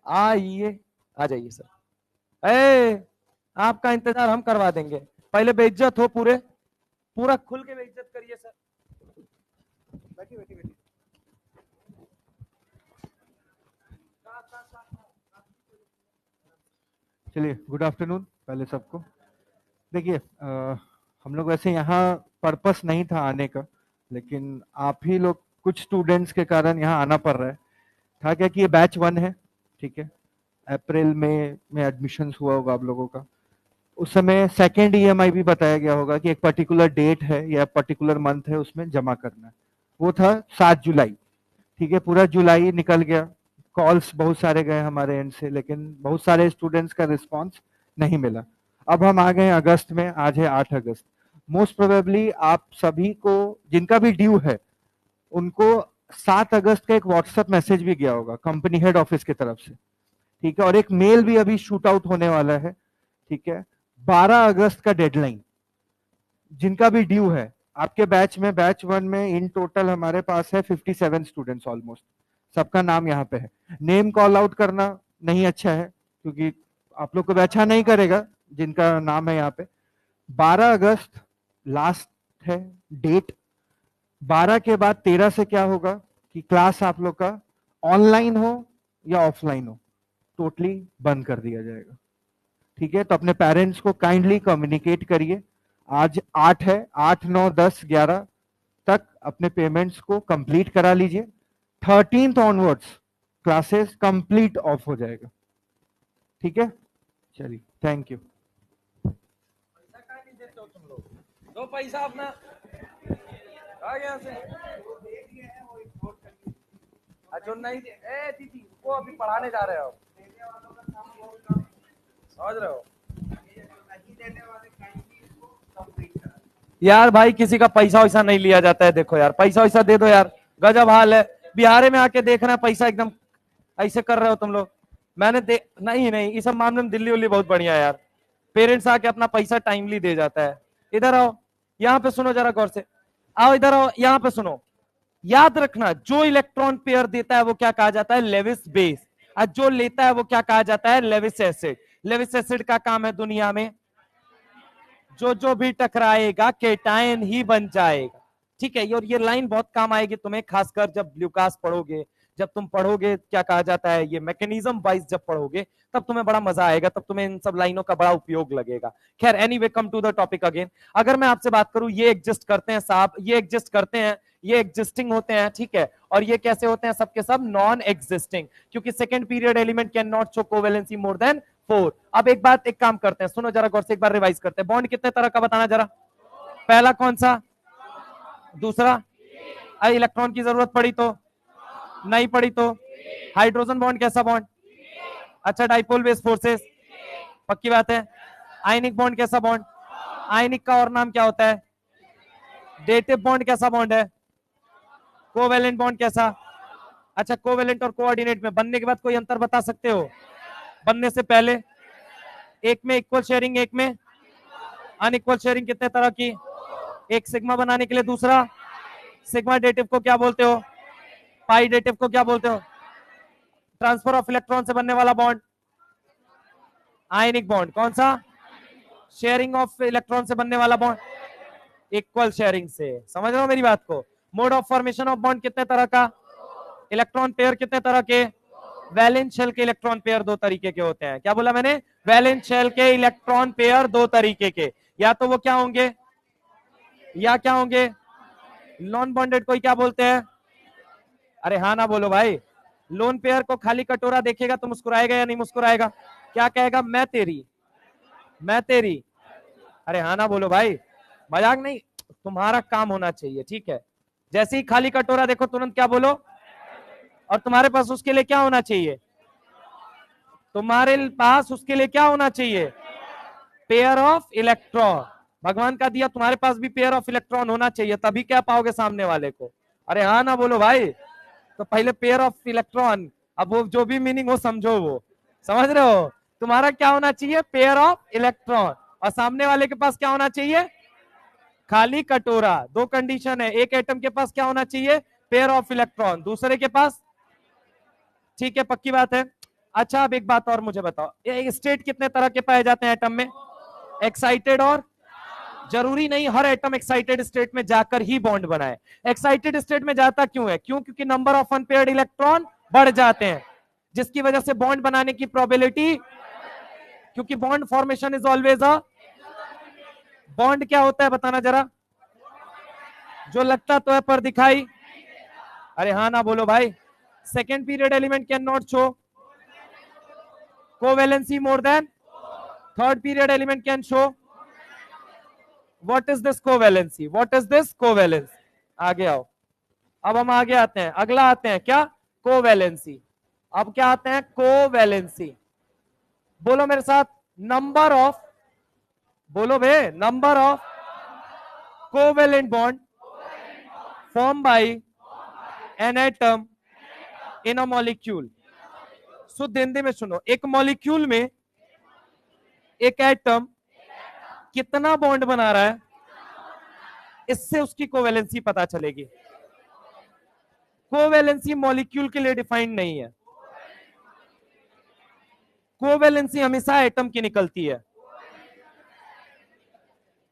आइए, आ जाइए सर। आपका इंतजार हम करवा देंगे, पहले बेइज्जत हो, पूरा खुल के बेइज्जत करिए सर। बैठिए बैठिए बैठिए। चलिए, गुड आफ्टरनून पहले सबको। देखिए, हम लोग वैसे यहाँ पर्पस नहीं था आने का, लेकिन आप ही लोग कुछ स्टूडेंट्स के कारण यहाँ आना पड़ रहा है। था क्या कि ये बैच 1 है, ठीक है। अप्रैल में एडमिशन्स हुआ होगा आप लोगों का। उस समय सेकेंड EMI भी बताया गया होगा कि एक पर्टिकुलर डेट है या पर्टिकुलर मंथ है, उसमें जमा करना है। वो था 7 जुलाई, ठीक है। पूरा जुलाई निकल गया, कॉल्स बहुत सारे गए हमारे एंड से, लेकिन बहुत सारे स्टूडेंट्स का रिस्पांस नहीं मिला। अब हम आ गए अगस्त में, आज है 8 अगस्त। मोस्ट प्रोबेबली आप सभी को जिनका भी ड्यू है उनको 7 अगस्त का एक व्हाट्सएप मैसेज भी गया होगा कंपनी हेड ऑफिस की तरफ से, ठीक है। और एक मेल भी अभी शूट आउट होने वाला है, ठीक है। 12 अगस्त का डेडलाइन, जिनका भी ड्यू है। आपके बैच 1 में इन टोटल हमारे पास है 57 स्टूडेंट्स ऑलमोस्ट, सबका नाम यहाँ पे है। नेम कॉल आउट करना नहीं अच्छा है, क्योंकि आप लोग को भी अच्छा नहीं करेगा जिनका नाम है यहाँ पे। 12 अगस्त लास्ट है डेट। 12 के बाद 13 से क्या होगा कि क्लास आप लोग का ऑनलाइन हो या ऑफलाइन हो, टोटली बंद कर दिया जाएगा, ठीक है। तो अपने पेरेंट्स को काइंडली कम्युनिकेट करिए। आज 8 है, 8, 9, 10, 11 तक अपने पेमेंट्स को कंप्लीट करा लीजिए। 13th onwards classes complete of हो जाएगा, ठीक है। चलिए, थैंक यू। पैसा काहे नहीं देते हो तुम लोग? दो पैसा अपना आ गया से। जो नहीं दीदी वो अभी पढ़ाने जा रहे हो, समझ रहे हो यार? भाई किसी का पैसा वैसा नहीं लिया जाता है। देखो यार, पैसा वैसा दे दो यार, गजब हाल है। बिहार में आके देख रहे हैं पैसा एकदम ऐसे कर रहे हो तुम लोग। मैंने नहीं, इस सब मामले में दिल्ली उल्ली बहुत बढ़िया है यार। पेरेंट्स आके अपना पैसा टाइमली दे जाता है। इधर आओ, यहाँ पे सुनो जरा गौर से। आओ इधर आओ, यहाँ पे सुनो। याद रखना, जो इलेक्ट्रॉन पेयर देता है वो क्या कहा जाता है? Lewis base. और जो लेता है वो क्या कहा जाता है? Levi's acid. लेविस एसिड का काम है दुनिया में जो जो भी टकराएगा केटायन ही बन जाएगा, ठीक है। और ये लाइन बहुत काम आएगी तुम्हें, खासकर जब ग्लूकास पढ़ोगे, जब तुम पढ़ोगे क्या कहा जाता है ये मैकेनिज्म वाइज जब पढ़ोगे, तब तुम्हें बड़ा मजा आएगा, तब तुम्हें इन सब लाइनों का बड़ा उपयोग लगेगा। खैर anyway, come to the topic again. अगर मैं आपसे बात करूं, ये एग्जिस्ट करते हैं साहब, ये एग्जिस्ट करते हैं, ये एग्जिस्टिंग होते हैं, ठीक है। और ये कैसे होते हैं? सबके सब नॉन एग्जिस्टिंग, क्योंकि second period element can not show covalency more than 4। अब एक बात, एक काम करते हैं, सुनो जरा गौर से, एक बार रिवाइज करते हैं। बॉन्ड कितने तरह का बताना जरा। पहला कौन सा? दूसरा? इलेक्ट्रॉन की जरूरत पड़ी तो? नहीं पड़ी तो? हाइड्रोजन बॉन्ड कैसा बॉन्ड? अच्छा, डाइपोल बेस फोर्सेस, पक्की बात है। आयनिक बॉन्ड कैसा बॉन्ड? आयनिक का और नाम क्या होता है? डेटिव बॉन्ड कैसा बॉन्ड है? कोवेलेंट बॉन्ड कैसा? अच्छा, कोवेलेंट और कोऑर्डिनेट में बनने के बाद कोई अंतर बता सकते हो? बनने से पहले एक में इक्वल शेयरिंग, एक में अनइक्वल शेयरिंग, कितने तरह की? एक सिग्मा बनाने के लिए, दूसरा सिग्मा डेटिव को क्या बोलते हो? पाई डेटिव को क्या बोलते हो? ट्रांसफर ऑफ इलेक्ट्रॉन से बनने वाला बॉन्ड आयनिक बॉन्ड। कौन सा? शेयरिंग ऑफ इलेक्ट्रॉन से बनने वाला बॉन्ड इक्वल शेयरिंग से। समझ रहे हो मेरी बात को? Mode of formation of bond कितने तरह का? इलेक्ट्रॉन पेयर कितने तरह के? वैलेंस शेल के इलेक्ट्रॉन पेयर दो तरीके के होते हैं। क्या बोला मैंने? वैलेंस शेल के इलेक्ट्रॉन पेयर दो तरीके के, या तो वो क्या होंगे, या क्या होंगे? नॉन बॉन्डेड को क्या बोलते हैं? अरे हाँ ना बोलो भाई। लोन पेयर को खाली कटोरा देखेगा तो मुस्कुराएगा या नहीं मुस्कुराएगा? क्या कहेगा? मैं तेरी, मैं तेरी। अरे हाँ ना बोलो भाई, मजाक नहीं, तुम्हारा काम होना चाहिए, ठीक है। जैसे ही खाली कटोरा देखो तुरंत क्या बोलो, और तुम्हारे पास उसके लिए क्या होना चाहिए? तुम्हारे पास उसके लिए क्या होना चाहिए? Pair of electron. भगवान का दिया, तुम्हारे पास भी पेयर ऑफ इलेक्ट्रॉन होना चाहिए, तभी क्या पाओगे सामने वाले को। अरे हाँ ना बोलो भाई। तो पहले पेयर ऑफ इलेक्ट्रॉन, अब वो जो भी मीनिंग हो समझो, वो समझ रहे हो? तुम्हारा क्या होना चाहिए? Pair of electron. और सामने वाले के पास क्या होना चाहिए? खाली कटोरा। दो कंडीशन है, एक एटम के पास क्या होना चाहिए? पेयर ऑफ इलेक्ट्रॉन, दूसरे के पास, ठीक है, पक्की बात है। अच्छा, अब एक बात और मुझे बताओ, ये स्टेट कितने तरह के पाए जाते हैं एटम में? एक्साइटेड और जरूरी नहीं हर एटम एक्साइटेड स्टेट में जाकर ही बॉन्ड बनाए। एक्साइटेड स्टेट में जाता क्यों है? क्योंकि नंबर ऑफ अनपेयर्ड इलेक्ट्रॉन बढ़ जाते हैं, जिसकी वजह से बॉन्ड बनाने की प्रोबेबिलिटी, क्योंकि bond formation is always a, bond क्या होता है बताना जरा? जो लगता तो है पर दिखाई, अरे हाँ ना बोलो भाई। Second period element can not show covalency more than, third period element can show, what is this covalency, what is this covalence. आगे आओ, अब हम आगे आते हैं, अगला आते हैं क्या? कोवेलेंसी। अब क्या आते हैं? कोवेलेंसी। बोलो मेरे साथ, नंबर ऑफ, बोलो भे, number of covalent bond form by an atom in a molecule. शुद्ध हिंदी में सुनो, एक मॉलिक्यूल में एक एटम कितना बॉन्ड बना रहा है, इससे उसकी कोवेलेंसी पता चलेगी। कोवेलेंसी मॉलिक्यूल के लिए डिफाइंड नहीं है, कोवेलेंसी हमेशा एटम की निकलती है,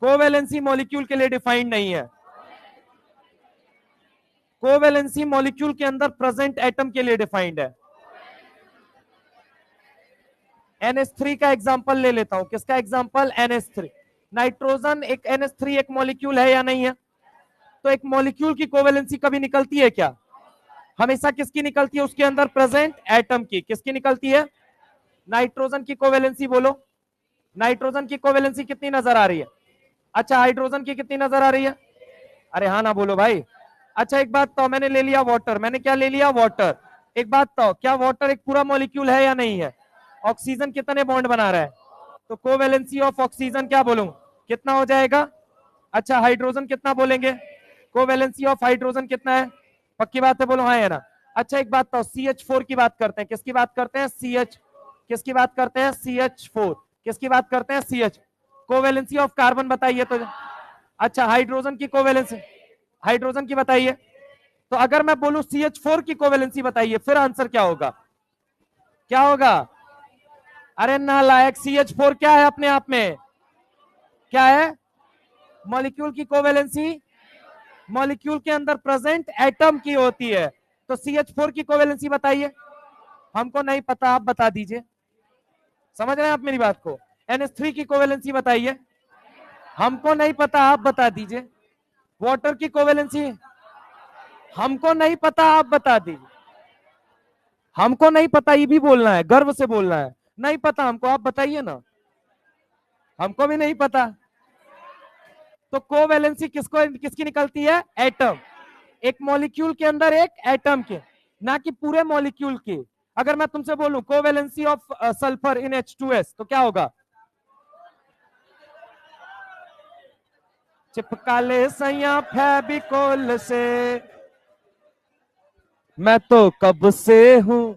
कोवेलेंसी मॉलिक्यूल के लिए डिफाइंड नहीं है, कोवेलेंसी मॉलिक्यूल के अंदर प्रेजेंट एटम के लिए डिफाइंड है। NH3 का एग्जांपल ले लेता हूं। किसका एग्जांपल? NH3। नाइट्रोजन एक NH3 एक मॉलिक्यूल है या नहीं है? तो एक मॉलिक्यूल की कोवेलेंसी कभी निकलती है क्या? हमेशा किसकी निकलती है? उसके अंदर प्रेजेंट एटम की। किसकी निकलती है? नाइट्रोजन की कोवेलेंसी बोलो। नाइट्रोजन की कोवेलेंसी कितनी नजर आ रही है? अच्छा, हाइड्रोजन की कितनी नजर आ रही है? अरे हाँ ना बोलो भाई। अच्छा एक बात तो, मैंने ले लिया वाटर, मैंने क्या ले लिया? वाटर। एक बात तो, क्या वाटर एक पूरा मॉलिक्यूल है या नहीं है? ऑक्सीजन कितने बॉन्ड बना रहा है? तो कोवेलेंसी ऑफ ऑक्सीजन क्या बोलूं, कितना हो जाएगा? अच्छा, हाइड्रोजन कितना बोलेंगे? कोवेलेंसी ऑफ हाइड्रोजन कितना है? पक्की बात है, बोलो हाँ है ना। अच्छा एक बात तो, CH4 की बात करते हैं। किसकी बात करते हैं? CH। किसकी बात करते हैं? CH4। किसकी बात करते हैं? CH। कोवेलेंसी ऑफ कार्बन बताइए तो। अच्छा, हाइड्रोजन की कोवेलेंसी, हाइड्रोजन की बताइए। तो अगर मैं बोलूं CH4 की कोवेलेंसी बताइए, फिर आंसर क्या होगा? क्या होगा? अरे नालायक, CH4 क्या है अपने आप में? क्या है? मॉलिक्यूल की कोवेलेंसी मॉलिक्यूल के अंदर प्रेजेंट एटम की होती है। तो CH4 की कोवेलेंसी बताइए। हमको नहीं पता, आप बता दीजिए। समझ रहे हैं आप मेरी बात को? NH3 की कोवेलेंसी बताइए। हमको नहीं पता, आप बता दीजिए। वाटर की कोवेलेंसी हमको नहीं पता, आप बता दीजिए। हमको नहीं पता, ये भी बोलना है, गर्व से बोलना है। नहीं पता हमको, आप बताइए ना। हमको भी नहीं पता। तो कोवेलेंसी किसको किसकी निकलती है? एटम। एक मॉलिक्यूल के अंदर एक एटम के, ना कि पूरे मॉलिक्यूल की। अगर मैं तुमसे बोलूं covalency of sulphur in H2S तो क्या होगा? चिपका ले सैया फेविकोल से, मैं तो कब से हूं।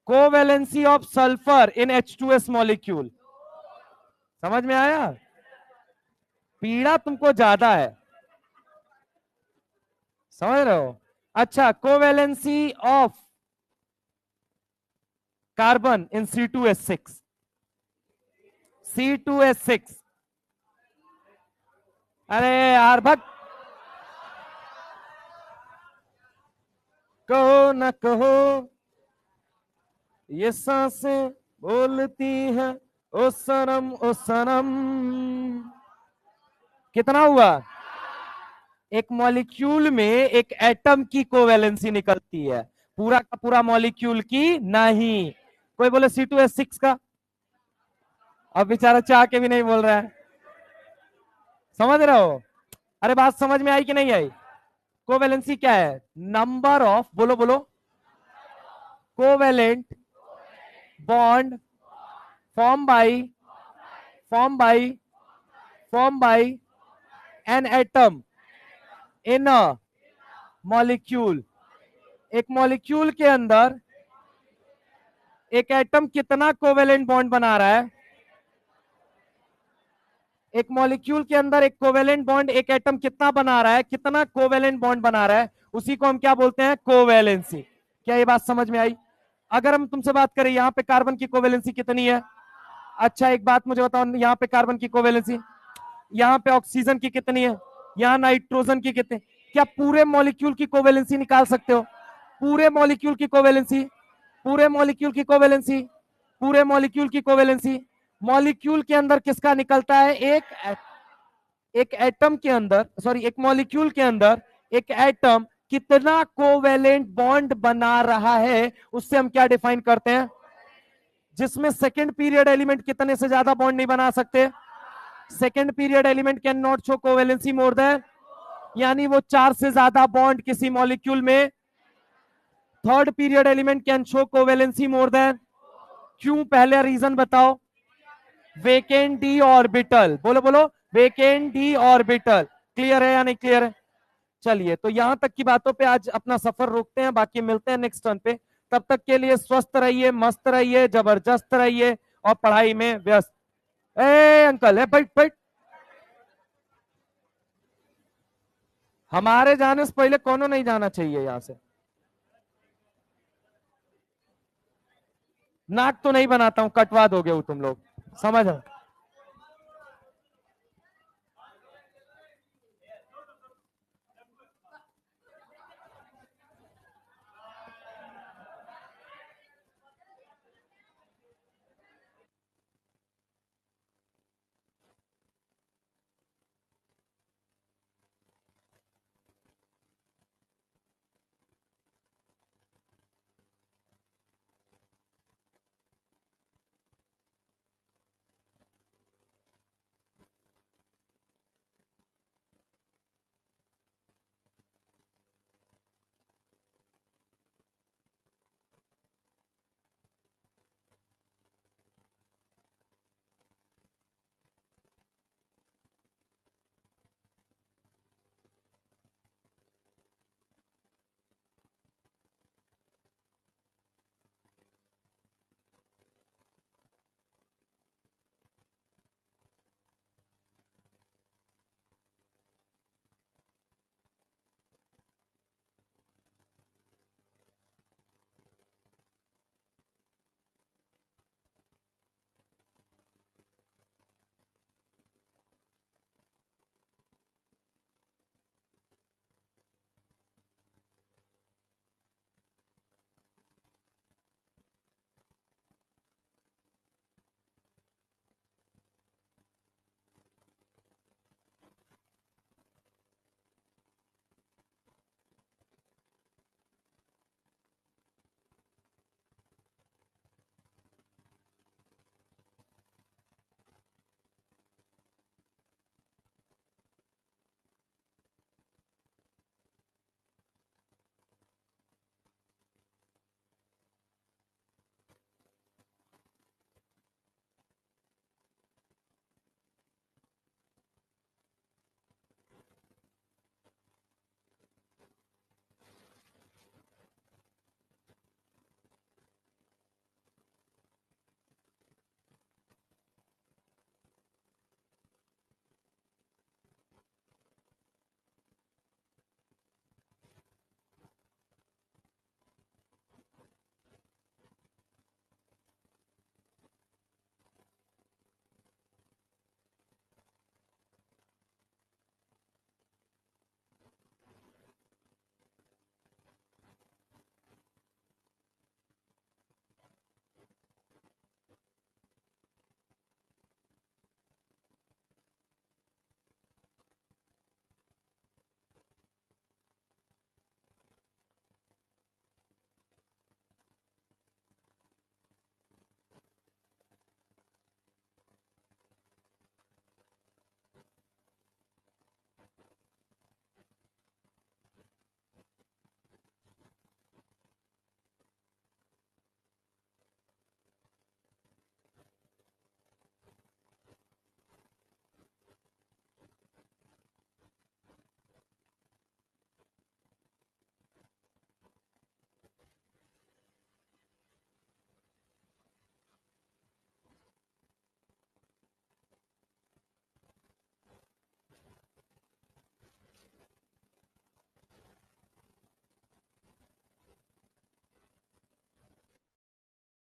Covalency of sulphur in H2S molecule. समझ में आया? पीड़ा तुमको ज्यादा है, समझ रहे हो? अच्छा, covalency of carbon in C2S6। C2S6, अरे यार भग, कहो न कहो ये सांसें बोलती हैं, ओ सनम ओ सनम। कितना हुआ? एक मॉलिक्यूल में एक एटम की कोवेलेंसी निकलती है, पूरा का पूरा मॉलिक्यूल की नहीं। कोई बोले C2S6 का, अब बेचारा चाह के भी नहीं बोल रहा है। समझ रहे हो? अरे बात समझ में आई कि नहीं आई? कोवेलेंसी क्या है? नंबर ऑफ, बोलो बोलो, covalent bond form by form by form by an atom in a molecule. एक मॉलिक्यूल के अंदर एक एटम कितना कोवेलेंट बॉन्ड बना रहा है? एक मॉलिक्यूल के अंदर एक कोवेलेंट बॉन्ड एक एटम कितना बना रहा है, कितना कोवेलेंट बॉन्ड बना रहा है, उसी को हम क्या बोलते हैं? कोवेलेंसी। क्या ये बात समझ में आई? अगर हम तुमसे बात करें यहाँ पे कार्बन की कोवेलेंसी कितनी है? अच्छा एक बात मुझे बताओ, यहाँ पे कार्बन की कोवेलेंसी, यहाँ पे ऑक्सीजन की कितनी है, यहाँ नाइट्रोजन की कितनी? क्या पूरे मॉलिक्यूल की कोवेलेंसी निकाल सकते हो? पूरे मॉलिक्यूल की कोवेलेंसी, पूरे मॉलिक्यूल की कोवेलेंसी, पूरे मॉलिक्यूल की कोवेलेंसी। मॉलिक्यूल के अंदर किसका निकलता है? एक एटम के अंदर, सॉरी एक मॉलिक्यूल के अंदर एक एटम कितना कोवेलेंट बॉन्ड बना रहा है, उससे हम क्या डिफाइन करते हैं? जिसमें सेकेंड पीरियड एलिमेंट कितने से ज्यादा बॉन्ड नहीं बना सकते। Second period element can not show covalency more then, यानी वो 4 से ज्यादा बॉन्ड किसी मॉलिक्यूल में। Third period element can show covalency more then, क्यों? पहले रीजन बताओ। वेकेंट डी ऑर्बिटल, बोलो बोलो, वेकेंट डी ऑर्बिटल। क्लियर है या नहीं क्लियर है? चलिए, तो यहां तक की बातों पे आज अपना सफर रोकते हैं, बाकी मिलते हैं नेक्स्ट टर्न पे। तब तक के लिए स्वस्थ रहिए, मस्त रहिए, जबरदस्त रहिए और पढ़ाई में व्यस्त। ए अंकल है, बैठ बैठ। हमारे जाने से पहले कोनो नहीं जाना चाहिए यहां से। नाक तो नहीं बनाता हूं, कटवा दोगे वो तुम लोग, समझ।